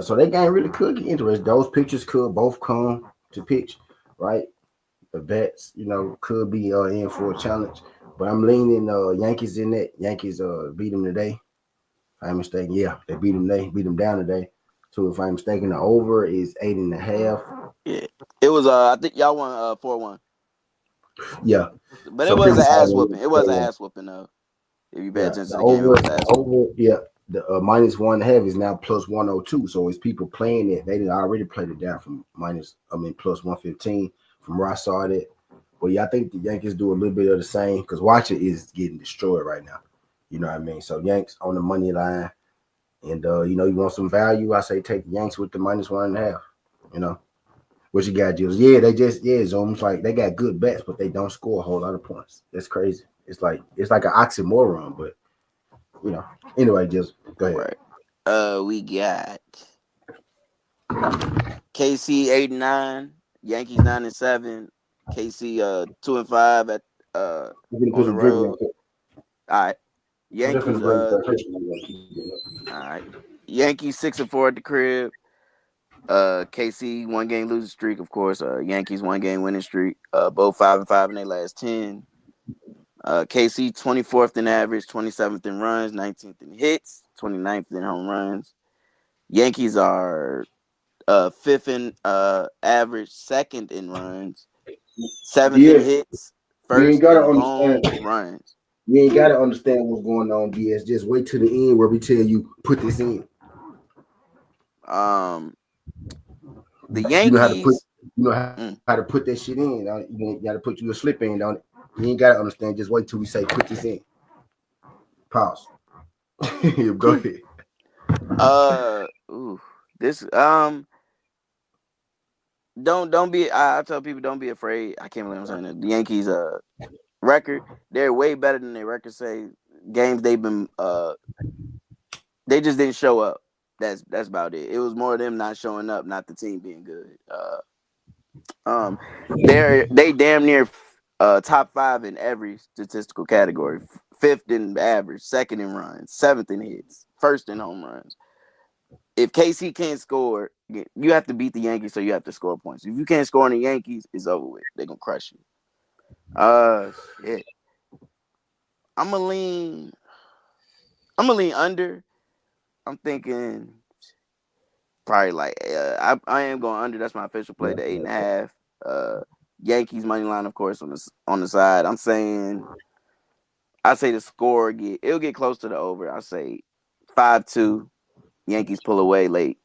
S1: So that game really could get interesting. Those pitchers could both come to pitch, right? The bats, could be in for a challenge. But I'm leaning Yankees in that. Yankees beat them today. If I'm mistaken, yeah, they beat them. They beat them down today. So if I'm mistaken, the over is 8.5.
S2: Yeah, it was. I think y'all won 4-1.
S1: Yeah,
S2: but
S1: so
S2: it was an ass whooping. It was an ass whooping though. If you pay attention to the game, it was an ass whooping.
S1: Yeah, the -1.5 is now plus 102. So it's people playing it. They didn't already played it down from plus 115 from where I saw it. Well, yeah, I think the Yankees do a little bit of the same because Watcher is getting destroyed right now. You know what I mean? So Yanks on the money line. And, you want some value, I say take the Yanks with the -1.5, What you got, Jules? Yeah, it's almost like they got good bats, but they don't score a whole lot of points. That's crazy. It's like an oxymoron, but, Anyway, Jules, go ahead.
S2: Right. We got KC 8-9, Yankees 9-7, KC 2-5 at on the road. All right. Yankees all right. Yankees 6-4 at the crib. KC 1-game losing streak, of course. Yankees 1-game winning streak. Both 5-5 in their last 10. KC 24th in average, 27th in runs, 19th in hits, 29th in home runs. Yankees are 5th in average, 2nd in runs, 7th in hits, 1st in home runs.
S1: You ain't got to understand what's going on, DS. Just wait till the end where we tell you put this in.
S2: The Yankees.
S1: You know how to put that shit in. You got to put you a slip in, don't it? You ain't got to understand. Just wait till we say put this in. Pause. Go ahead.
S2: This don't be. I tell people don't be afraid. I can't believe I'm saying that. The Yankees record, they're way better than their record say. Games they've been they just didn't show up. That's about it. It was more of them not showing up, not the team being good. They damn near top 5 in every statistical category. 5th in average, 2nd in runs, 7th in hits, 1st in home runs. If KC can't score, you have to beat the Yankees, so you have to score points. If you can't score on the Yankees, it's over with. They're gonna crush you. Shit. I'm gonna lean under. I'm thinking probably like I am going under. That's my official play, the 8.5. Yankees money line, of course, on the side. I say the score it'll get close to the over. I say 5-2. Yankees pull away late.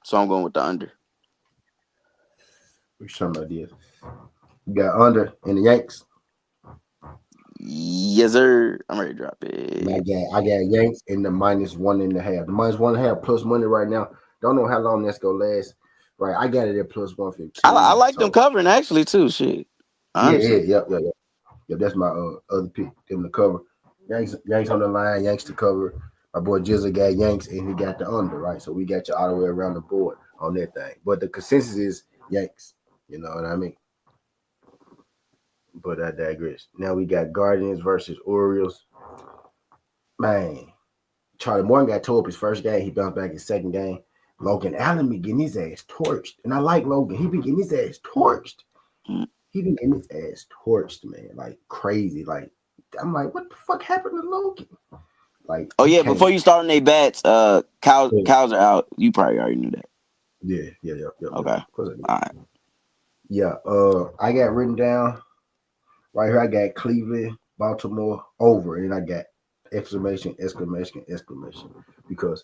S2: So I'm going with the under.
S1: What you talking about, DS? You got under in the Yanks?
S2: Yes, sir. I'm ready to drop it.
S1: I got Yanks in the -1.5. The -1.5 plus money right now. Don't know how long that's gonna last. Right, I got it at plus 115.
S2: I like them covering actually too. Shit. Honestly.
S1: Yeah. That's my other pick. Them to cover. Yanks on the line. Yanks to cover. My boy Jizzle got Yanks and he got the under. Right, so we got you all the way around the board on that thing. But the consensus is Yanks. You know what I mean? But I digress. Now we got Guardians versus Orioles. Man, Charlie Morton got tore up his first game. He bounced back his second game. Logan Allen be getting his ass torched. And I like Logan. He be getting his ass torched. Man. Like crazy. Like, I'm like, what the fuck happened to Logan? Like,
S2: oh yeah, before you start on their bats, cows are out. You probably already knew that.
S1: Yeah.
S2: Okay. All right.
S1: Yeah, I got written down right here. I got Cleveland, Baltimore over, and I got exclamation. Because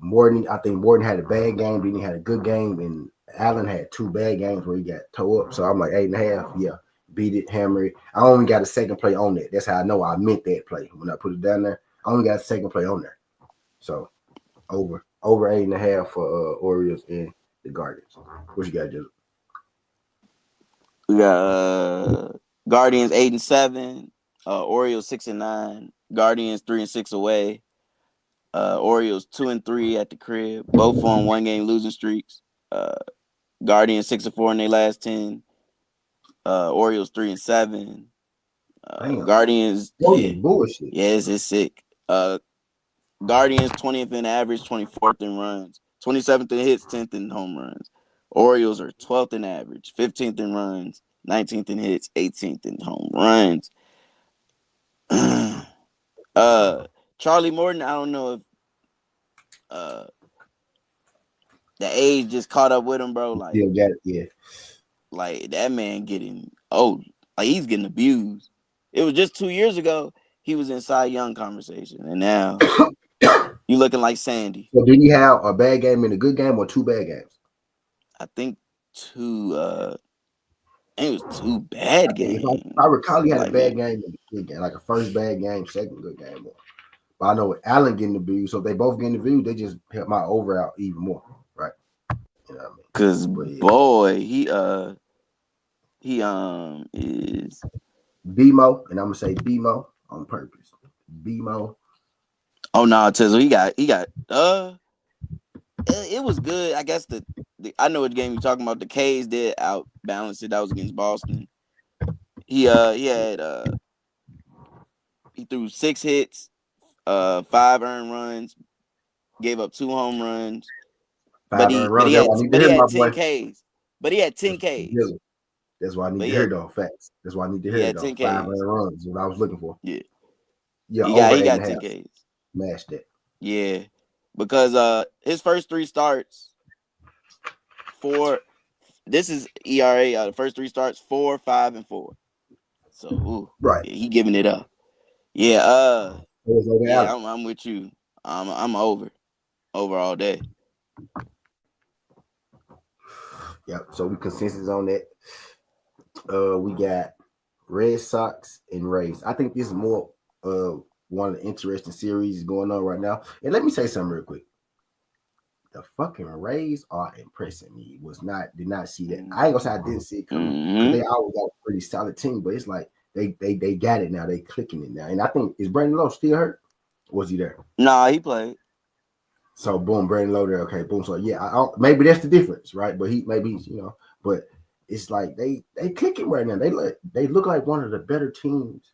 S1: Morton, I think Morton had a bad game, then he had a good game, and Allen had 2 bad games where he got tore up. So I'm like 8.5. Yeah, beat it, hammer it. I only got a second play on that. That's how I know I meant that play when I put it down there. I only got a second play on there. So over 8.5 for Orioles and the Guardians. What you got, Jizzle?
S2: We got Guardians 8-7, Orioles 6-9, Guardians 3-6 away, Orioles 2-3 at the crib, both on 1-game losing streaks. Guardians 6-4 in their last 10. Orioles 3-7. Guardians,
S1: bullshit.
S2: Yes, it's sick. Guardians 20th in average, 24th in runs, 27th in hits, 10th in home runs. Orioles are 12th in average, 15th in runs, 19th in hits, 18th in home runs. Charlie Morton, I don't know if the age just caught up with him, bro. Like, like that man getting old. Like he's getting abused. It was just 2 years ago he was in Cy Young conversation, and now you looking like Sandy.
S1: So did he have a bad game and a good game, or 2 bad games?
S2: I think 2. It was 2 bad games.
S1: If I recall, he had a bad game and a good game, like a first bad game, second good game. But I know Allen getting abused, so if they both getting abused, they just help my over out even more, right? You know what I mean?
S2: Cause boy, he is
S1: BMO, and I'm gonna say BMO on purpose. BMO.
S2: Oh no, Tizzle, he got it was good. I guess the I know what game you're talking about. The K's did outbalance it. That was against Boston. He threw 6 hits, 5 earned runs, gave up 2 home runs. But he had 10 Ks. But he had 10 Ks.
S1: That's why I need to hear though. Facts. That's why I need to hear though. 5 earned runs is what I was looking for.
S2: Yeah.
S1: Yeah,
S2: he got 10 Ks.
S1: Mashed it.
S2: Yeah. Because his first 3 starts, this is ERA, the first 3 starts, 4, 5, and 4. So
S1: right.
S2: Yeah, he giving it up. Yeah, I'm with you. I'm over all day.
S1: Yep. So we consensus on that. We got Red Sox and Rays. I think this is more one of the interesting series going on right now. And let me say something real quick. The fucking Rays are impressing me. Did not see that. I ain't gonna say I didn't see it coming because they always got a pretty solid team, but it's like they got it now. They clicking it now. And I think, is Brandon Lowe still hurt? Or was he there?
S2: Nah, he played.
S1: So boom, Brandon Lowe there. Okay, boom. So yeah, maybe that's the difference, right? But he's but it's like they clicking right now. They look like one of the better teams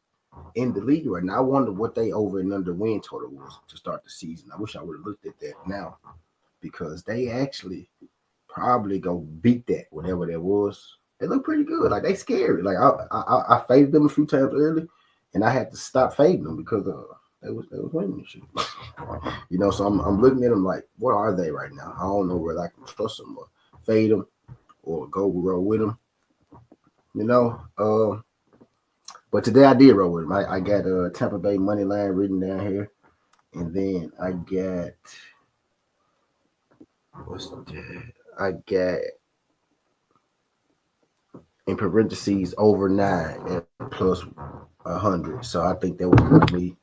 S1: in the league right now. I wonder what they over and under win total was to start the season. I wish I would have looked at that now, because they actually probably go beat that, whatever that was. They look pretty good. Like, they scary. Like, I faded them a few times early, and I had to stop fading them because they was winning and shit. So I'm looking at them like, what are they right now? I don't know whether I can trust them or fade them or go roll with them. But today I did roll with them. I got Tampa Bay money line written down here, and then I got in parentheses over 9 and plus 100. So I think that was me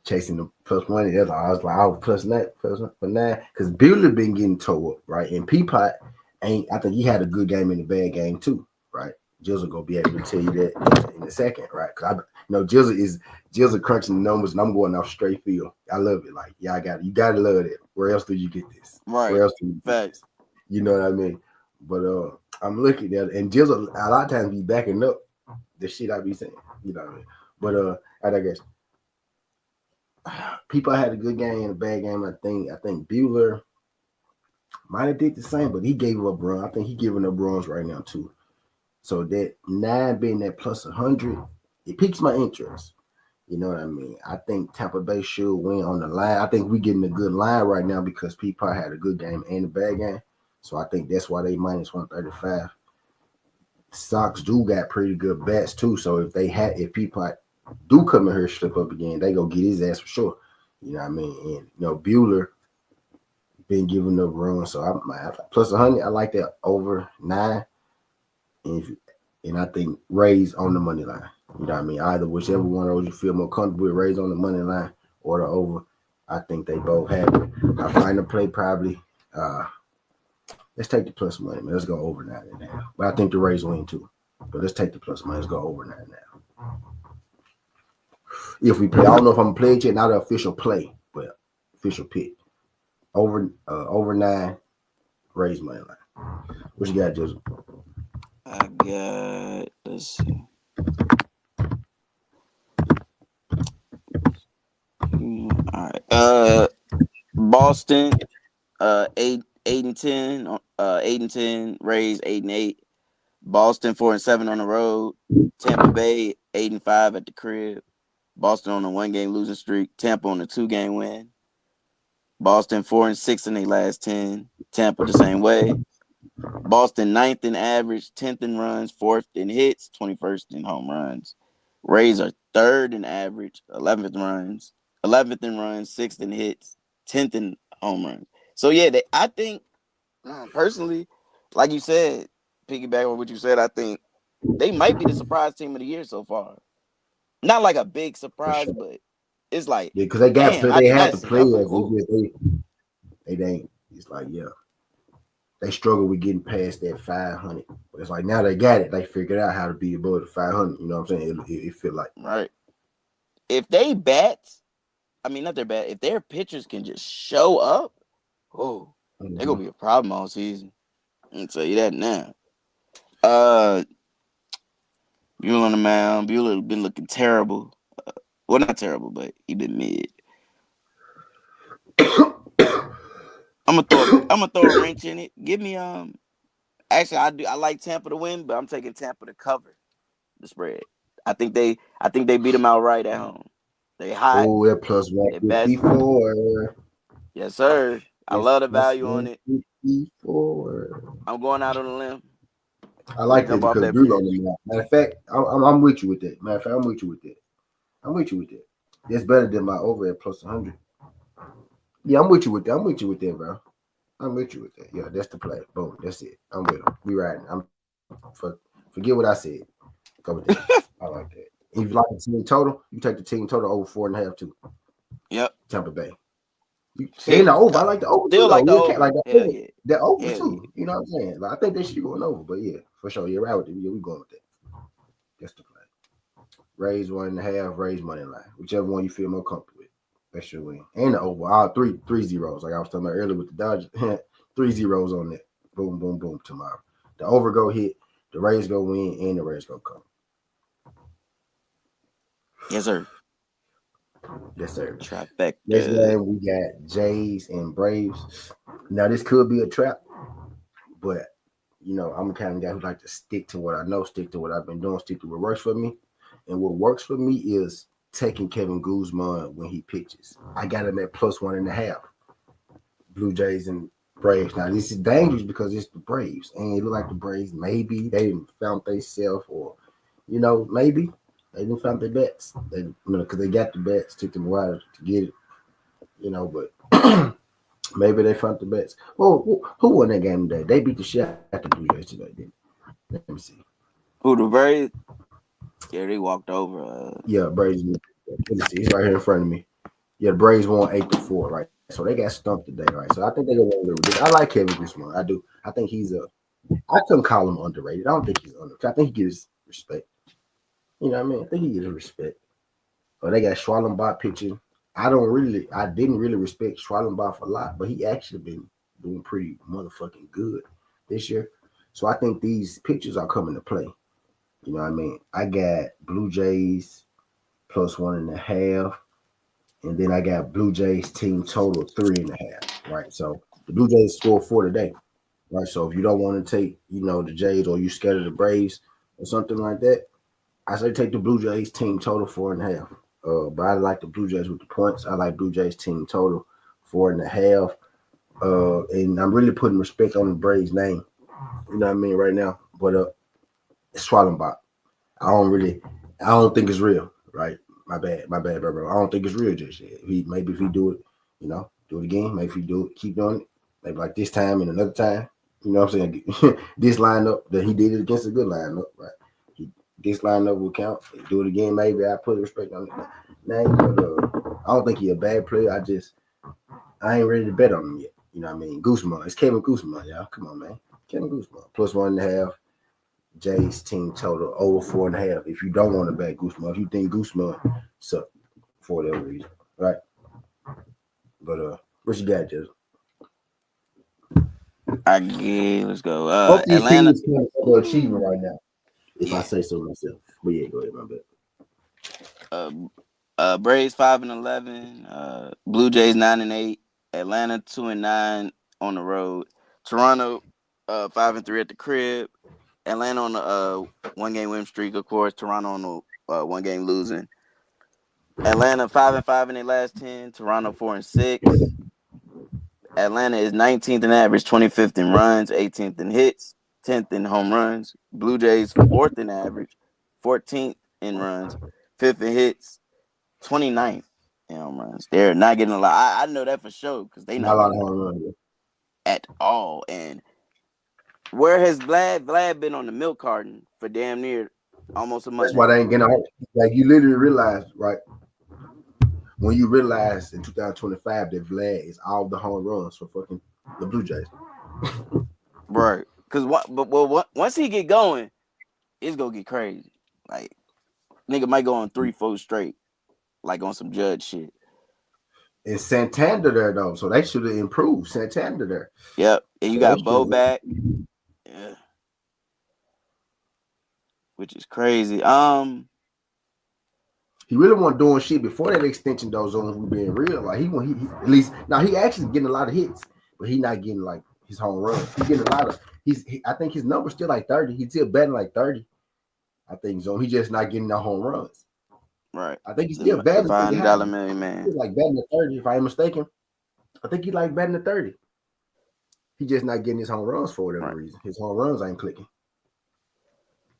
S1: chasing the plus money. That's all. I was like, I was plus 9 because Buehler been getting towed up, right? And Peapot I think he had a good game and a bad game too, right? Jizzle gonna be able to tell you that in a second, right? Because Jizzle crunching the numbers, and I'm going off straight field. I love it. Like, yeah, you gotta love it. Where else do you get this?
S2: Right.
S1: Where else do you get this? You know what I mean? But I'm looking at it, and Jizzle a lot of times be backing up the shit I be saying. You know what I mean? But I guess people had a good game and a bad game. I think Buehler might have did the same, but he gave up runs. I think he giving up runs right now too. So that 9 being that plus 100, it piques my interest. You know what I mean? I think Tampa Bay should win on the line. I think we're getting a good line right now because Peapot had a good game and a bad game. So I think that's why they minus 135. Sox do got pretty good bats too. So if Peapot do come in here slip up again, they go get his ass for sure. You know what I mean? And Buehler been giving up runs. So I'm plus 100. I like that over 9. And And I think Rays on the money line. You know what I mean? Either whichever one of those you feel more comfortable with, Rays on the money line or the over. I think they both have it. I find the play probably. Let's take the plus money, man. Let's go over 9.5. But I think the Rays win too. But let's take the plus money. Let's go over 9.5. If we play, I don't know if I'm gonna play it yet. Not an official play, but official pick. Over 9, Rays money line. What you got, Joseph?
S2: I got. Let's see. All right. Boston, 8-10. 8-10. Rays 8-8. Boston 4-7 on the road. Tampa Bay 8-5 at the crib. Boston on a 1-game losing streak. Tampa on a 2-game win. Boston 4-6 in their last 10. Tampa the same way. Boston 9th in average, 10th in runs, 4th in hits, 21st in home runs. Rays are 3rd in average, 11th in runs, 6th in hits, 10th in home runs. So yeah, I think personally, like you said, piggyback on what you said, I think they might be the surprise team of the year so far. Not like a big surprise,
S1: sure.
S2: but it's like
S1: because they got
S2: damn,
S1: they
S2: after
S1: have
S2: that
S1: to
S2: scene,
S1: play
S2: I was
S1: us.
S2: like,
S1: They ain't. It's like they struggle with getting past that 500. But it's like now they got it. They figured out how to be above the 500. You know what I'm saying? It feel like
S2: right. If they bats, I mean not their bat. If their pitchers can just show up, they're gonna be a problem all season. I'll tell you that now. Bueller on the mound. Bueller been looking terrible. Well, not terrible, but he been mid. I'm gonna throw a wrench in it. Give me Actually, I like Tampa to win, but I'm taking Tampa to cover the spread. I think they beat them outright at home. They hot.
S1: they're plus
S2: They best.
S1: 154.
S2: Yes, sir. I love the value on it.
S1: 154.
S2: I'm going out on a limb.
S1: I like that
S2: Jump off
S1: because
S2: that
S1: Bueller on
S2: bridge.
S1: the map. Matter of fact, I'm with you with that. Matter of fact, I'm with you with that. That's better than my over at plus 100. Yeah, I'm with you with that. Bro. I'm with you with that. Yeah, that's the play. Boom. That's it. I'm with him. We riding. Forget what I said. Go with that. I like that. If you like the team total, you take the team total over 4.5 too.
S2: Yep.
S1: Tampa Bay. And the over. I like the over.
S2: Still
S1: too,
S2: like the
S1: though.
S2: over.
S1: Like
S2: Hell yeah.
S1: the over
S2: Hell
S1: too.
S2: yeah.
S1: You know what I'm saying? Like, I think they should be going over. But yeah, for sure. You're right with it. Yeah, we going with that. That's the play. Raise 1.5. Raise money line. Whichever one you feel more comfortable with. That should win. And the over. All three zeros. Like I was talking about earlier with the Dodgers. 3 zeros on that. Boom, boom, boom tomorrow. The over go hit. The Rays go win. And the Rays go come.
S2: Yes, sir.
S1: Yes, sir.
S2: Trifecta.
S1: Next game, we got Jays and Braves. Now, this could be a trap, but, I'm the kind of guy who like to stick to what I know, stick to what I've been doing, stick to what works for me. And what works for me is taking Kevin Guzman when he pitches. I got him at plus 1.5. Blue Jays and Braves. Now, this is dangerous because it's the Braves. And it look like the Braves, maybe they didn't found themselves or, maybe. They didn't find their bets. Because they got the bets, took them a while to get it. But maybe they found the bets. Well, who won that game today? They beat the shit out the Blue Jays today, didn't they? Let me see.
S2: Who, the Braves? Yeah, they walked over.
S1: Yeah, Braves. Let me see. He's right here in front of me. Yeah, the Braves won 8-4, right? So they got stumped today, right? So I think they're going to win a little bit. I like Kevin Guzman. I do. I think I couldn't call him underrated. I don't think he's underrated. I think he gets respect. You know what I mean? I think he gets respect. But they got Schwallenbach pitching. I didn't really respect Schwallenbach a lot, but he actually been doing pretty motherfucking good this year. So I think these pitchers are coming to play. You know what I mean? I got Blue Jays plus 1.5. And then I got Blue Jays team total 3.5. Right. So the Blue Jays scored 4 today. Right. So if you don't want to take, the Jays or you scared of the Braves or something like that, I say take the Blue Jays team total 4.5. But I like the Blue Jays with the points. I like Blue Jays team total 4.5. And I'm really putting respect on the Braves name. You know what I mean right now. But it's Schwallenbach. I don't think it's real. Right. My bad, bro. I don't think it's real just yet. Maybe if he do it, do it again. Maybe if he do it, keep doing it. Maybe like this time and another time. You know what I'm saying? This lineup that he did it against a good lineup, right? this lineup will count. Do it again, maybe I put respect on the name, but I don't think he's a bad player. I ain't ready to bet on him yet. You know what I mean? Guzman. It's Kevin Guzman, y'all. Come on, man. Kevin Guzman. Plus 1.5. Jay's team total over 4.5. If you don't want to bet Guzman, if you think Guzman suck for whatever reason, right? But what you got, Jez?
S2: I guess let's go.
S1: Both these
S2: Atlanta
S1: teams kind of achieving right now, if I
S2: Yeah.
S1: say so myself. But yeah, go ahead, my bet.
S2: Braves 5-11, Blue Jays 9-8, Atlanta 2-9 on the road, Toronto 5-3 at the crib, Atlanta on the 1-game win streak, of course. Toronto on the 1-game losing. Atlanta 5-5 in their last 10. Toronto 4-6. Atlanta is 19th in average, 25th in runs, 18th in hits, 10th in home runs. Blue Jays 4th in average, 14th in runs, 5th in hits, 29th in home runs. They're not getting a lot. I know that for sure because they not getting a lot at all. And where has Vlad been on the milk carton for damn near almost a month?
S1: That's why they ain't getting out. Like you literally realize, right? When you realize in 2025 that Vlad is all the home runs for fucking the Blue Jays.
S2: Right. Because once he get going, it's going to get crazy. Like, nigga might go on 3-4 straight, like on some Judge shit.
S1: And Santander there, though, so they should have improved Santander there.
S2: Yep. And you got Bo back. Yeah. Which is crazy.
S1: He really wasn't doing shit before that extension, though, so we being real. Like, he at least, now he actually getting a lot of hits, but he not getting, like, his home runs. He getting a lot of, I think his number's still like 30. He's still batting like 30. I think so. He just not getting the home runs.
S2: Right.
S1: I think he's still batting.
S2: $500 million man.
S1: He's like batting at 30, if I ain't mistaken. I think he like batting at 30. He just not getting his home runs for whatever reason. His home runs ain't clicking.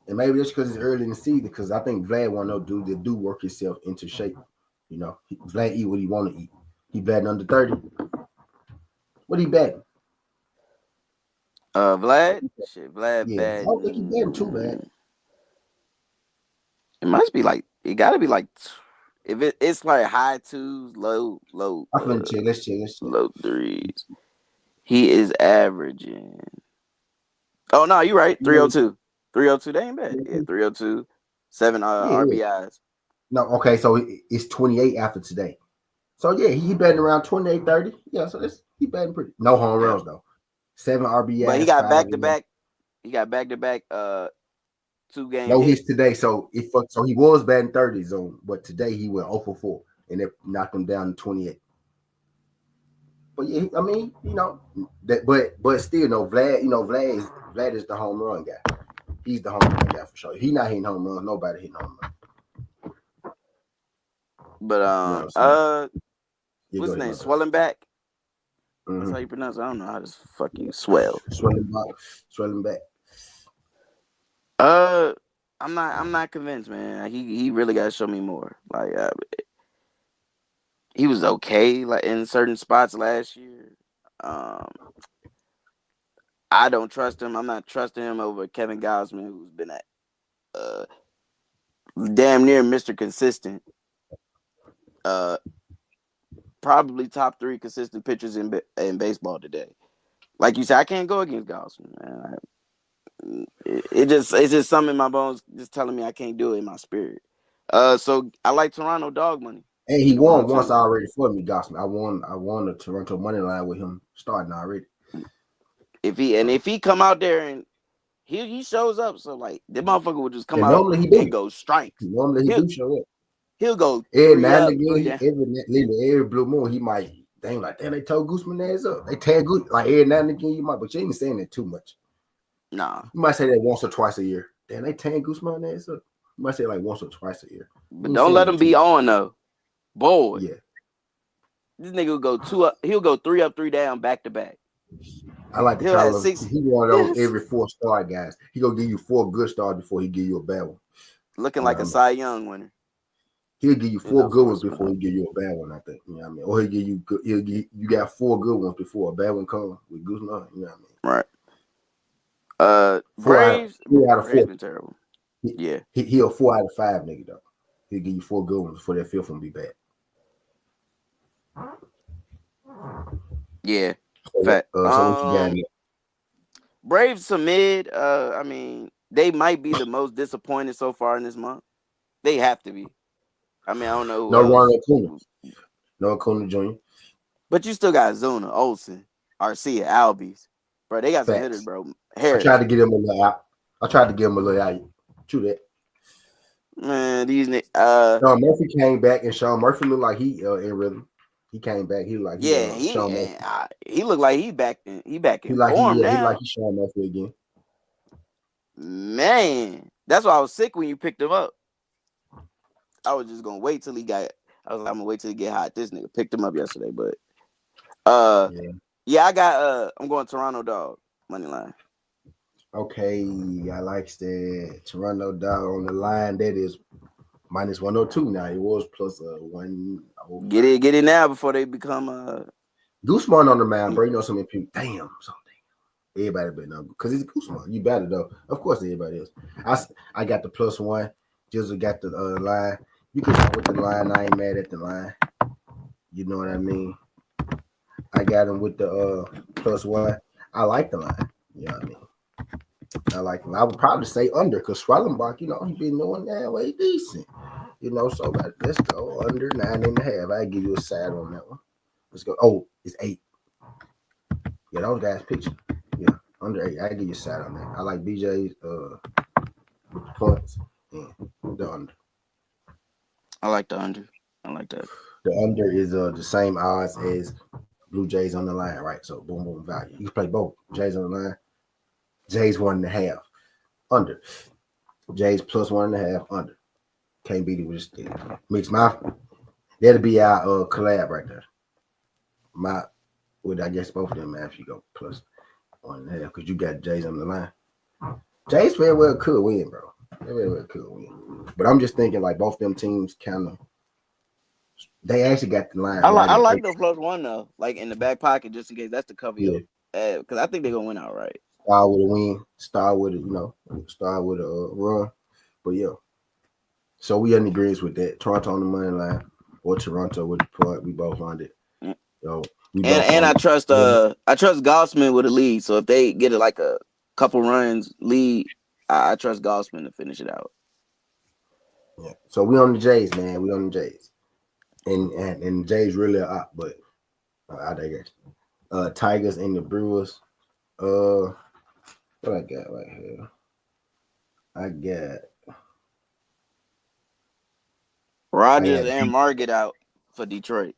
S1: And maybe that's because it's early in the season, because I think Vlad want no dude that do work himself into shape. You know, Vlad eat what he want to eat. He batting under 30. What he batting?
S2: Vlad? Shit, Vlad
S1: yeah,
S2: batting.
S1: I don't think he batting too bad.
S2: It must be like, it got to be like, if it's like high 2s, low.
S1: I'm finna check. Let's check.
S2: Low 3s. He is averaging. Oh, no, you're right. 302. 302, they ain't bad. Yeah, 302. 7 RBIs.
S1: No, okay, so it's 28 after today. So, yeah, he batting around 28, 30. Yeah, so he batting pretty. No home runs, though. 7 RBIs.
S2: But he got back-to-back. He got back-to-back 2-game
S1: no hits today, so he was batting 30 zone, but today he went 0 for 4, and it knocked him down to 28. But yeah, I mean, you know, that, but still, no, Vlad is the home run guy. He's the home run guy for sure. He not hitting home runs. Nobody hitting home runs.
S2: But what's his name? Swellenback. That's how you pronounce it. I don't know how to fucking swell.
S1: Swelling back.
S2: I'm not convinced, man. He really got to show me more. Like, he was okay, like in certain spots last year. I don't trust him. I'm not trusting him over Kevin Gausman, who's been at damn near Mr. Consistent. Probably top 3 consistent pitchers in baseball today. Like you said, I can't go against Gausman, man. It's just something in my bones just telling me I can't do it in my spirit. So I like Toronto dog money.
S1: And he won once already for me, Gausman. I won the Toronto money line with him starting already.
S2: If he come out there and he shows up, so like the motherfucker would just come out and go strikes.
S1: Normally he do show up.
S2: He'll go
S1: every blue moon he might damn they told Guzman ass up. They tag good like every now and again you might, but you ain't saying that too much.
S2: Nah.
S1: You might say that once or twice a year. Damn, they tag Guzman ass up. You might say like once or twice a year.
S2: But don't let him be on though. Boy.
S1: Yeah.
S2: This nigga will go 2 up, he'll go 3 up, 3 down back to back.
S1: I like to call him. He one of those every 4 star guys. He gonna give you 4 good stars before he give you a bad one.
S2: Looking like a Cy Young winner.
S1: He'll give you 4 good ones before he give you a bad one, I think. You know what I mean? Or you got 4 good ones before a bad one comes with Guzman. You know what I mean?
S2: Right. Braves.
S1: Braves
S2: been terrible. Yeah.
S1: He a 4 out of 5 nigga though. He'll give you 4 good ones before that fifth one be bad.
S2: Yeah.
S1: So,
S2: Fact.
S1: so what you got?
S2: Braves some mid. I mean, they might be the most disappointed so far in this month. They have to be. I mean, I don't know who
S1: No
S2: else.
S1: Ronald Acuna. No Acuna Jr.
S2: But you still got Zuna, Olsen, Arcia, Albies. Bro, they got some hitters, bro. Harris.
S1: I tried to get him a little out. True that.
S2: Man, these
S1: Sean Murphy came back, and Sean Murphy looked like he in rhythm. He came back. He like Sean Murphy.
S2: He looked like he back in form now.
S1: He like he's Sean Murphy again.
S2: Man, that's why I was sick when you picked him up. I was just gonna wait till he got. I was like, I'm gonna wait till he get hot. This nigga picked him up yesterday, but yeah, I got I'm going Toronto dog money line.
S1: Okay, I like that Toronto dog on the line. That is minus 102 now. It was plus 1.
S2: Get it now before they become
S1: Gooseman on the mound, bro. You know something people. Damn something. Everybody better know because it's Gooseman. You better though. Of course, everybody else. I got the plus 1. Jizzle got the line. You can go with the line. I ain't mad at the line. You know what I mean? I got him with the plus 1. I like the line. You know what I mean? I like him. I would probably say under because Swallenbach, you know, he been doing that way decent. You know, so let's go under 9.5. I give you a side on that one. Let's go. Oh, it's 8. Yeah, those guys picture. Yeah, under 8. I give you a side on that. I like BJ's with the points and the under.
S2: I like the under. I like that.
S1: The under is the same odds as Blue Jays on the line, right? So boom, boom, value. You can play both. Jays on the line. Jays 1.5 under. Jays plus 1.5 under. Can't beat it with a stick. Mix my. That'll be our collab right there. I guess both of them, man, if you go plus 1.5, because you got Jays on the line. Jays very well could win, bro. They very well could win. But I'm just thinking like both them teams kind of. They actually got the line.
S2: I like the plus 1 though, like in the back pocket just in case. That's the cover.
S1: Yeah.
S2: Because I think they're gonna win outright.
S1: Star with a win, star with a run. But yeah. So we in agreement with that. Toronto on the money line or Toronto with the point. We both on it. So
S2: I trust Gossman with a lead. So if they get it like a couple runs lead, I trust Gossman to finish it out.
S1: Yeah. So we on the Jays, man. We on the Jays. And Jays really are up, but I digress. Tigers and the Brewers. What I got right here? I got
S2: Rogers and Market out for Detroit.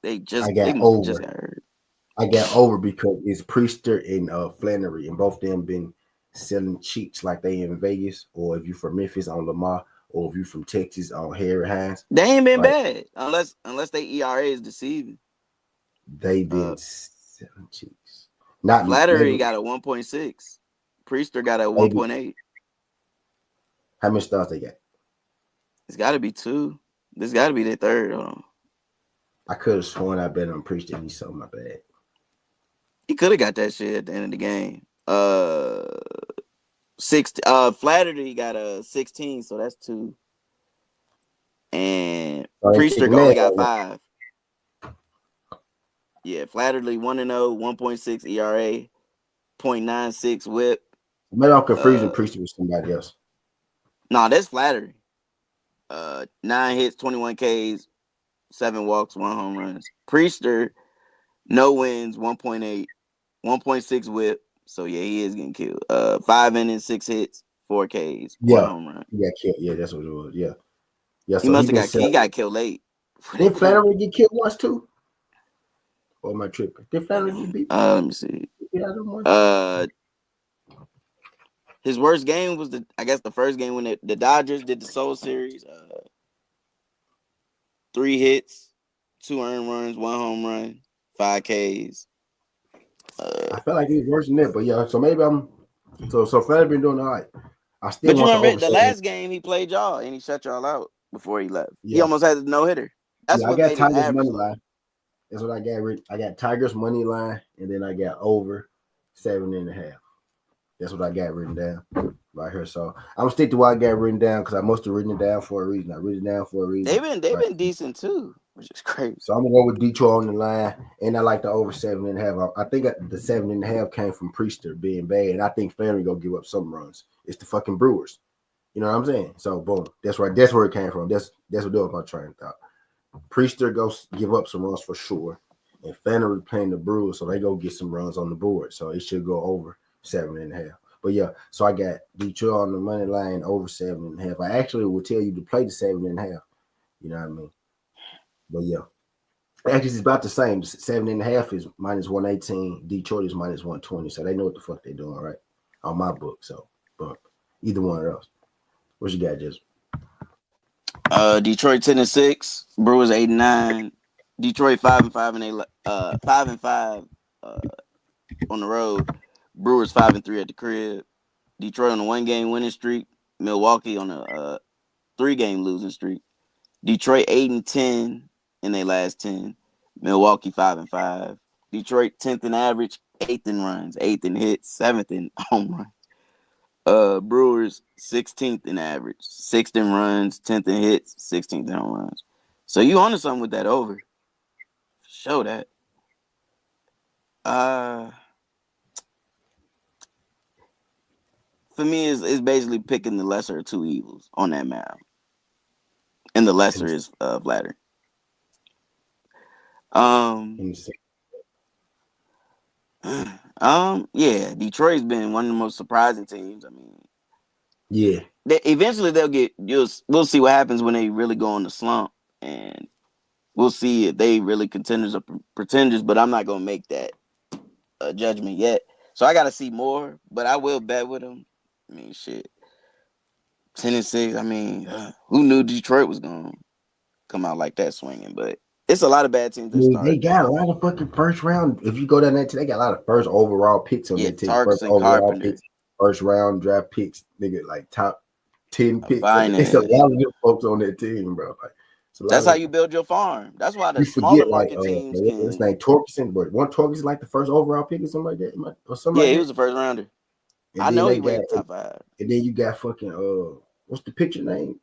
S2: They just got hurt.
S1: I got over because it's Priester and Flannery, and both of them been selling cheeks like they in Vegas, or if you from Memphis on Lamar, or if you from Texas on Harry Hines.
S2: They ain't been bad unless they ERA is deceiving.
S1: They been selling cheeks. Not
S2: Flattery got a 1.6. Priester got a 1.8.
S1: How many stars they got?
S2: It's got to be 2. This got to be their third. Hold on.
S1: I could have sworn I bet on Priester. He sold my bad.
S2: He could have got that shit at the end of the game. 60. Flattery got a 16, so that's 2. And Priester only got 5. Yeah, Flattery 1-0, 1.6 ERA, 0.96 WHIP.
S1: Maybe I'm confusing Priester with somebody else.
S2: Nah, that's Flattery. 9 hits, 21 Ks, 7 walks, 1 home runs. Priester, no wins, 1.8, 1.6 WHIP. So yeah, he is getting killed. 5 innings, 6 hits, 4 Ks, 1 home run.
S1: He got killed. Yeah, that's what it was. Yeah. Yeah.
S2: He must have got killed late.
S1: Did Flannery get killed once too? Or am I tripping? Did Flannery get beat?
S2: Let me see. His worst game was the first game when the Dodgers did the Soul Series. 3 hits, 2 earned runs, 1 home run, 5 Ks.
S1: I felt like he was worse than that, but yeah. So maybe I'm. So Flannery been doing all right.
S2: But you remember the last game he played y'all and he shut y'all out before he left. Yeah. He almost had a no-hitter. That's what
S1: I got Tigers money line. That's what I got. I got Tigers money line, and then I got over 7.5. That's what I got written down. right here. So I'm gonna stick to what I got written down because I must have written it down for a reason. I written it down for a reason.
S2: They've been decent too, which is crazy.
S1: So I'm gonna go with Detroit on the line, and I like the over 7.5. I think the 7.5 came from Priester being bad, and I think Flaherty gonna give up some runs. It's the fucking Brewers. You know what I'm saying? So boom, that's right. That's where it came from. That's what that was my train of thought. Priester goes give up some runs for sure, and Flaherty playing the Brewers, so they go get some runs on the board. So it should go over 7.5. But yeah, so I got Detroit on the money line over 7.5. I actually will tell you to play the 7.5. You know what I mean? But yeah. Actually, it's about the same. 7.5 is minus 118. Detroit is minus 120. So they know what the fuck they're doing, right? On my book. So, but either one of those. What you got, Jess?
S2: Detroit 10-6. Brewers 8-9. Detroit 5-5 and they 5-5 on the road. Brewers 5-3 at the crib. Detroit on a 1-game winning streak. Milwaukee on a 3-game losing streak. Detroit 8-10 in their last 10. Milwaukee 5-5. Detroit 10th in average, 8th in runs, 8th in hits, 7th in home runs. Brewers 16th in average, 6th in runs, 10th in hits, 16th in home runs. So you onto something with that over. Show that. For me, it's basically picking the lesser of two evils on that map. And the lesser is Vladder. Yeah, Detroit's been one of the most surprising teams. I mean,
S1: yeah,
S2: eventually they'll get. We'll see what happens when they really go on the slump, and we'll see if they really contenders or pretenders. But I'm not gonna make that judgment yet. So I got to see more. But I will bet with them. I mean, shit, 10-6. I mean, who knew Detroit was gonna come out like that swinging? But it's a lot of bad teams that start.
S1: They got a lot of fucking first round. If you go down there, they got a lot of first overall picks on their team. First overall
S2: Carpenter.
S1: picks, first round draft picks, nigga, like top 10 picks. It's a lot of good folks on that team, bro. Like,
S2: that's how you build your farm. That's why the smaller market teams can.
S1: His name Torkelson, but one Torkelson like the first overall pick or something like that, or something.
S2: Yeah, he was the first rounder. And I know he went top 5.
S1: And then you got fucking what's the pitcher name?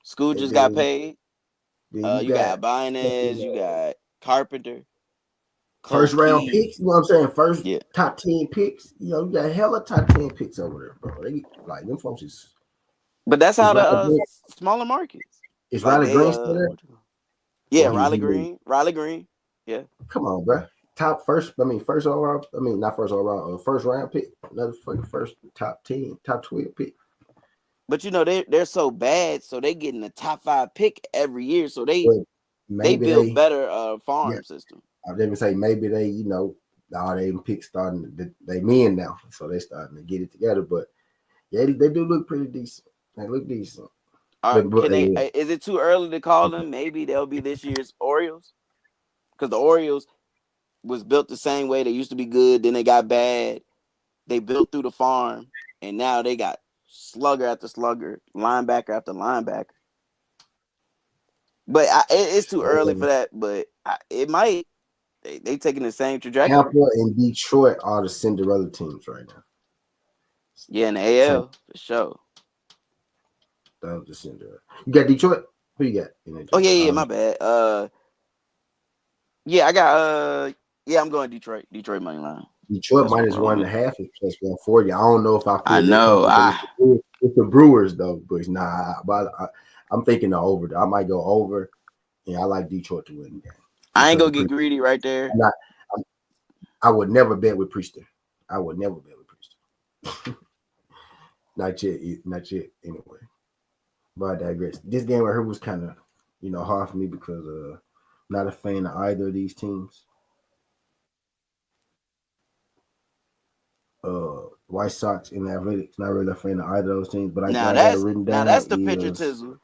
S2: School just got paid. You got Binez, you got Carpenter.
S1: First round picks, you know what I'm saying? First top 10 picks. You know, you got hella top 10 picks over there, bro. They like them folks is.
S2: But that's how the smaller markets.
S1: Is Riley Green still there?
S2: Yeah, Riley Green. Yeah.
S1: Come on, bro. First overall. Not first overall. First round pick. Another fucking first top 10, top 12 pick.
S2: But you know they're so bad, so they getting a top 5 pick every year. So they build better farm system.
S1: I was even say maybe they, you know, all they picks starting they men now, so they starting to get it together. But yeah, they do look pretty decent. They look decent.
S2: All right, is it too early to call them? Maybe they'll be this year's Orioles, because the Orioles was built the same way. They used to be good, then they got bad. They built through the farm, and now they got slugger after slugger, linebacker after linebacker. But it's too early for that. But it might. They taking the same trajectory.
S1: Tampa and Detroit are the Cinderella teams right now.
S2: Yeah, in the AL for sure.
S1: That was the Cinderella. You got Detroit? Who you got?
S2: Oh yeah, my bad. Yeah, I got I'm going Detroit. Detroit money line.
S1: Detroit minus 1.5 is plus 140. I don't know if I feel
S2: I know.
S1: It's the Brewers though, but nah. But I'm thinking the over. I might go over, and I like Detroit to win the game.
S2: I ain't gonna get greedy right there.
S1: I would never bet with Priester. Not yet. Anyway, but I digress. This game I heard was kind of, hard for me because not a fan of either of these teams. White Sox and Athletics, not really a fan of either of those teams. But I got it written down.
S2: Now that's the patriotism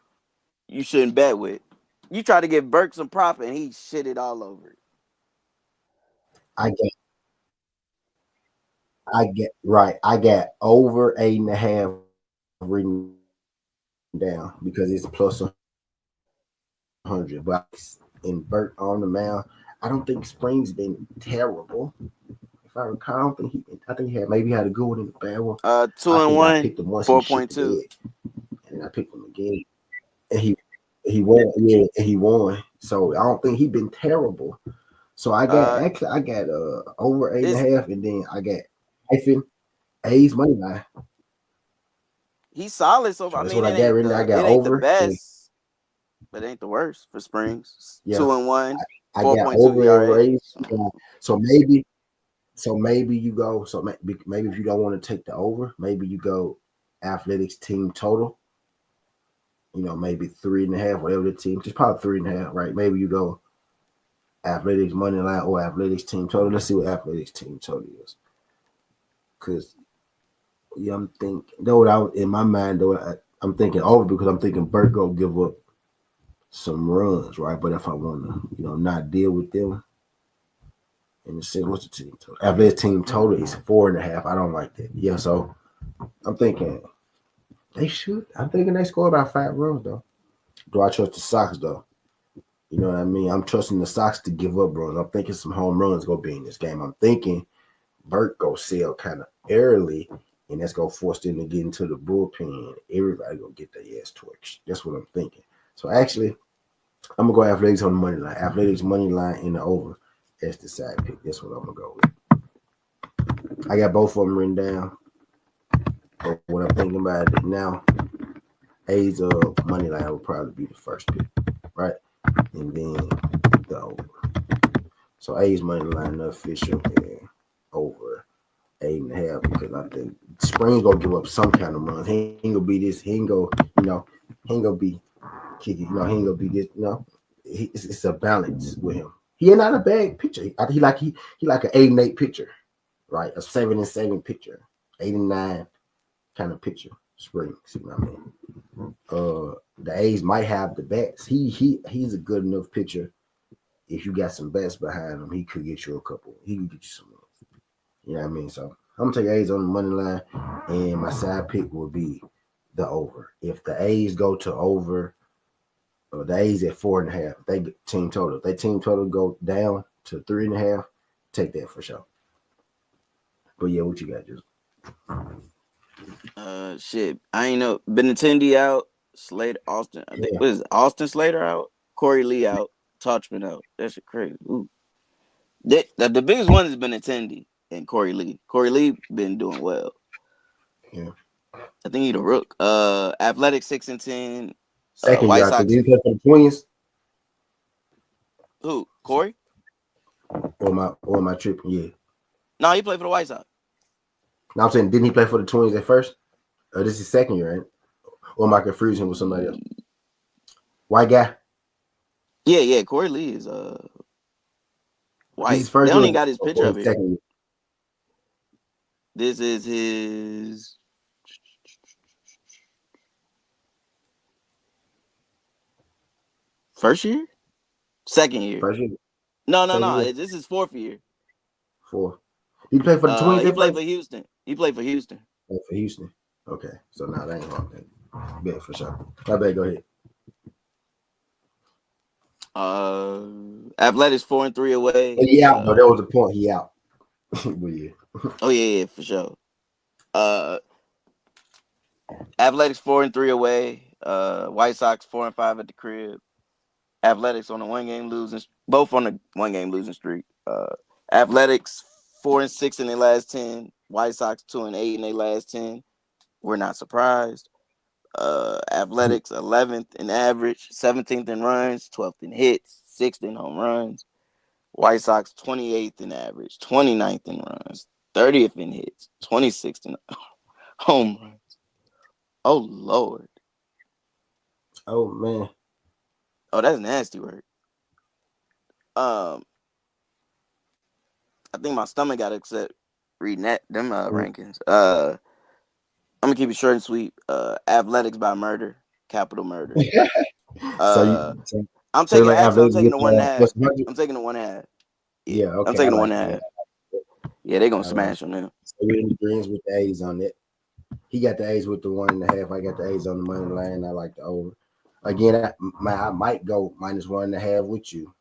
S2: you shouldn't bet with. You try to give Burke some prop and he shit it all over it.
S1: I got over 8.5 written down because it's plus 100. But in Burke on the mound, I don't think spring's been terrible. If if I recall, I think he had a good one in the bad one.
S2: 2-1,
S1: I picked him once
S2: 4.2.
S1: and I picked him again, and he won. Yeah, and he won. So I don't think he's been terrible. So I got over 8.5, and then I got hyphen A's money line.
S2: He's solid. So I
S1: That's
S2: mean,
S1: what I got written. I got
S2: it ain't
S1: over
S2: the best, but it ain't the worst for Springs.
S1: Yeah.
S2: 2-1,
S1: I
S2: 4.2
S1: got over
S2: ERA.
S1: A's. So maybe you go. So maybe if you don't want to take the over, maybe you go athletics team total. Maybe 3.5, whatever the team. It's probably 3.5, right? Maybe you go athletics money line or athletics team total. Let's see what athletics team total is. Because I'm thinking in my mind I'm thinking over because I'm thinking Burt go give up some runs, right? But if I want to, not deal with them, and say what's the team total? Athletics team total is 4.5. I don't like that. Yeah, so I'm thinking they should. I'm thinking they score about 5 runs though. Do I trust the Sox though? You know what I mean? I'm trusting the Sox to give up runs. I'm thinking some home runs gonna be in this game. I'm thinking Burt go sell kind of early, and that's gonna force them to get into the bullpen. Everybody gonna get their ass torched. That's what I'm thinking. So actually, I'm gonna go athletics on the money line. Athletics money line in the over. That's the side pick. That's what I'm gonna go with. I got both of them written down. But what I'm thinking about it now, A's money line will probably be the first pick, right? And then the over. So A's money line official and over 8.5 because I think Springs gonna give up some kind of runs. He ain't gonna be this. He ain't gonna be kicking. He ain't gonna be this. It's a balance with him. He ain't not a bad pitcher. He like an 8-8 pitcher, right? A 7-7 pitcher, 8-9 kind of pitcher. Springs, you know what I mean? The A's might have the bats. He's a good enough pitcher. If you got some bats behind him, he could get you a couple. He could get you some. You know what I mean? So I'm gonna take A's on the money line, and my side pick will be the over. If the A's go to over, or the A's at 4.5, they get team total. If they team total go down to 3.5, take that for sure. But yeah, what you got, just?
S2: Shit, I ain't know. Benintendi out, Slater, Austin. I think what is it? Austin Slater out, Corey Lee out, Touchman out. That shit crazy. Ooh. The biggest one has been Benintendi and Corey Lee. Corey Lee been doing well.
S1: Yeah,
S2: I think he the rook. Athletic 6-10.
S1: Second
S2: White
S1: year,
S2: Sox.
S1: did he play for the Twins?
S2: Who? Corey?
S1: Or my trip? Yeah.
S2: No, he played for the White Sox.
S1: Now I'm saying, didn't he play for the Twins at first? This is second year, right? Or am I confusing with somebody else? White guy?
S2: Yeah. Corey Lee is white.
S1: This is first
S2: they only
S1: year
S2: got his picture of it.
S1: Second year?
S2: This is his first year? Second year.
S1: First year?
S2: No.
S1: Year?
S2: This is 4th year.
S1: 4. He played for the Twins.
S2: He played for Houston.
S1: Played for Houston. Okay, so now that ain't wrong then. Bet for sure. My bad. Go ahead.
S2: Athletics 4-3 away.
S1: He out, but that was the point. He out. But yeah.
S2: Oh yeah, for sure. Athletics 4-3 away. White Sox 4-5 at the crib. Athletics on a 1-game losing, both on a 1-game losing streak. Athletics 4-6 in their last 10. White Sox 2-8 in their last 10. We're not surprised. Athletics 11th in average, 17th in runs, 12th in hits, 6th in home runs. White Sox 28th in average, 29th in runs, 30th in hits, 26th in home runs. Oh Lord.
S1: Oh man.
S2: Oh, that's nasty work. I think my stomach got upset reading them rankings. I'm gonna keep it short and sweet. Athletics by murder, capital murder. I'm taking the 1.5. I'm taking the 1.5.
S1: Yeah, okay.
S2: I'm taking the 1.5. Yeah, they're gonna smash on them.
S1: So we're in agreement with the A's on that. He got the A's with the 1.5. I got the A's on the money line. I like the over. Again, I might go -1.5 with you.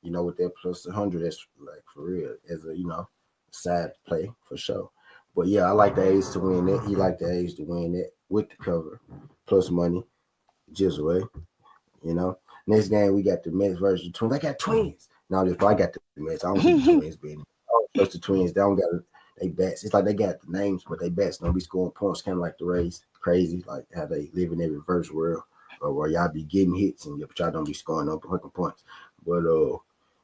S1: With that plus 100. That's like for real. As a side play for sure. But yeah, I like the A's to win that. He like the A's to win that with the cover plus money, just way. You know. Next game we got the Mets versus the Twins. I got Twins. No, I got the Mets. I don't see the Twins being. Trust the Twins. They don't got they bats. It's like they got the names, but they bats don't be scoring points. Kind of like the Rays, crazy, like how they live in a reverse world, where y'all be getting hits and y'all don't be scoring no fucking points. But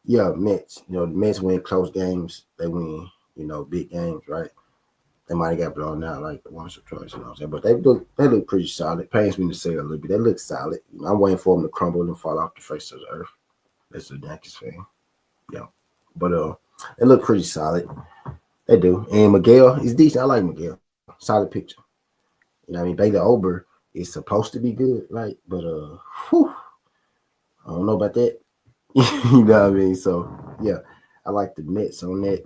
S1: yeah, Mets. You know, the Mets win close games. They win, big games, right? They might have got blown out like once or twice, you know what I'm saying? But they look pretty solid. Pains me to say a little bit. They look solid. I'm waiting for them to crumble and fall off the face of the earth. That's a Yankees fan. Yeah. But they look pretty solid. They do. And Miguel is decent. I like Miguel. Solid pitcher. You know what I mean? Bailey Ober is supposed to be good, right? But I don't know about that. You know what I mean? So yeah, I like the Mets on that.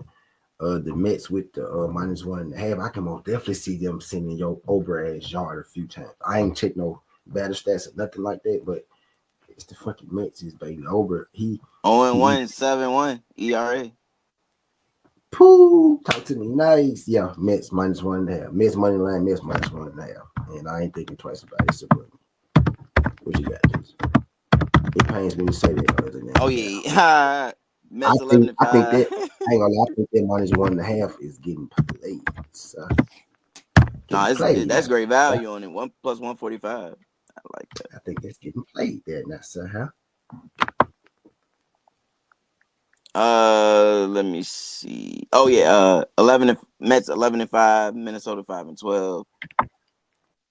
S1: The Mets with the -1.5. I can most definitely see them sending your Ober ass yard a few times. I ain't check no batter stats or nothing like that, but it's the fucking Mets. Is Bailey Ober. He
S2: 0-1, 7-1 ERA.
S1: Pooh, talk to me nice. Yeah, Mets -1.5. Mets money line, Mets -1.5. And I ain't thinking twice about it. So what you got? It pains me to say that other than that.
S2: Oh yeah. Mets 11-5.
S1: I think that I ain't gonna lie, I think that -1.5 is getting played. So,
S2: that's great value on it. 1 plus 145. I like that.
S1: I think that's getting played there now, sir. Huh?
S2: Let me see. Oh yeah, Mets 11-5, Minnesota 5-12.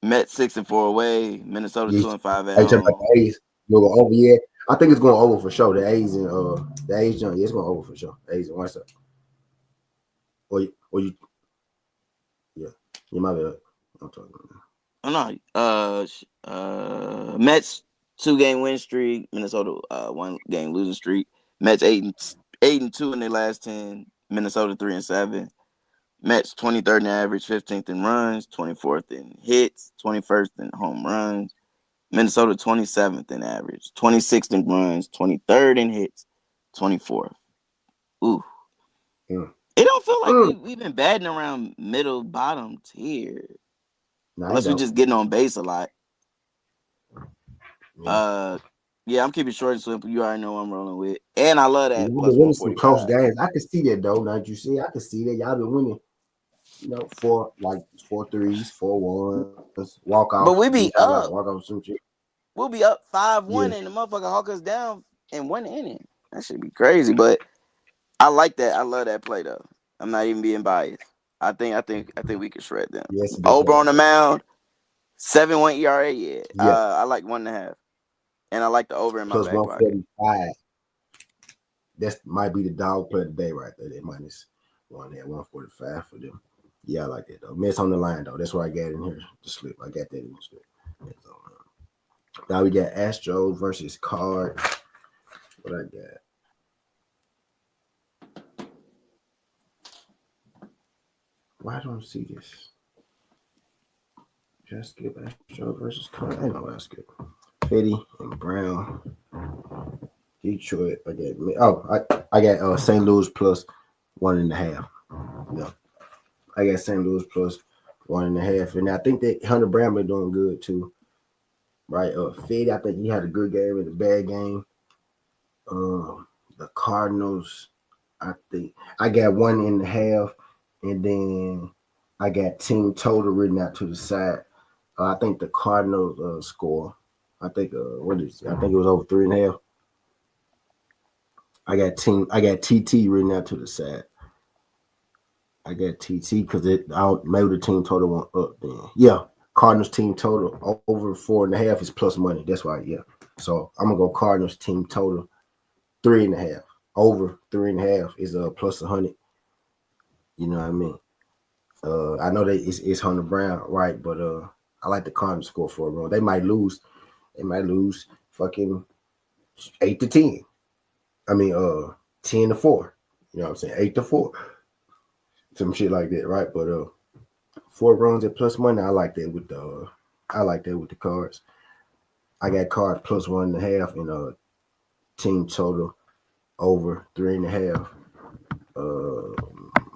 S2: Mets 6-4 away, Minnesota 2-5 at home.
S1: Like the A's, you'll go over. Yeah, I think it's going over for sure. The A's and the A's, yeah, it's going over for sure. The A's and one side. Or you, yeah, you might be. I'm talking about.
S2: Oh no, Mets 2-game win streak, Minnesota 1-game losing streak. Mets 8-2 in their last 10. Minnesota 3-7. Mets 23rd in average, 15th in runs, 24th in hits, 21st in home runs. Minnesota 27th in average, 26th in runs, 23rd in hits, 24th. Ooh.
S1: Mm.
S2: It don't feel like we've been batting around middle bottom tier.
S1: No,
S2: unless we're just getting on base a lot. Yeah, I'm keeping it short and simple. You already know what I'm rolling with. And I love that.
S1: Y'all been winning some close games. I can see that though. Now that you see, I can see that y'all been winning. 4 threes, 4 1s, walk off.
S2: But we be up.
S1: Walk off some shit.
S2: We'll be up 5-1 and the motherfucker hawk us down in 1 inning. That should be crazy. But I like that. I love that play though. I'm not even being biased. I think we can shred them.
S1: Yes,
S2: over on the mound, 7-1 ERA. Yeah. I like 1.5. And I like the over in my
S1: plus
S2: back pocket.
S1: 145. That might be the dog play of the day right there. That minus 145 for them. Yeah, I like that though. Mets on the line though. That's why I got in here to slip. I got that in the slip. Now we got Astros versus Cards. What I got? Why don't I see this? Just skip Astros versus Cards. I know I skip. Fetty and Brown. Detroit. I got St. Louis plus 1.5. Yeah. I got St. Louis plus 1.5. And I think that Hunter Brown been doing good too. Right. Fetty, I think he had a good game and a bad game. The Cardinals, I think I got 1.5, and then I got team total written out to the side. I think the Cardinals score. I think what is it? I think it was over 3.5. I got TT written out to the side. I got TT because maybe the team total went up then. Yeah, Cardinals team total over 4.5 is plus money. That's why, yeah. So I'm gonna go Cardinals team total 3.5. Over 3.5 is plus 100. You know what I mean? I know that it's Hunter Brown, right? But I like the Cardinals score for a run. They might lose. They might lose fucking 8-10. I mean 10-4. You know what I'm saying? 8-4. Some shit like that, right? But 4 runs at plus money. I like that with the Cards. I got Cards plus 1.5 and team total over 3.5.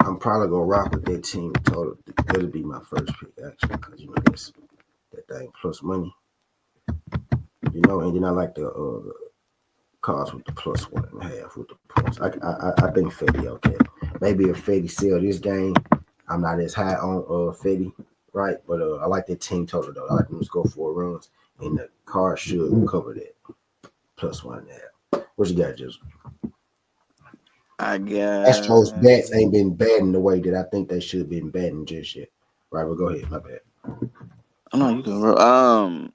S1: I'm probably gonna rock with that team total. That'll be my first pick actually, because that's that thing plus money. And then I like the cards with the plus 1.5 with the points. I think Fetty okay. Maybe if Fetty sell this game, I'm not as high on Fetty, right? But I like that team total though. I like them to score 4 runs, and the card should cover that plus 1.5. What you got, Jizzle?
S2: I got
S1: Astros bats ain't been batting the way that I think they should have been batting just yet. Right, well, go ahead. My bad.
S2: Oh no, you can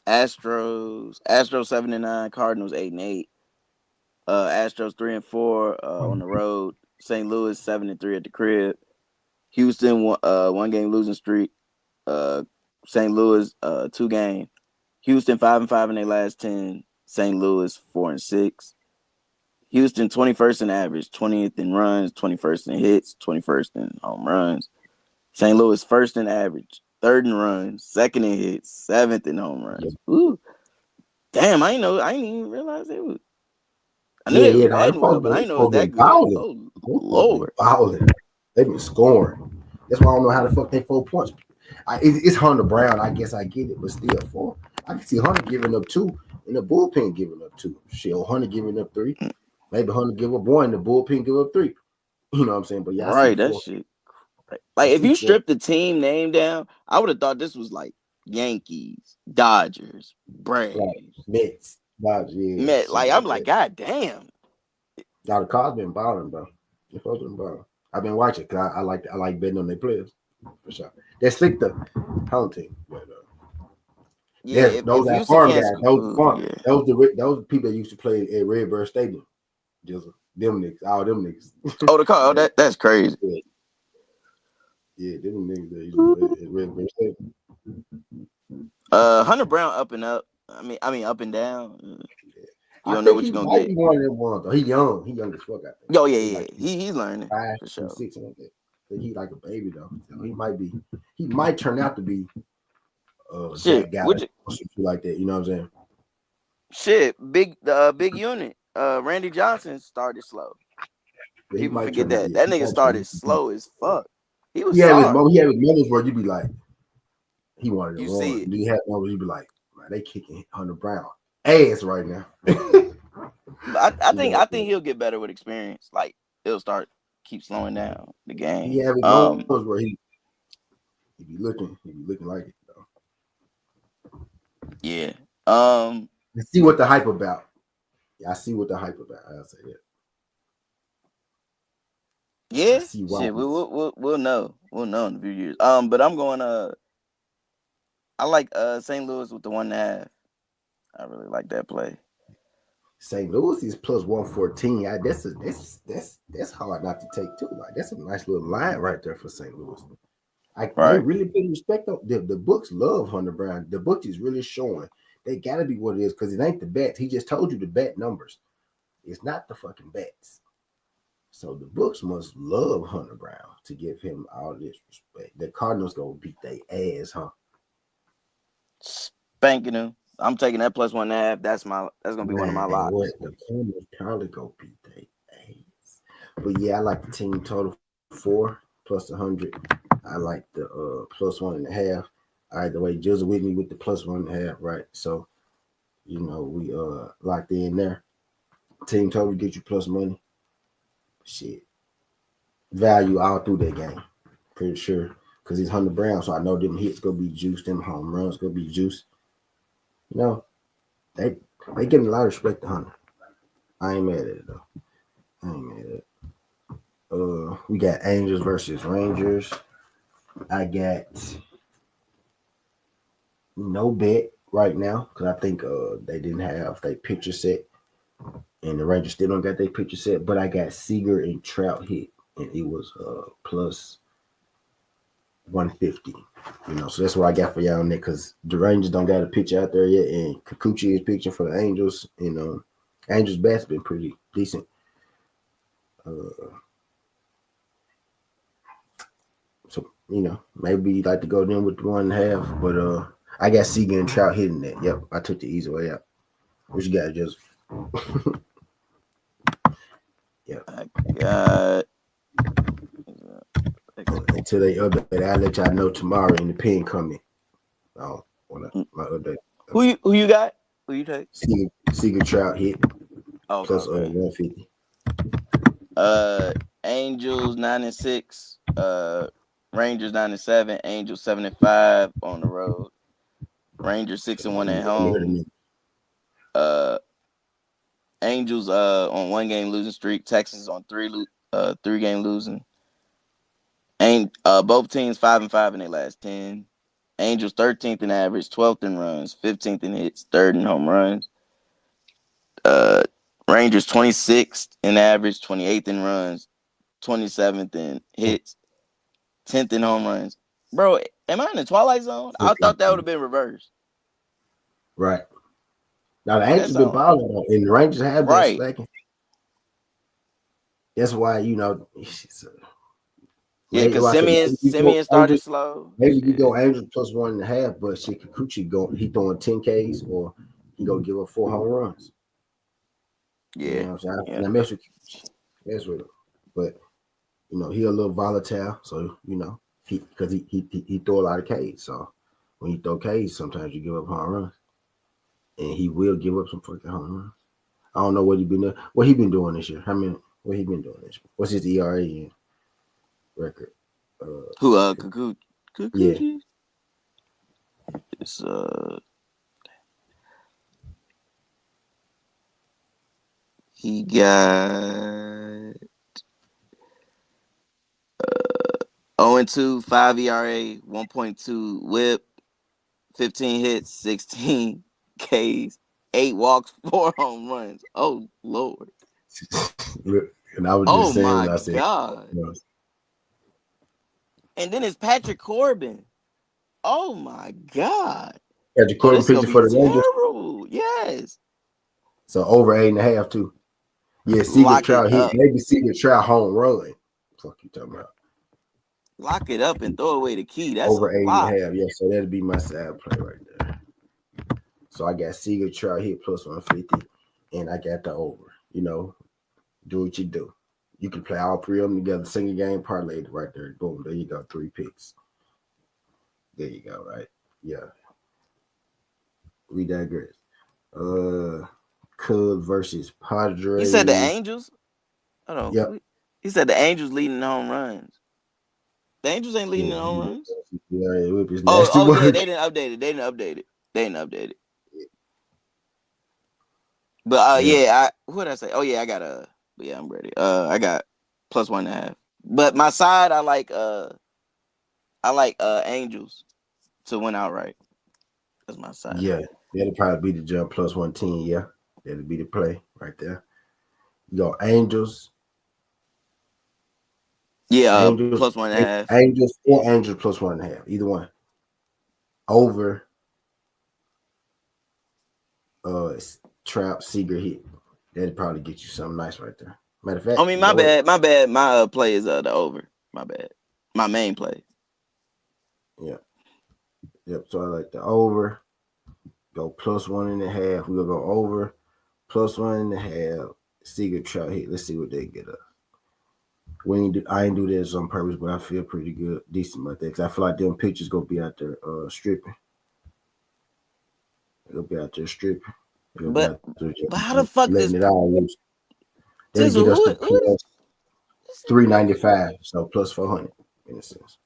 S2: Astros 7-9, Cardinals 8-8. Astros 3-4 on the road. St. Louis 7-3 at the crib. Houston 1 game losing streak. St. Louis 2 game. Houston 5-5 in their last 10. St. Louis 4-6. Houston 21st in average, 20th in runs, 21st in hits, 21st in home runs. St. Louis first in average, 3rd in runs, 2nd in hits, 7th in home runs. Ooh, damn! I didn't even realize they was. I knew they was batting well, but I didn't know it was that good. Oh Lord,
S1: They've been scoring. That's why I don't know how the fuck they 4 points. It's Hunter Brown. I guess I get it, but still 4. I can see Hunter giving up 2 and the bullpen giving up 2. Shit, Hunter giving up 3. Maybe Hunter give up 1, the bullpen give up 3. You know what I'm saying? But yeah,
S2: right, that shit. Like if you strip the team name down, I would have thought this was like Yankees, Dodgers, Braves,
S1: Mets, Dodgers.
S2: Met. Like I'm like, God damn.
S1: Now the Cards been balling, bro. The folks been balling. I've been watching because I like betting on their players for sure. They're slick the home team, but
S2: yeah,
S1: those are farm guys. Those people that used to play at Redbird Stadium. Just them niggas, all them niggas.
S2: Oh, the car. Oh, that's crazy.
S1: Yeah, them niggas that used to play at Redbird Stadium.
S2: Hunter Brown up and up. I mean up and down. You don't know what you're gonna get.
S1: He one of them ones, though. He young as fuck. I think.
S2: Oh yeah. Like, he's learning
S1: 5,
S2: for sure.
S1: 6, like that. He like a baby though. He might turn out to be
S2: shit
S1: guy like that. You know what I'm saying?
S2: Shit, big unit. Randy Johnson started slow. People forget that. That nigga started slow as fuck. He was sorry.
S1: He had his moments where you be like, he wanted to
S2: you
S1: run.
S2: see it.
S1: Do you have moments you be like, man, they kicking Hunter Brown ass right now.
S2: I think he'll get better with experience. Like he'll keep slowing down the game.
S1: He have his moments where he be looking like it though.
S2: Yeah.
S1: Let's see what the hype about. Yeah, I see what the hype about. I'll say that.
S2: Yeah. Shit, we'll know. We'll know in a few years. But I'm going I like St. Louis with the 1.5. I really like that play. St.
S1: Louis is plus 114. That's hard not to take too. Like that's a nice little line right there for St. Louis. They really put respect on the books. Love Hunter Brown. The book is really showing they gotta be what it is because it ain't the bets. He just told you the bet numbers. It's not the fucking bets. So the books must love Hunter Brown to give him all this respect. The Cardinals gonna beat their ass, huh?
S2: Spanking him. I'm taking that plus 1.5. That's gonna be one of my locks.
S1: The Cardinals probably go beat their ass. But yeah, I like the team total 4 plus 100. I like the plus 1.5. All right, the way Jizzle with me with the plus 1.5, right? So we locked in there. Team total get you plus money. Shit. Value all through that game. Pretty sure. Because he's Hunter Brown, so I know them hits gonna be juiced, them home runs gonna be juiced. You know, they getting a lot of respect to Hunter. I ain't mad at it though. I ain't mad at it. We got Angels versus Rangers. I got no bet right now because I think they didn't have their pitcher set, and the Rangers still don't got their pitcher set. But I got Seager and Trout hit, and it was plus 150. So that's what I got for y'all on there because the Rangers don't got a pitcher out there yet, and Kikuchi is pitching for the Angels. Angels bat's been pretty decent. So maybe you'd like to go then with the 1.5, but I got Seager and Trout hitting that. Yep, I took the easy way out. What you got, Joseph?
S2: Yeah, I got
S1: until they update. I'll let y'all know tomorrow in the pin comment. On my update.
S2: Who you got? Who you take?
S1: Seager Trout hit.
S2: Oh,
S1: Plus
S2: okay.
S1: 150.
S2: Angels 9-6. Rangers 9-7. Angels 7-5 on the road. Rangers 6-1 at home. Angels on 1 game losing streak. Texans on 3 game losing. Both teams 5-5 in their last 10. Angels 13th in average, 12th in runs, 15th in hits, 3rd in home runs. Rangers 26th in average, 28th in runs, 27th in hits, 10th in home runs. Bro, am I in the Twilight Zone? I thought that would have been reversed.
S1: Right. Now the Angels been balling, and the Rangers have been slacking. That's why
S2: yeah, because Simeon started slow.
S1: Maybe you go Angels plus 1.5, but Kikuchi he throwing 10 Ks or he gonna give up 4 home runs.
S2: Yeah,
S1: you know what I'm saying. And I mess with him, but he a little volatile, so because he throw a lot of Ks. So when you throw Ks, sometimes you give up home runs, and he will give up some fucking home runs. I don't know what he been doing. What he been doing this year? What he been doing this year? What's his ERA and record?
S2: Kikuchi?
S1: Yeah.
S2: It's he got 0-2, 5 ERA, 1.2 WHIP, 15 hits, 16 Ks, 8 walks, 4 home runs. Oh Lord!
S1: And I was just saying what I said.
S2: God! And then it's Patrick Corbin. Oh my God!
S1: Patrick Corbin pitching for the Rangers.
S2: Yes.
S1: So over 8.5 too. Yeah, Seager Trout hit. Maybe Seager Trout home run. Fuck you talking about?
S2: Lock it up and throw away the key. That's
S1: over 8.5. Yeah, so that'd be my side play right there. So I got Seager Trout hit plus 150, and I got the over. Do what you do. You can play all 3 of them together, single game parlay right there. Boom, there you go, 3 picks. There you go, right? Yeah. We digress. Cubs versus Padres.
S2: He said the Angels. Hold on.
S1: Yep.
S2: He said the Angels leading the home runs. The Angels ain't leading the home runs.
S1: Yeah, yeah,
S2: they didn't update it. But what did I say? Oh yeah, I got I'm ready. I got plus 1.5. But my side, I like Angels to win outright. That's my side.
S1: Yeah, that'll probably be the jump plus 110. Yeah, that'll be the play right there. You go Angels.
S2: Yeah, Angels, plus 1.5.
S1: Angels or Angels plus 1.5. Either one. Over. Trout Seager hit. That'd probably get you something nice right there. Matter of fact.
S2: I mean, my bad. My play is the over. My bad. My main play.
S1: Yeah. Yep. So I like the over. Go plus 1.5. We'll go over. Plus 1.5. Seager Trout hit. Let's see what they get up. I ain't do this on purpose, but I feel pretty good, decent about that. Because I feel like them pitchers gonna be out there stripping. They'll be out there stripping.
S2: But how the fuck
S1: letting it all loose? They get us to plus 395, so plus 400 in a sense.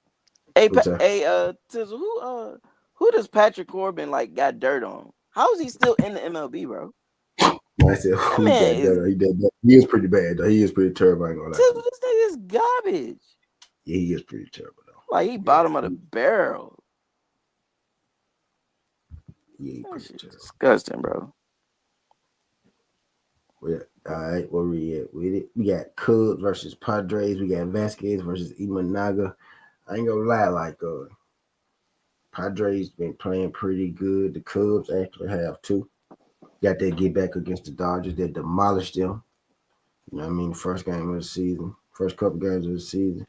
S2: Hey, Tizzle, who does Patrick Corbin got dirt on? How is he still in the MLB, bro?
S1: I said, who got dirt? He is pretty bad though. He is pretty terrible. I ain't gonna lie.
S2: Tizzle, this nigga is garbage.
S1: Yeah, he is pretty terrible though.
S2: He bottom of the barrel.
S1: Yeah, he pretty terrible.
S2: Disgusting, bro.
S1: Well, all right, where we at with it? We got Cubs versus Padres. We got Vasquez versus Imanaga. I ain't gonna lie, Padres been playing pretty good. The Cubs actually have too. Got that get back against the Dodgers. They demolished them. You know what I mean? First game of the season, first couple games of the season.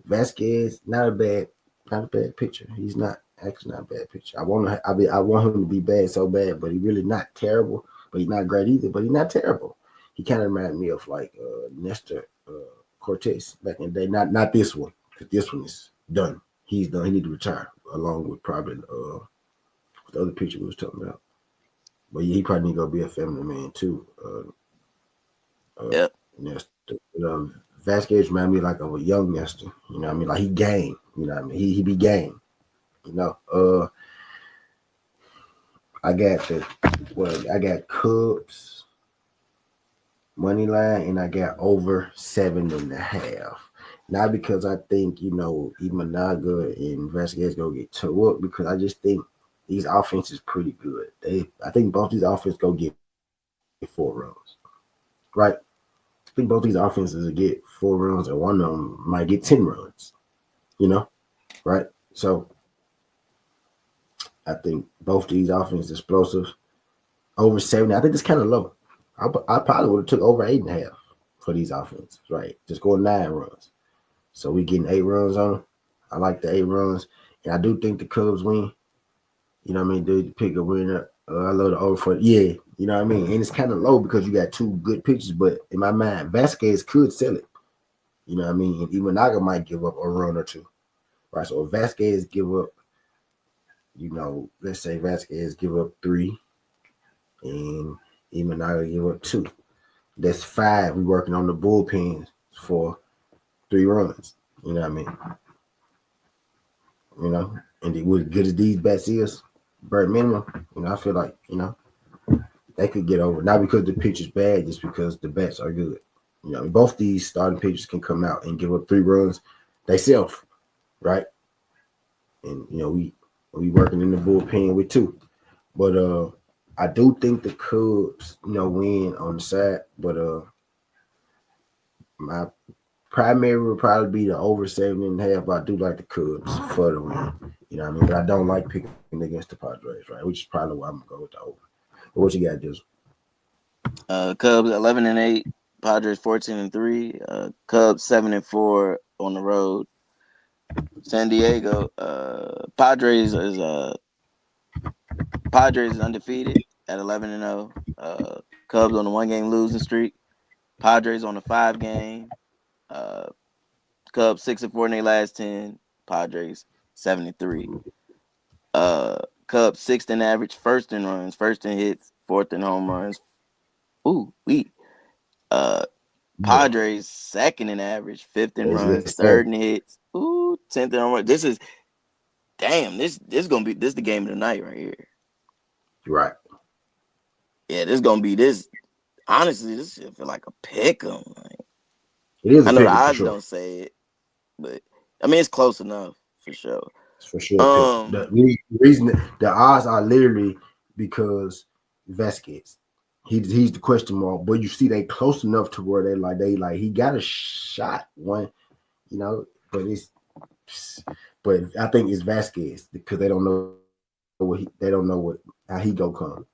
S1: Vasquez, not a bad pitcher. He's not actually not a bad pitcher. I want him to be bad so bad, but he's really not terrible. But he's not great either. But he's not terrible. He kind of reminded me of Nestor Cortez back in the day. Not this one, because this one is done. He's done. He need to retire along with probably the other pitcher we was talking about. But yeah, he probably need to go be a family man too.
S2: Yep.
S1: Vasquez remind me like of a young Nestor. You know what I mean? Like he game. You know what I mean? He be game. You know. I got Cubs money line and I got over 7.5. Not because I think, Imanaga and Vasquez go get toe up, because I just think these offenses pretty good. I think both these offenses go get 4 runs. Right? I think both these offenses will get 4 runs, and one of them might get 10 runs. Right? So I think both these offenses explosive. Over 70. I think it's kind of low. I probably would have took over 8.5 for these offenses. Right? Just go 9 runs. So we getting 8 runs on them. I like the 8 runs. And I do think the Cubs win. You know what I mean? Dude, pick a winner. I love the over for it. Yeah, you know what I mean? And it's kind of low because you got 2 good pitchers, but in my mind, Vasquez could sell it. You know what I mean? And Imanaga might give up a run or 2. Right? So if Vasquez give up, let's say Vasquez give up 3 and Imanaga give up 2. That's 5. We working on the bullpen for 3 runs. You know what I mean? And as good as these bats is, bird minimum, I feel like, they could get over. Not because the pitch is bad, just because the bats are good. Both these starting pitchers can come out and give up 3 runs themselves, right? And, we working in the bullpen with 2. But I do think the Cubs, win on the side. But my primary would probably be the over 7.5. But I do like the Cubs for the win. You know what I mean? But I don't like picking against the Padres, right? Which is probably why I'm gonna go with the over. But what you got, Dizzle?
S2: Cubs 11-8, Padres 14-3. Cubs 7-4 on the road. San Diego, Padres is undefeated at 11-0. Cubs on a 1-game losing streak. Padres on a 5-game. Cubs 6-4 in their last 10. Padres 7-3. Cubs 6th in average, 1st in runs, 1st in hits, 4th in home runs. Padres 2nd in average, 5th in runs, 3rd in hits, 10th in home runs. This is the game of the night right here.
S1: Right.
S2: Yeah, this is gonna be this. Honestly, this should feel like a pick 'em.
S1: It is.
S2: I know the odds don't say it, but I mean it's close enough for sure.
S1: It's for sure. The reason the odds are literally because Vasquez. He's the question mark, but you see they close enough to where they he got a shot one, but I think it's Vasquez because they don't know how he go come.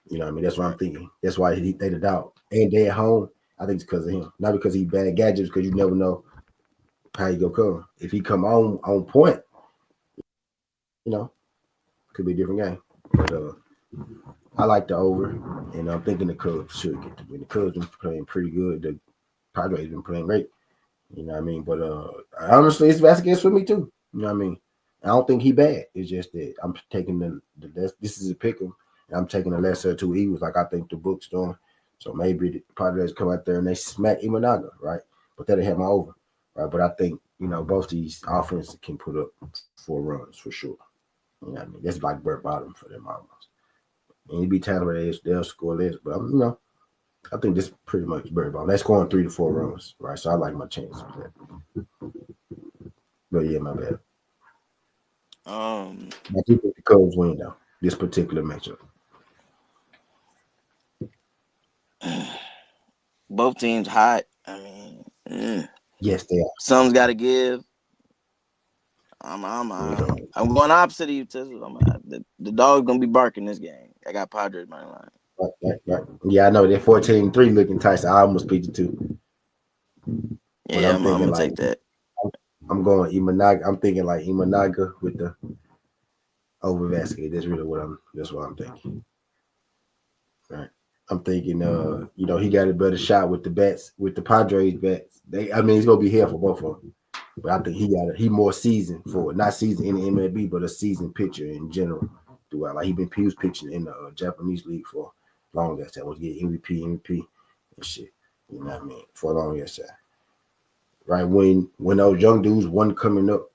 S1: You know what I mean? That's what I'm thinking. That's why they the doubt. And they at home, I think it's because of him. Not because he bad gadgets, because you never know how he go come. If he come on point, could be a different game. But I like the over, and I'm thinking the Cubs should get the win. The Cubs been playing pretty good. The Padres been playing great. You know what I mean? But honestly, it's Vasquez for me too. You know what I mean? I don't think he bad. It's just that I'm taking the this is a pick 'em, and I'm taking the lesser of 2 evils, like I think the book's doing. So maybe the Padres come out there and they smack Imanaga, right? But that'll have my over, right? But I think both these offenses can put up 4 runs for sure. You know what I mean? That's like bare bottom for them almost. And it'd be time where they'll score less, but I think this pretty much bare bottom. They're scoring 3 to 4 runs, right? So I like my chances for that. But yeah, my bad. I do think the Cubs win though this particular matchup.
S2: Both teams hot. I mean,
S1: yes, they are.
S2: Something's got to give. I'm going opposite of you, Tizzle. The dog's gonna be barking this game. I got Padres money line.
S1: Right. Yeah, I know they're 14-3 looking tight. So I almost beat you too.
S2: Yeah, I'm gonna take that.
S1: I'm going Imanaga. I'm thinking like Imanaga with the over Vasquez. That's really that's what I'm thinking. Right. I'm thinking he got a better shot with the bats, with the Padres bats. It's gonna be here for both of them. But I think he more seasoned for it. Not seasoned in the MLB, but a seasoned pitcher in general throughout. Like he was pitching in the Japanese league for long as that was getting MVP and shit. You know what I mean? For a long as that. Right when those young dudes wasn't coming up,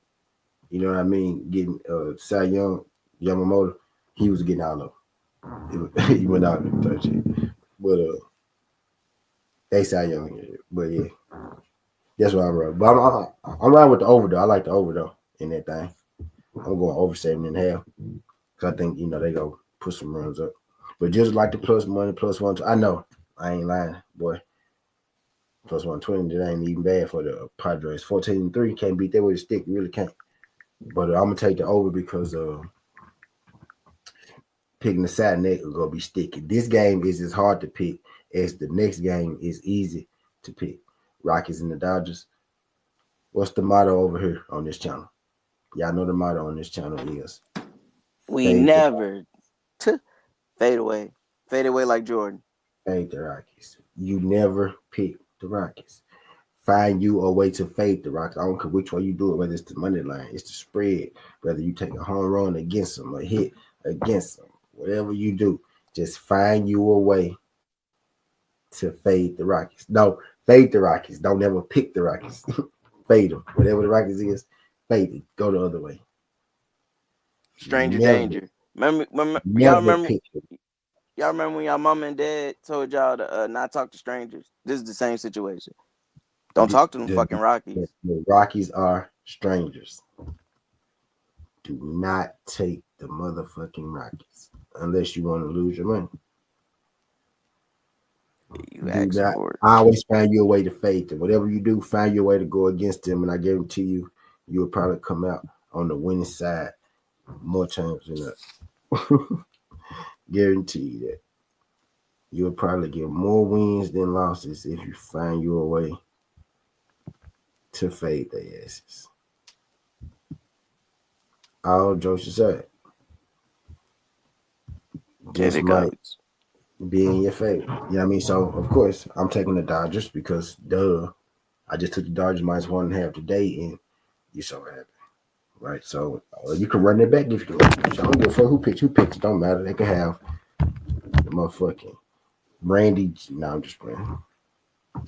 S1: you know what I mean, getting Cy Young, Yamamoto, he was getting out of. He went out in the third shit. But they Cy Young, but yeah. That's what I'm running. But I'm riding with the over though. I like the over though in that thing. I'm going over 7.5 because I think they go put some runs up. But just like the plus money, plus 120. I know I ain't lying, boy. Plus 120, that ain't even bad for the Padres. 14-3 can't beat that with a stick. You really can't. But I'm gonna take the over because picking the side neck is gonna be sticky. This game is as hard to pick as the next game is easy to pick. Rockies and the Dodgers. What's the motto over here on this channel? Y'all know the motto on this channel is
S2: we never fade away. Fade away like Jordan.
S1: Fade the Rockies. You never pick the Rockies. Find you a way to fade the Rockies. I don't care which way you do it, whether it's the money line, it's the spread, whether you take a home run against them, a hit against them, whatever you do, just find you a way to fade the Rockies. No, fade the Rockies. Don't ever pick the Rockies. Fade them. Whatever the Rockies is, fade it. Go the other way.
S2: Stranger danger. Remember y'all remember when y'all mama and dad told y'all to not talk to strangers? This is the same situation. Don't talk to them fucking Rockies.
S1: The Rockies are strangers. Do not take the motherfucking Rockies unless you want to lose your money.
S2: You ask for it.
S1: I always find you a way to fade them. Whatever you do, find your way to go against them, and I guarantee you'll probably come out on the winning side more times than that. Guarantee you that. You'll probably get more wins than losses if you find your way to fade their asses. All jokes aside, just might be in your favor. You know what I mean? So, of course, I'm taking the Dodgers because, I just took the Dodgers minus 1.5 today, and you're so happy. Right? So, you can run it back if you want. I don't give a fuck who picks. It don't matter. They can have the motherfucking Randy. No, I'm just playing.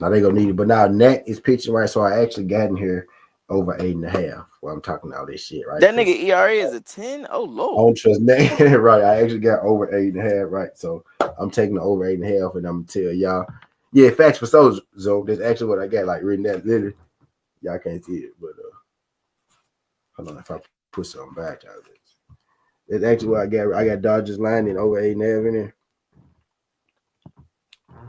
S1: Now they gonna need it. But now Nat is pitching, right? So I actually got in here over 8.5 while I'm talking all this shit, right?
S2: That nigga ERA is a 10? Oh, Lord.
S1: I don't trust Nat. Right. I actually got over 8.5, right? So I'm taking the over 8.5, and I'm gonna tell y'all. Yeah, facts for so that's actually what I got like written down. Literally, y'all can't see it, but hold on, if I put something back out of it. That's actually what I got. I got Dodgers line and over 8.5 in there.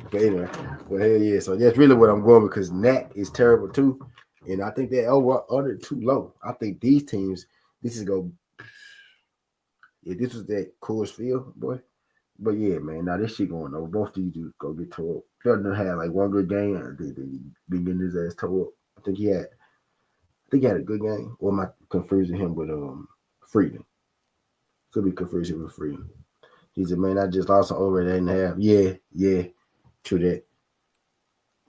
S1: But anyway, well, hell yeah. So that's really what I'm going because Nat is terrible too. And I think they're under too low. I think these teams, this was that Coors Field, boy. But yeah, man, now this shit going over. Both these dudes go get tore up. Felton had like one good game. I think they been getting his ass tore up. I think he had a good game. Or am I confusing him with Freedom? Could be confusing with Freedom. He said, man, I just lost over at 8.5. Yeah. True that.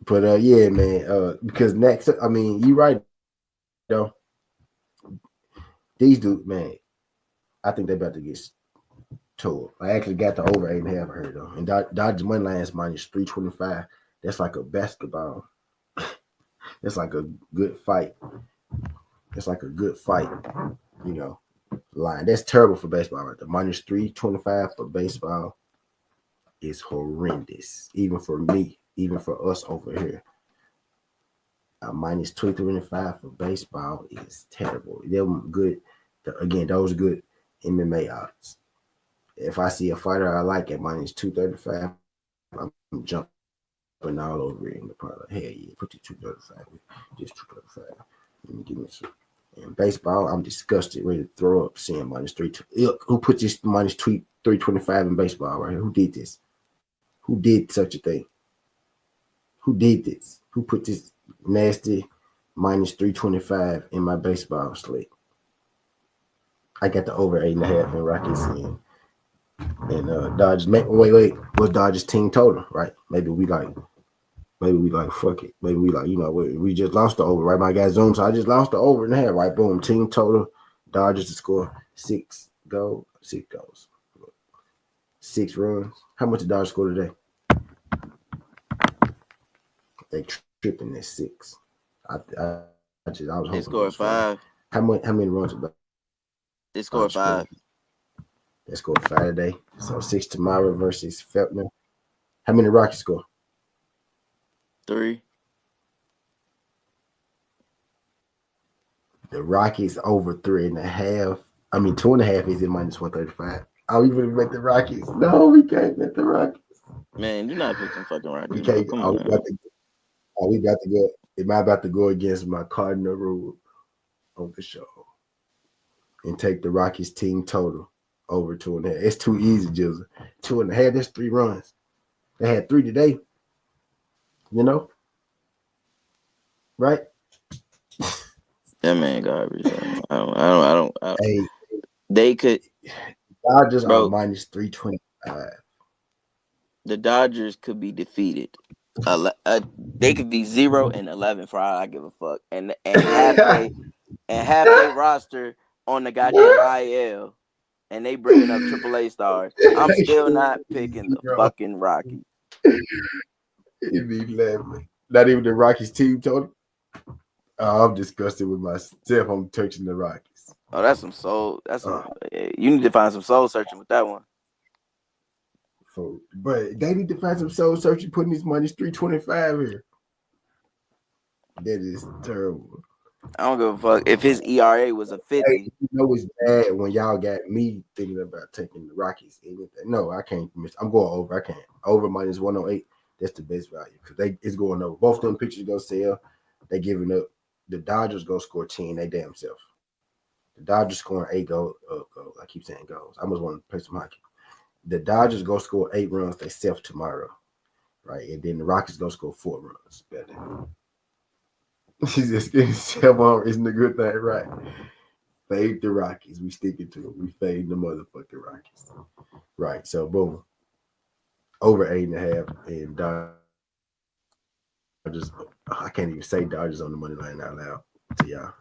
S1: But yeah, man, because next, I mean, you right, though. These dudes, man, I think they're about to get told. I actually got the over 8.5 here, though. And Dodgers money line is minus 325. That's like a basketball. That's like a good fight. That's like a good fight, line. That's terrible for baseball right there. Minus 325 for baseball is horrendous. Even for me, even for us over here. Minus 225 for baseball is terrible. They're good. Again, those are good MMA odds. If I see a fighter I like at minus 235, I'm jumping all over it in the product. Hell yeah, put the 235. Just 235. Let me give me some. In baseball, I'm disgusted, ready to throw up seeing minus 3. Look, who put this minus 325 in baseball right here? Who did this? Who did such a thing? Who did this? Who put this nasty minus 325 in my baseball slate? I got the over 8.5 in Rockies and Dodgers. Wait. What's Dodgers team total, right? Maybe we like Maybe we like fuck it. Maybe we like, we just lost the over, right? My guy Zoom, so I just lost the over and a half, right? Boom. Team total. Dodgers to score 6 goals. 6 runs. How much did Dodgers score today? They tripping at 6. I was hoping
S2: they scored 5.
S1: How many runs did
S2: They scored 5.
S1: They scored 5 today. So 6 tomorrow versus Feltner. How many Rockies score?
S2: 3.
S1: The Rockies over 3.5. I mean 2.5 is in minus 135. Oh, we really bet the Rockies. No, we can't bet the Rockies.
S2: Man, you're not picking fucking Rockies.
S1: We can't.
S2: Come on.
S1: We about to go. Am I about to go against my cardinal rule on the show and take the Rockies team total over 2.5? It's too easy, Jizzle. 2.5. That's 3 runs. They had 3 today. Right?
S2: That man garbage. I don't.
S1: Hey,
S2: they could.
S1: Dodgers are minus 325.
S2: The Dodgers could be defeated. They could be 0-11 for all I give a fuck, and half they roster on the goddamn IL, and they bringing up AAA stars. I'm still not picking the fucking Rockies.
S1: It'd be laughing. Not even the Rockies team total. I'm disgusted with myself. I'm touching the Rockies.
S2: Oh, that's some soul. You need to find some soul searching with that one.
S1: But they need to find some soul searching. Putting these money's 325 here. That is terrible.
S2: I don't give a fuck if his ERA was a 50.
S1: Hey, it's bad when y'all got me thinking about taking the Rockies. No, I can't miss. I'm going over. I can't. Over minus 108. That's the best value because it's going over. Both them pitchers go sell. They giving up. The Dodgers go score 10. They damn self. The Dodgers scoring 8 goals. I keep saying goals. I must want to play some hockey. The Dodgers go score 8 runs. They self tomorrow, right? And then the Rockies go score 4 runs. He's just getting 7 isn't a good thing, right? Fade the Rockies. We sticking to it. We fade the motherfucking Rockies. Right. So boom. Over 8.5 and Dodgers. I can't even say Dodgers on the money line out loud to y'all.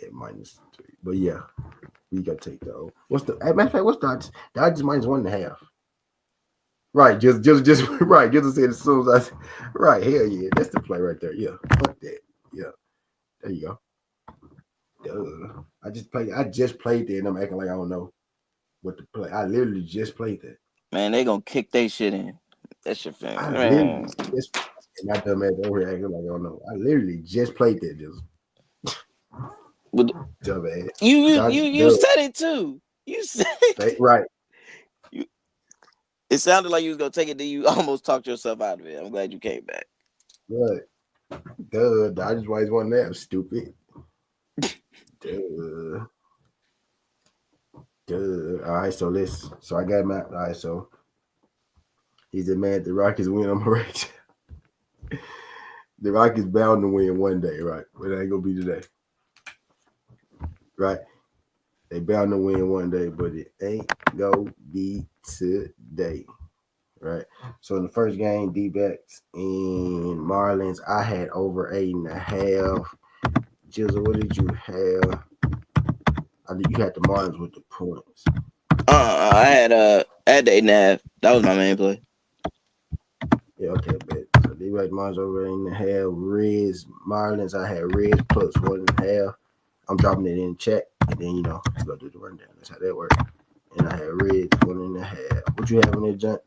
S1: At minus 3. But yeah, we gotta take the what's the matter of fact, what's Dodgers? Dodgers minus 1.5. Right, just right. Just said as soon as right, hell yeah, that's the play right there. Yeah, fuck that. Yeah. There you go. Duh. I just played that and I'm acting like I don't know what to play. I literally just played that.
S2: Man, they gonna kick their shit in. That's your thing.
S1: I literally just and I dumb ass over here acting like I don't know. I literally just played that just. Dumb ass.
S2: You said it too. You said it.
S1: Right.
S2: It sounded like you was gonna take it, then you almost talked yourself out of it. I'm glad you came back.
S1: What? Duh. Dodgers always won that. Stupid. Duh. All right, so I got him out. All right, so he's a man. The Rockies win. I'm right. The Rockies bound to win one day, right? But it ain't gonna be today. Right? They bound to win one day, but it ain't gonna be today. Right. So in the first game, D-backs and Marlins, I had over 8.5. Jizzle, what did you have? I think you had the Marlins with the points.
S2: I had the 8.5. That was my main play.
S1: Yeah, okay, bet. So D-back Marlins over 8.5. Reds, Marlins, I had Reds plus 1.5. I'm dropping it in the chat, and then you go do the rundown. That's how that works. And I had Reds 1.5. What you have in there, John?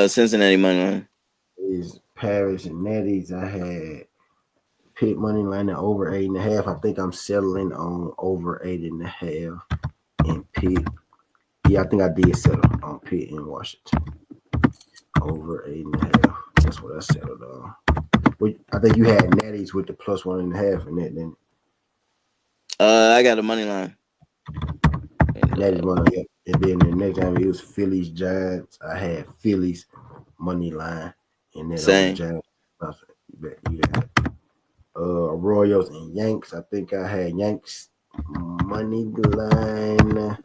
S2: Cincinnati money line.
S1: Is Paris and Netties. I had Pitt money line at over 8.5. I think I'm settling on over 8.5 in Pitt. Yeah, I think I did settle on Pitt in Washington. Over 8.5. That's what I settled on. I think you had Netties with the plus 1.5 in that, then.
S2: I got a money line.
S1: Netties money, yeah. And then the next time it was Phillies Giants. I had Phillies money line, and then
S2: Same.
S1: Giants. You had Royals and Yanks. I think I had Yanks money line.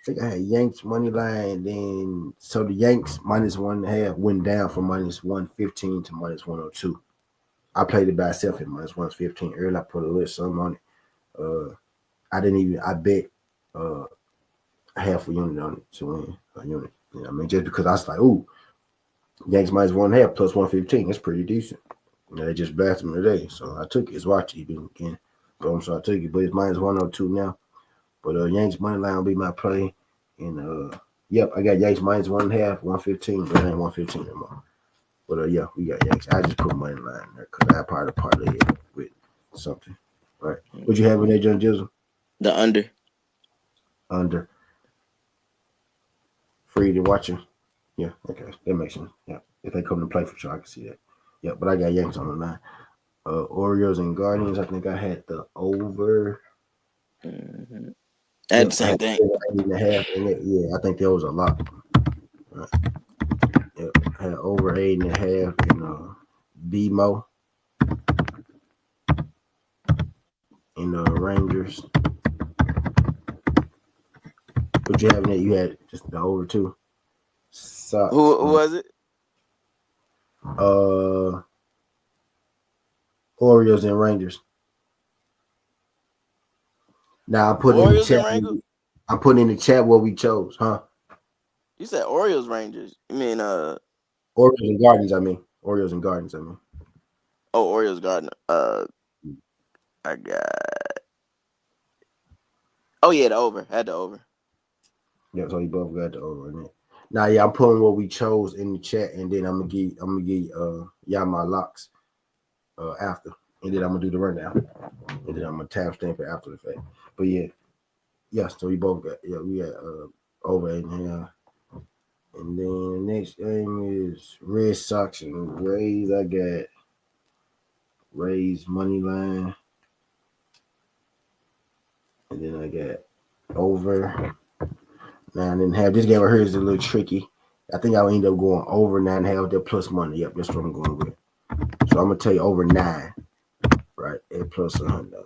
S1: think I had Yanks money line, then so the Yanks -1.5 went down from -115 to -102. I played it by itself at -115 early. I put a little something on it. I bet half a unit on it to win a unit. You know what I mean? Just because I was like, ooh, Yanks -1.5 plus 115. That's pretty decent. You know, they just blasted me today. So I took it. It's watch even again. So I took it, but it's -102 now. But Yanks money line will be my play. And yep, I got Yanks -1.5, 115, but it ain't 115 anymore. But yeah, we got Yanks. I just put money line there because I probably parlay it with something. Right. What you have in there, John Jizzle?
S2: The under.
S1: Under. Free to watching. Yeah, okay. That makes sense. Yeah. If they come to play for sure, I can see that. Yeah, but I got Yanks on the line. Orioles and Guardians, I think I had the over.
S2: Mm-hmm. That's the same thing.
S1: 8.5 in it. Yeah, I think there was a lot. Right. Yep, had over 8.5 in BMO in the Rangers. What you have in it? You had just the over two. Sox.
S2: Who was it?
S1: Orioles and Rangers. Now I'm putting in the chat. I'm putting in the chat what we chose, huh?
S2: You said Orioles Rangers. You mean
S1: Orioles and Gardens, I mean. Orioles and Gardens, I mean.
S2: Oh, Orioles Garden. I got. Oh yeah, the over. Had the over.
S1: Yeah, so you both got the over in it. Now, yeah, I'm putting what we chose in the chat, and then I'm gonna give y'all my locks after, and then I'm gonna do the rundown, and then I'm gonna timestamp it after the fact. But yeah, so we both got we got over 8.5, and then the next game is Red Sox and Rays. I got Rays money line, and then I got over 9.5. This game right here is a little tricky. I think I'll end up going over 9.5. That plus money. Yep, that's what I'm going with. So I'm gonna tell you over 9, right? At plus 100.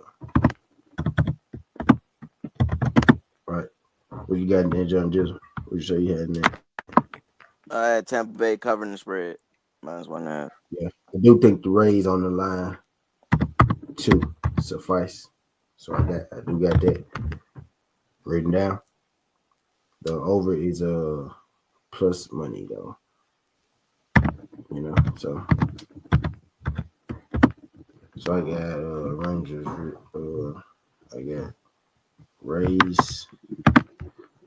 S1: Right. What you got in there, John Jizzle? What you say you had in there?
S2: I had Tampa Bay covering the spread. -1.5.
S1: Yeah, I do think the Rays on the line too suffice. So I do got that written down. The over is plus money though. You know, so I got Rangers. I got Rays.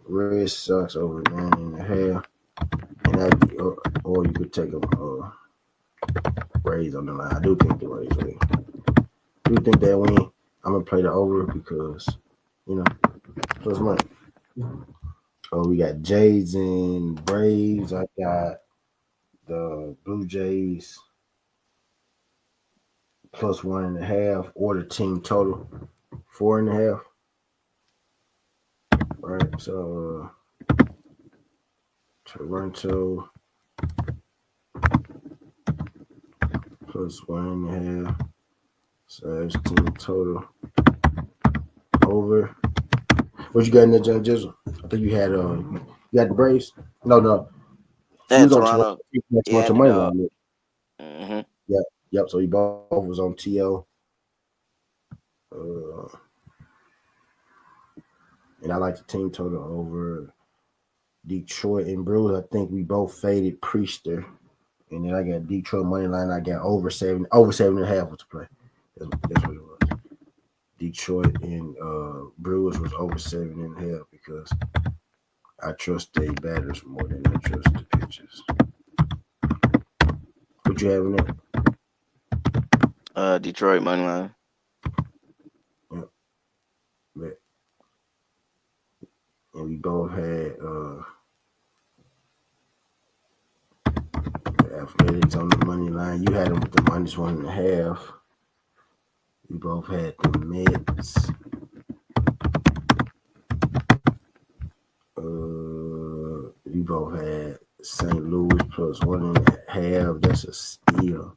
S1: Red Sox over 9.5, and or you could take them Rays on the line. I do think the Rays win. I do think they win. I'm gonna play the over because plus money. Oh, we got Jays and Braves. I got the Blue Jays plus 1.5 or the team total 4.5. Right, so Toronto plus 1.5. So it's team total over. What you got in there, John Jizzle? I think you had you got the Braves. No.
S2: You was Toronto.
S1: Yeah, to money line.
S2: Mm-hmm.
S1: Yep. So you both was on TL. And I like the team total over Detroit and Brewers. I think we both faded Priester. And then I got Detroit money line. I got over 7.5 was to play. That's what it was. Detroit and Brewers was over 7.5 because I trust the batters more than I trust the pitchers. What you have in
S2: there? Detroit money line.
S1: Yep. And we both had the Athletics on the money line. You had them with the -1.5. We both had the Mets. We both had St. Louis plus 1.5. That's a steal.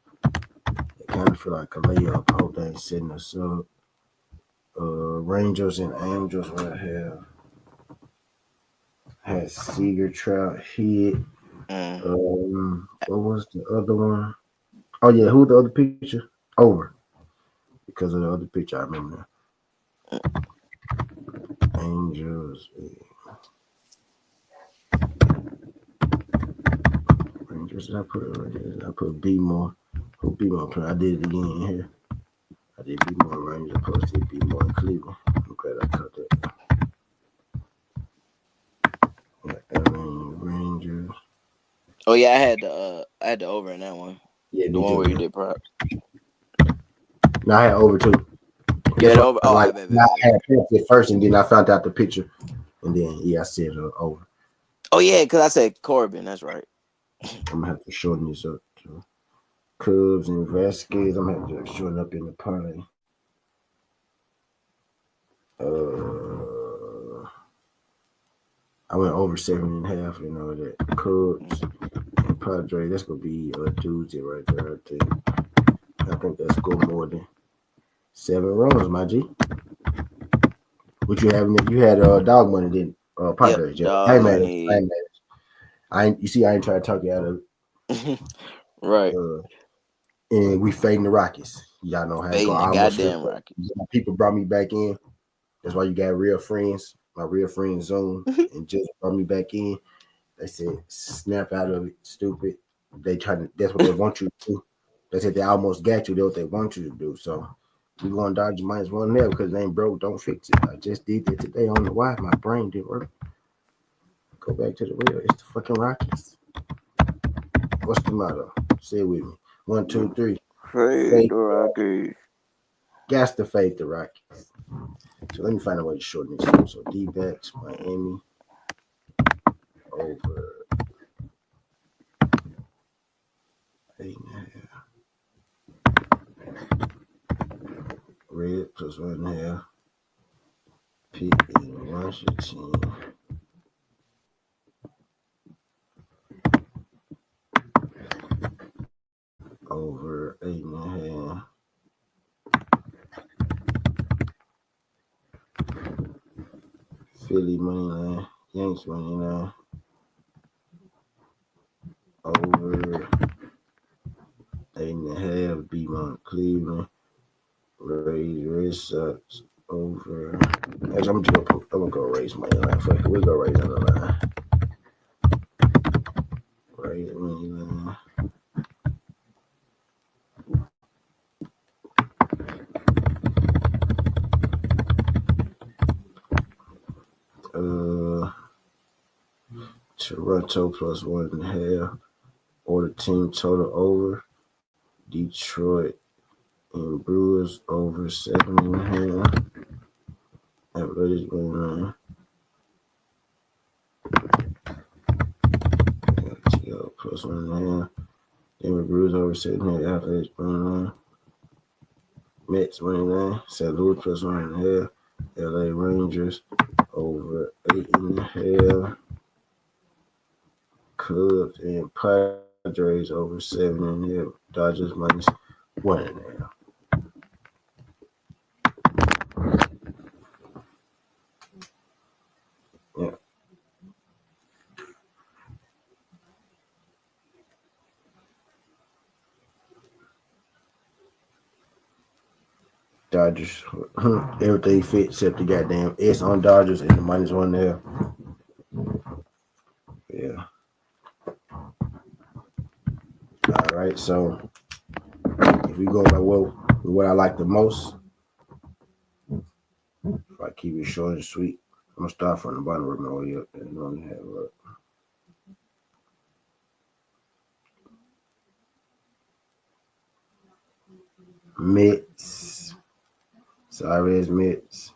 S1: It kind of feel like a layup. I hope they ain't setting us up. Rangers and Angels right here. Had Seager Trout hit. What was the other one? Oh yeah, who the other picture? Over. Because of the other picture, I remember that. Angels. Rangers. I put B more. Who B more play? I did it again here. I did B more Rangers. I posted B more in Cleveland. I'm glad I cut that. Rangers.
S2: Oh yeah, I had the over in that one.
S1: Yeah,
S2: the one where you did props.
S1: No, I had over too.
S2: Yeah, over. Oh,
S1: like, I had it first, and then I found out the picture, and then I said over.
S2: Oh yeah, because I said Corbin. That's right.
S1: I'm gonna have to shorten this up too. Cubs and Vasquez. I'm gonna have to shorten up in the parlay. I went over 7.5. You know that Cubs and Padres. That's gonna be a doozy right there. I think that's go more than 7 runs, my G. What you having? You had dog money, didn't Padres?
S2: Yep,
S1: I ain't mad. You see, I ain't trying to talk you out of
S2: it. Right.
S1: And we fading the Rockies. Y'all know how it go.
S2: The goddamn Rockies.
S1: People brought me back in. That's why you got real friends. My real friends Zoom and just brought me back in. They said, snap out of it, stupid. That's what they want you to do. They said they almost got you. That's what they want you to do. So we going to Dodgers -1 there because they ain't broke. Don't fix it. I just did that today. I don't know why. My brain didn't work. Go back to the real. It's the fucking Rockies. What's the motto? Say it with me. 1, 2, 3.
S2: Fade the Rockies.
S1: Gas to fade the Rockies. So let me find a way to shorten this up. So D-backs, Miami, over 8.5. Red +1.5. Pitt in Washington. Over 8.5. Philly money line. Yanks money line. Over 8.5. B-Mont Cleveland. Red Sox over. Actually, I'm gonna go raise money line. Fuck it, we'll go raise on the line. Raise money line. Toronto +1.5. Or the team total over. Detroit and Brewers over 7.5. Athletics going on. TL +1.5. Denver Brewers over 7.5. Athletics going on. Mets money St. Louis +1.5. LA Rangers over 8.5. Cubs and Padres over 7.5. Dodgers -1.5. Yeah. Dodgers. Everything fit except the goddamn S on Dodgers and the -1 there. Yeah. All right. So if we go by what I like the most, if I keep it short and sweet, I'm gonna start from the bottom of my way up and only have Mets. Sorry, Mets.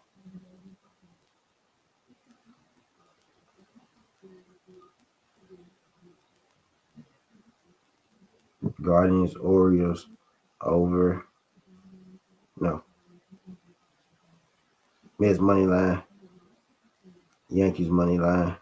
S1: Guardians, Orioles over. No. Mets money line. Yankees money line.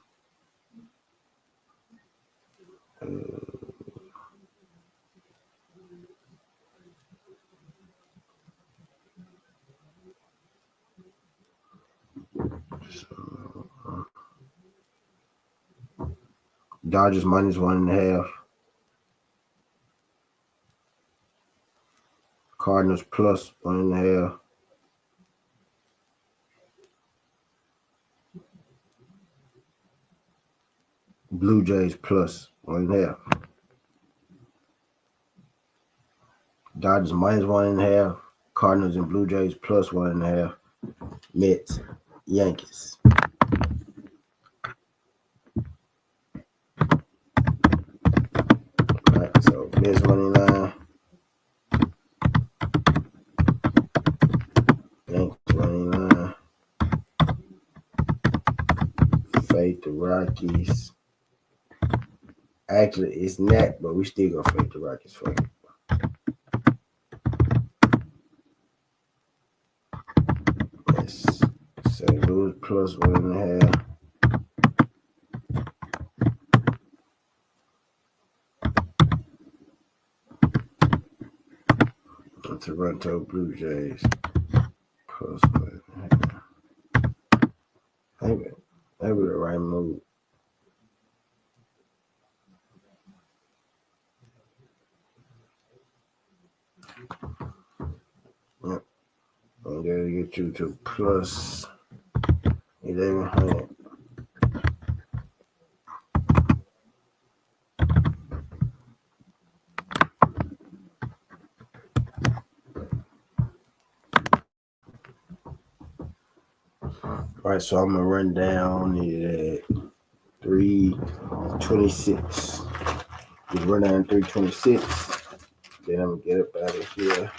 S1: Dodgers minus 1.5. Cardinals plus 1.5. Blue Jays plus 1.5. Dodgers minus 1.5. Cardinals and Blue Jays plus 1.5. Mets, Yankees. All right, so Mets money line. Yankees money line. Fade the Rockies. Actually, it's not, but we still gonna fade the Rockies for it. Yes. St. Louis plus 1.5. Toronto Blue Jays plus 1.5. Maybe the right move. Yep. I'm gonna get you to plus 1,100. All right, so I'm gonna run down it at 326. Just run down 326. Then I'm gonna get up out of here.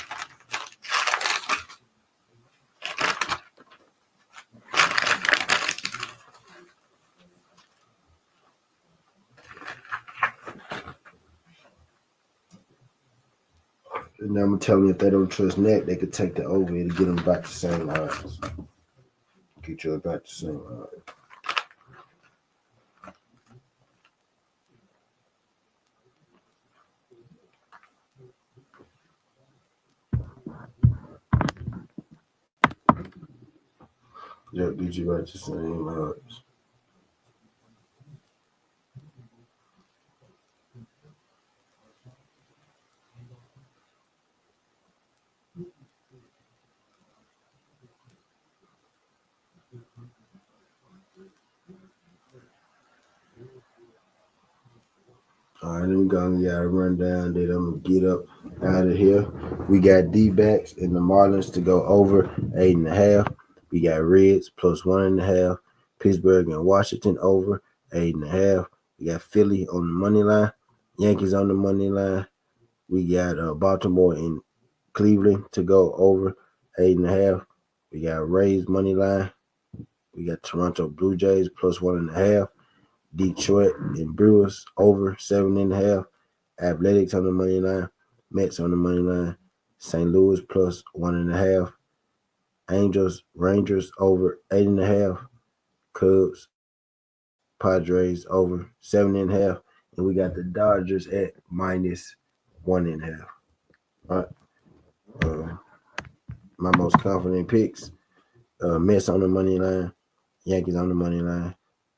S1: And then I'm gonna tell them if they don't trust net, they could take the over to get them back to the same odds. Get you about the same odds. Yeah, get you right to same odds. All right, then we gotta run down. Then I'm gonna get up out of here. We got D-backs and the Marlins to go over 8.5. We got Reds plus 1.5. Pittsburgh and Washington over 8.5. We got Philly on the money line. Yankees on the money line. We got Baltimore and Cleveland to go over 8.5. We got Rays money line. We got Toronto Blue Jays plus 1.5. Detroit and Brewers over 7.5. Athletics on the money line. Mets on the money line. St. Louis plus 1.5. Angels, Rangers over 8.5. Cubs, Padres over 7.5. And we got the Dodgers at minus 1.5. All right. My most confident picks. Mets on the money line. Yankees on the money line.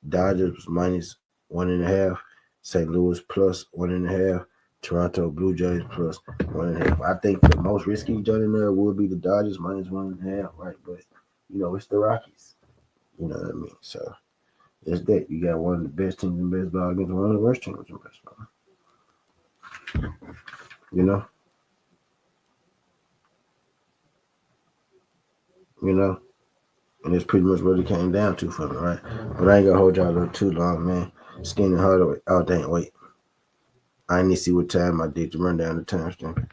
S1: Dodgers minus 1.5. St. Louis plus 1.5. Toronto Blue Jays plus 1.5. I think the most risky joint in there would be the Dodgers minus 1.5, right? But it's the Rockies. You know what I mean? So it's that. You got one of the best teams in baseball against one of the worst teams in baseball. You know? And it's pretty much what it came down to for me, right? But I ain't gonna hold y'all up too long, man. Skinny hard all day. Wait. I need to see what time I did to run down the timestamp.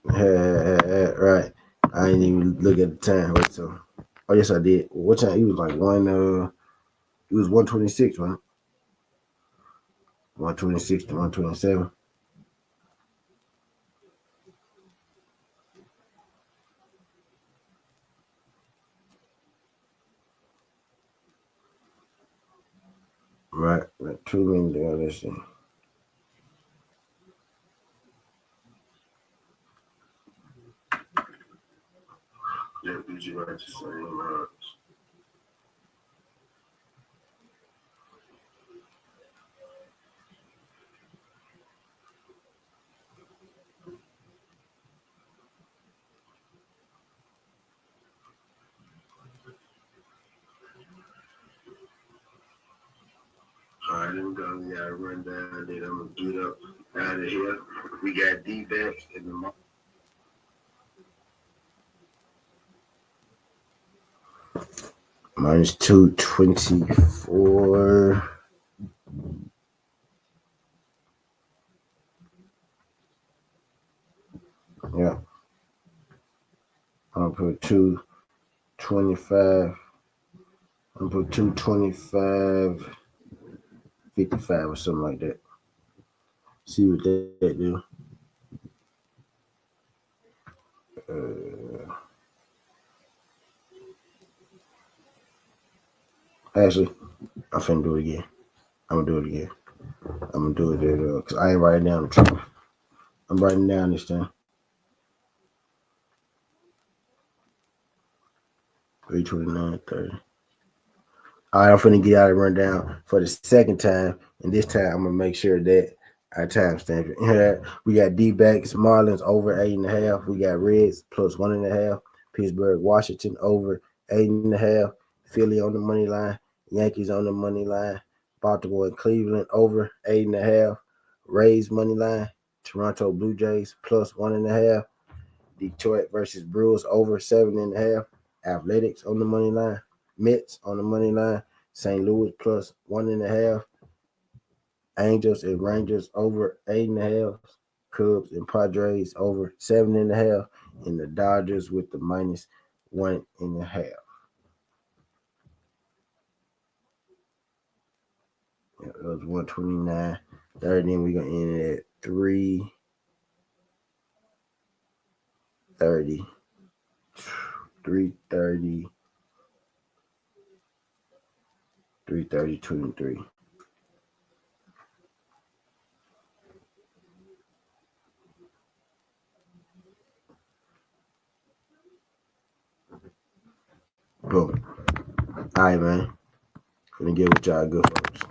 S1: Right. I ain't even look at the time. Wait, so yes I did. What time? He was like it was 126, right? 126 to 127. Right. Like 2 minutes ago, let's see. Yeah, did you write the same odds? them guns. We gotta run down. Then I'm gonna get up out of here. We got D-backs in the minus 224. Yeah. I'll put 225. I'll put 225, 55 or something like that. See what that do. Actually, I'm finna do it again. I'm gonna do it again. I'm gonna do it because I ain't writing down the trouble. I'm writing down this time. 329.30. All right, I'm finna get out and run down for the second time, and this time I'm gonna make sure that I timestamp it. We got D-backs, Marlins over 8.5. We got Reds plus 1.5. Pittsburgh, Washington over 8.5. Philly on the money line. Yankees on the money line. Baltimore and Cleveland over 8.5. Rays money line. Toronto Blue Jays plus 1.5. Detroit versus Brewers over 7.5. Athletics on the money line. Mets on the money line. St. Louis plus 1.5. Angels and Rangers over 8.5. Cubs and Padres over 7.5. And the Dodgers with the minus 1.5. Yeah, it was 129. 30. Then we're gonna end it at 330. 330. 330.23. Boom. All right, man. Gonna get with y'all good folks.